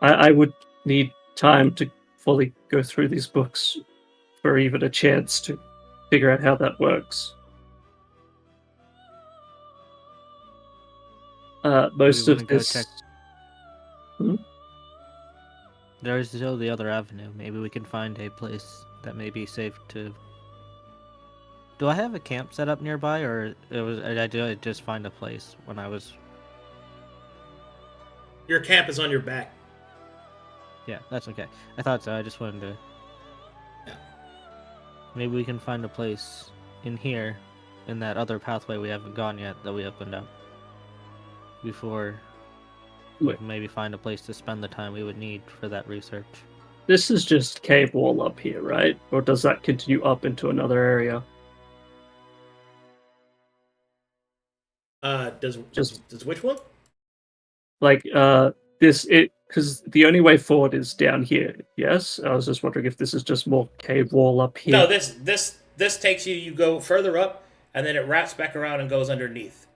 I would need time to fully go through these books for even a chance to figure out how that works. Most We of wanna go this. check- Hmm? There's still the other avenue. Maybe we can find a place that may be safe to. Do I have a camp set up nearby, or did I just find a place when I was? Your camp is on your back. Yeah, that's okay. I thought so. I just wanted to. Yeah. Maybe we can find a place in here, in that other pathway we haven't gone yet that we opened up. Before we Wait. can maybe find a place to spend the time we would need for that research. This is just cave wall up here, right? Or does that continue up into another area? Does which one? Like because the only way forward is down here. Yes, I was just wondering if this is just more cave wall up here. No, this takes you. You go further up, and then it wraps back around and goes underneath.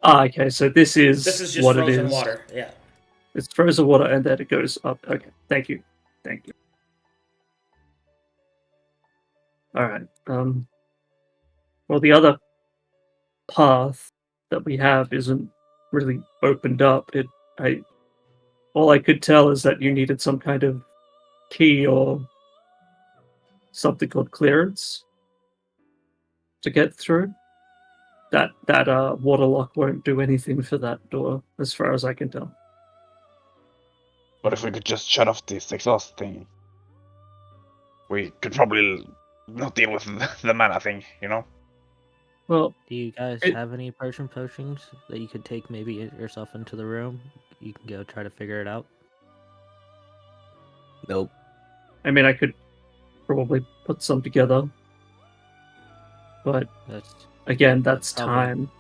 Okay, so this is just what frozen it is. water. Yeah. It's frozen water, and then it goes up. Okay, thank you. All right. Well, the other path that we have isn't really opened up. All I could tell is that you needed some kind of key or something called clearance to get through. That water lock won't do anything for that door, as far as I can tell. But if we could just shut off this exhaust thing, we could probably not deal with the mana thing, you know? Well, Do you guys have any potions that you could take maybe yourself into the room? You can go try to figure it out. Nope. I mean, I could probably put some together, but That's again, that's Probably. time.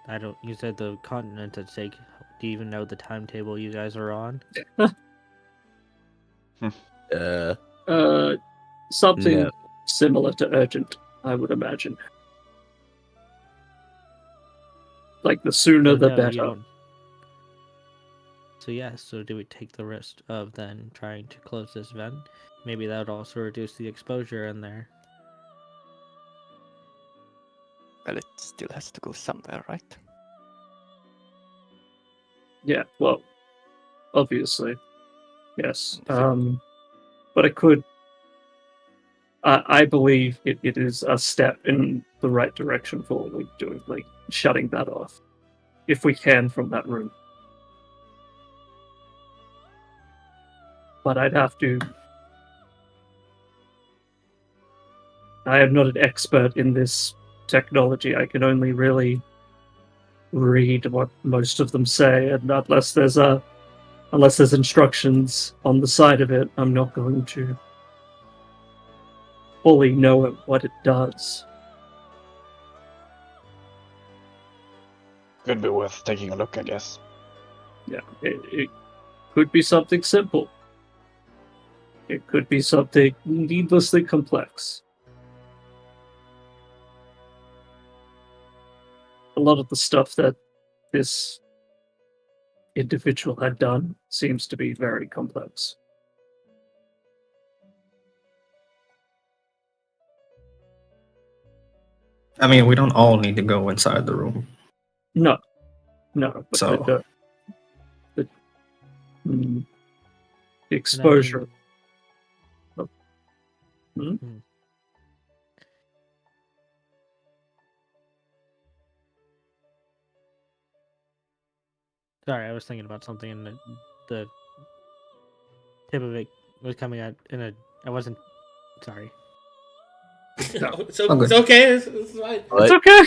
I don't. You said the continent at stake. Do you even know the timetable you guys are on? Something No. similar to urgent, I would imagine. Like the sooner So the no, you better. don't- So yes. So do we take the risk of then trying to close this vent? Maybe that would also reduce the exposure in there. Well, it still has to go somewhere, right? Yeah, well, obviously, yes. If it- But it could. I believe it is a step in the right direction for what we're doing, like shutting that off, if we can from that room. But I'd have to. I am not an expert in this technology. I can only really read what most of them say, and unless there's instructions on the side of it, I'm not going to fully know what it does. Could be worth taking a look, I guess. Yeah, it could be something simple. It could be something needlessly complex. A lot of the stuff that this individual had done seems to be very complex. I mean, we don't all need to go inside the room. No, but So- the exposure. Sorry, I was thinking about something, and the tip of it was coming out in a. I wasn't. Sorry. No, Okay. it's okay. It's fine. It's What? okay.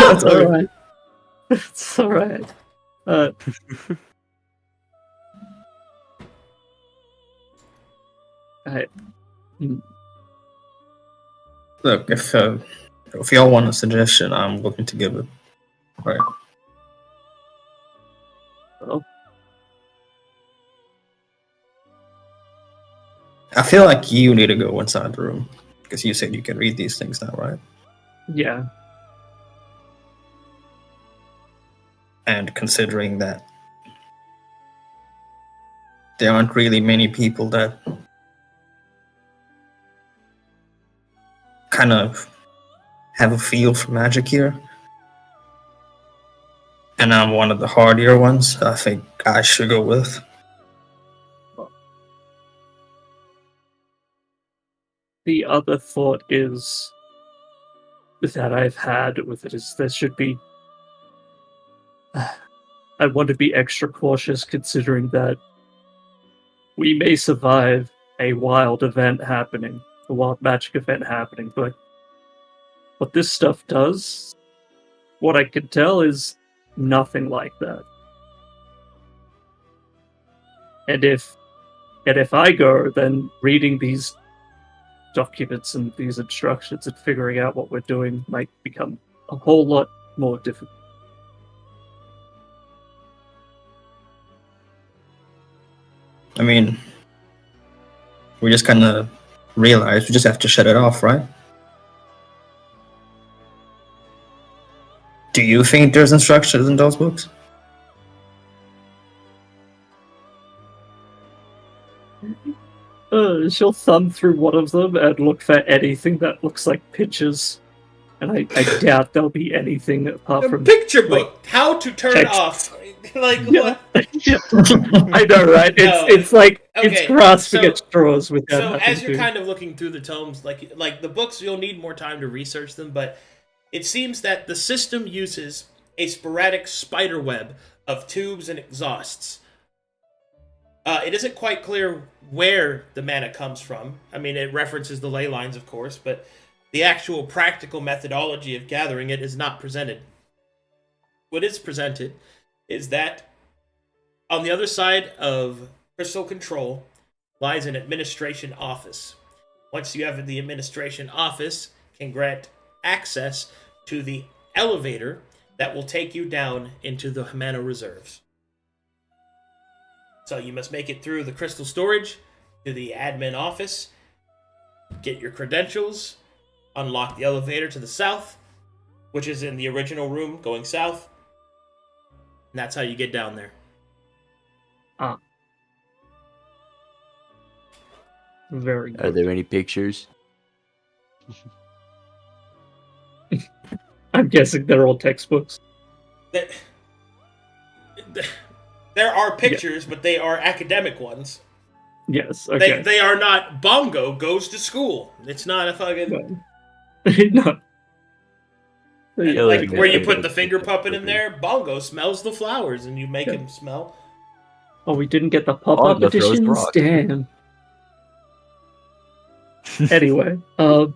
That's all right. It's all right. I, Look, if y'all want a suggestion, I'm looking to give it. Right. well, I feel like you need to go inside the room because you said you can read these things now, right? yeah, And considering that there aren't really many people that kind of have a feel for magic here, and I'm one of the hardier ones, I think I should go with. the other thought is that I've had with it is there should be. I want to be extra cautious considering that we may survive a wild event happening, a wild magic event happening, but what this stuff does, what I can tell is nothing like that. And if I go, then reading these documents and these instructions and figuring out what we're doing might become a whole lot more difficult. I mean, we just kind of realized we just have to shut it off, right? Do you think there's instructions in those books? She'll thumb through one of them and look for anything that looks like pictures. And I doubt there'll be anything apart A from picture like, book. How to turn text. off. Like Yeah. what? Yeah. I know, right? No, It's like okay, it's grasping so- at straws without So having as you're to. kind of looking through the tomes, like the books, you'll need more time to research them, but it seems that the system uses a sporadic spider web of tubes and exhausts. It isn't quite clear where the mana comes from. I mean, it references the ley lines, of course, but the actual practical methodology of gathering it is not presented. What is presented is that on the other side of crystal control lies an administration office. Once you have the administration office, can grant access to the elevator that will take you down into the mana reserves. So you must make it through the crystal storage to the admin office, get your credentials, unlock the elevator to the south, which is in the original room going south, and that's how you get down there. Very Are good. there any pictures? I'm guessing they're all textbooks. there are pictures, but they are academic ones. Yes. Okay. They are not Bongo goes to school. It's not a fucking No. Yeah, like where you okay. put the finger puppet in there. Bongo smells the flowers, and you make him smell. Oh, we didn't get the pop-up Bongo throws editions. rocks. Damn. Anyway, well,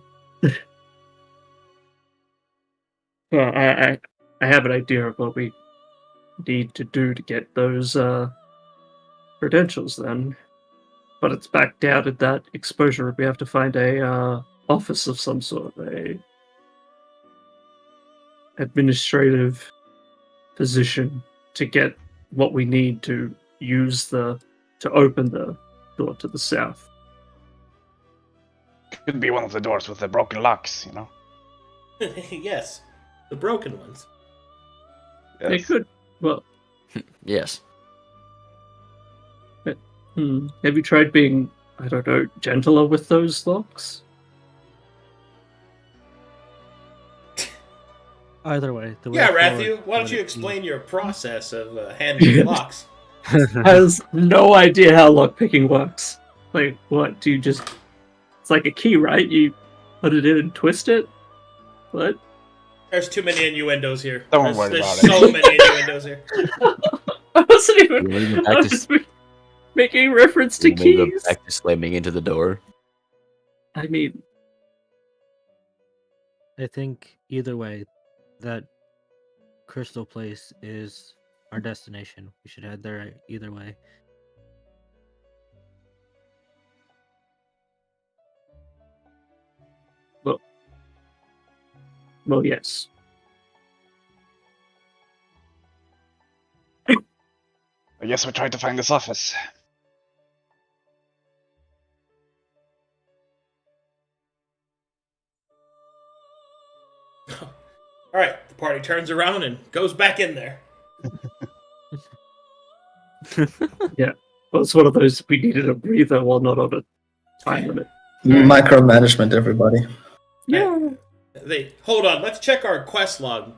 I have an idea of what we need to do to get those credentials then, but it's back down at that exposure. We have to find a office of some sort, a administrative position to get what we need to use to open the door to the south. Could be one of the doors with the broken locks, you know. Yes, the broken ones. Yes. It could. Well, Yes. have you tried being, I don't know, gentler with those locks? Either way, the way Yeah, forward Matthew, why don't would you be- explain your process of handling locks? Has no idea how lockpicking works. Like, what? Do you just... It's like a key, right? You put it in and twist it? What? There's too many innuendos here. Don't there's worry there's about so it. many innuendos here. I wasn't even... You wanna go I back was to just making reference to You wanna go keys. back to slamming into the door. I mean, I think either way, that crystal place is our destination. We should head there either way. well, yes. I guess we're trying to find this office. All right, the party turns around and goes back in there. Well, it's one of those, we needed a breather while not on a time limit. Micromanagement, everybody. Yeah. They hold on. Let's check our quest log.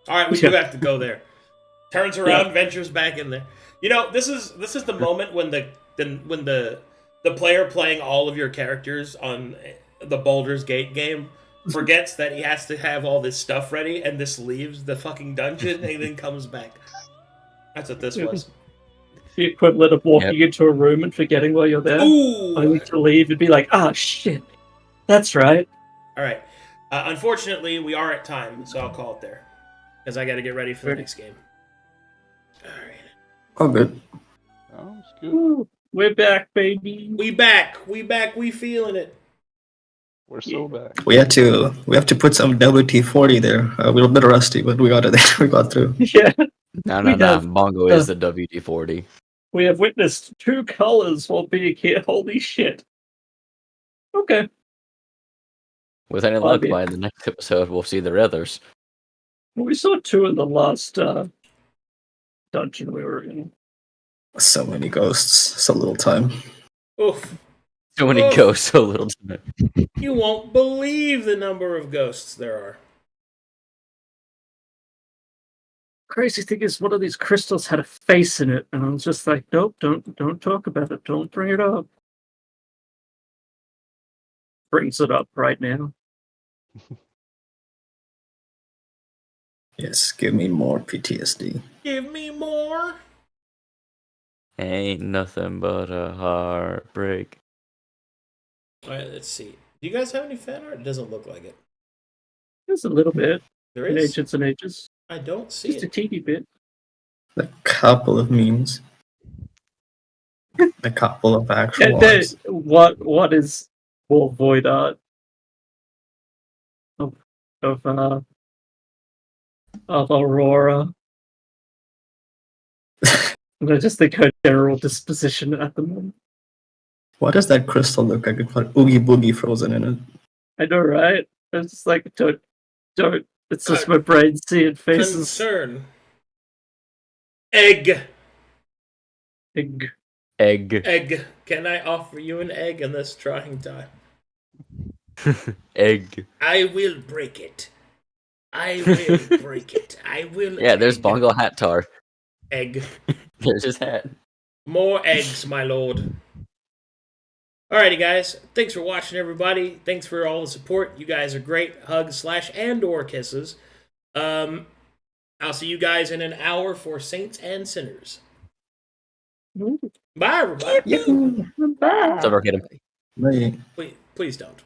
All right, we do Yeah. have to go there. Turns around, ventures back in there. You know, this is the moment when the player playing all of your characters on the Baldur's Gate game forgets that he has to have all this stuff ready and just leaves the fucking dungeon and then comes back. That's what this was. The equivalent of walking into a room and forgetting while you're there. Ooh! Only to leave and be like, ah, shit. That's right. All right. Unfortunately, we are at time, so I'll call it there. Because I got to get ready for the next game. All right. Oh, good. Oh, it's good. Woo, we're back, baby. We back. We feeling it. We're so back. We have to put some WT-40 there. A little bit rusty, but we got it. We got through. Yeah. No. We have- Bongo is the WD-40. We have witnessed two colors while being here. Holy shit. Okay. With any Well, I luck, mean- by the next episode, we'll see the others. We saw two in the last dungeon we were in. So many ghosts, so little time. Oof. So many Oh. ghosts, so little time. You won't believe the number of ghosts there are. Crazy thing is, one of these crystals had a face in it, and I was just like, nope, don't talk about it. Don't bring it up. Brings it up right now. Yes, give me more PTSD. Give me more. Ain't nothing but a heartbreak. All right, let's see. Do you guys have any fan art? It doesn't look like it. Just a little bit. There In is. Ancients and Ages. I don't see Just a it. teeny bit. A couple of memes. A couple of actual And then, ones. what is more void art of Aurora? And I just think her general disposition at the moment. What does that crystal look like? It's got Oogie Boogie frozen in it. I know, right? I was just like, don't. It's just my brain seeing faces. Concern. Egg. Egg. Egg. Can I offer you an egg in this trying time? Egg. I will break it. I will break it. I will. Yeah, there's egg. Bongo Hattar. Egg. There's his hat. More eggs, my lord. Alrighty, guys. Thanks for watching, everybody. Thanks for all the support. You guys are great. Hugs / and/or kisses. I'll see you guys in an hour for Saints and Sinners. Bye, everybody. Yahoo! What's up, Arcadum? Right. Please don't.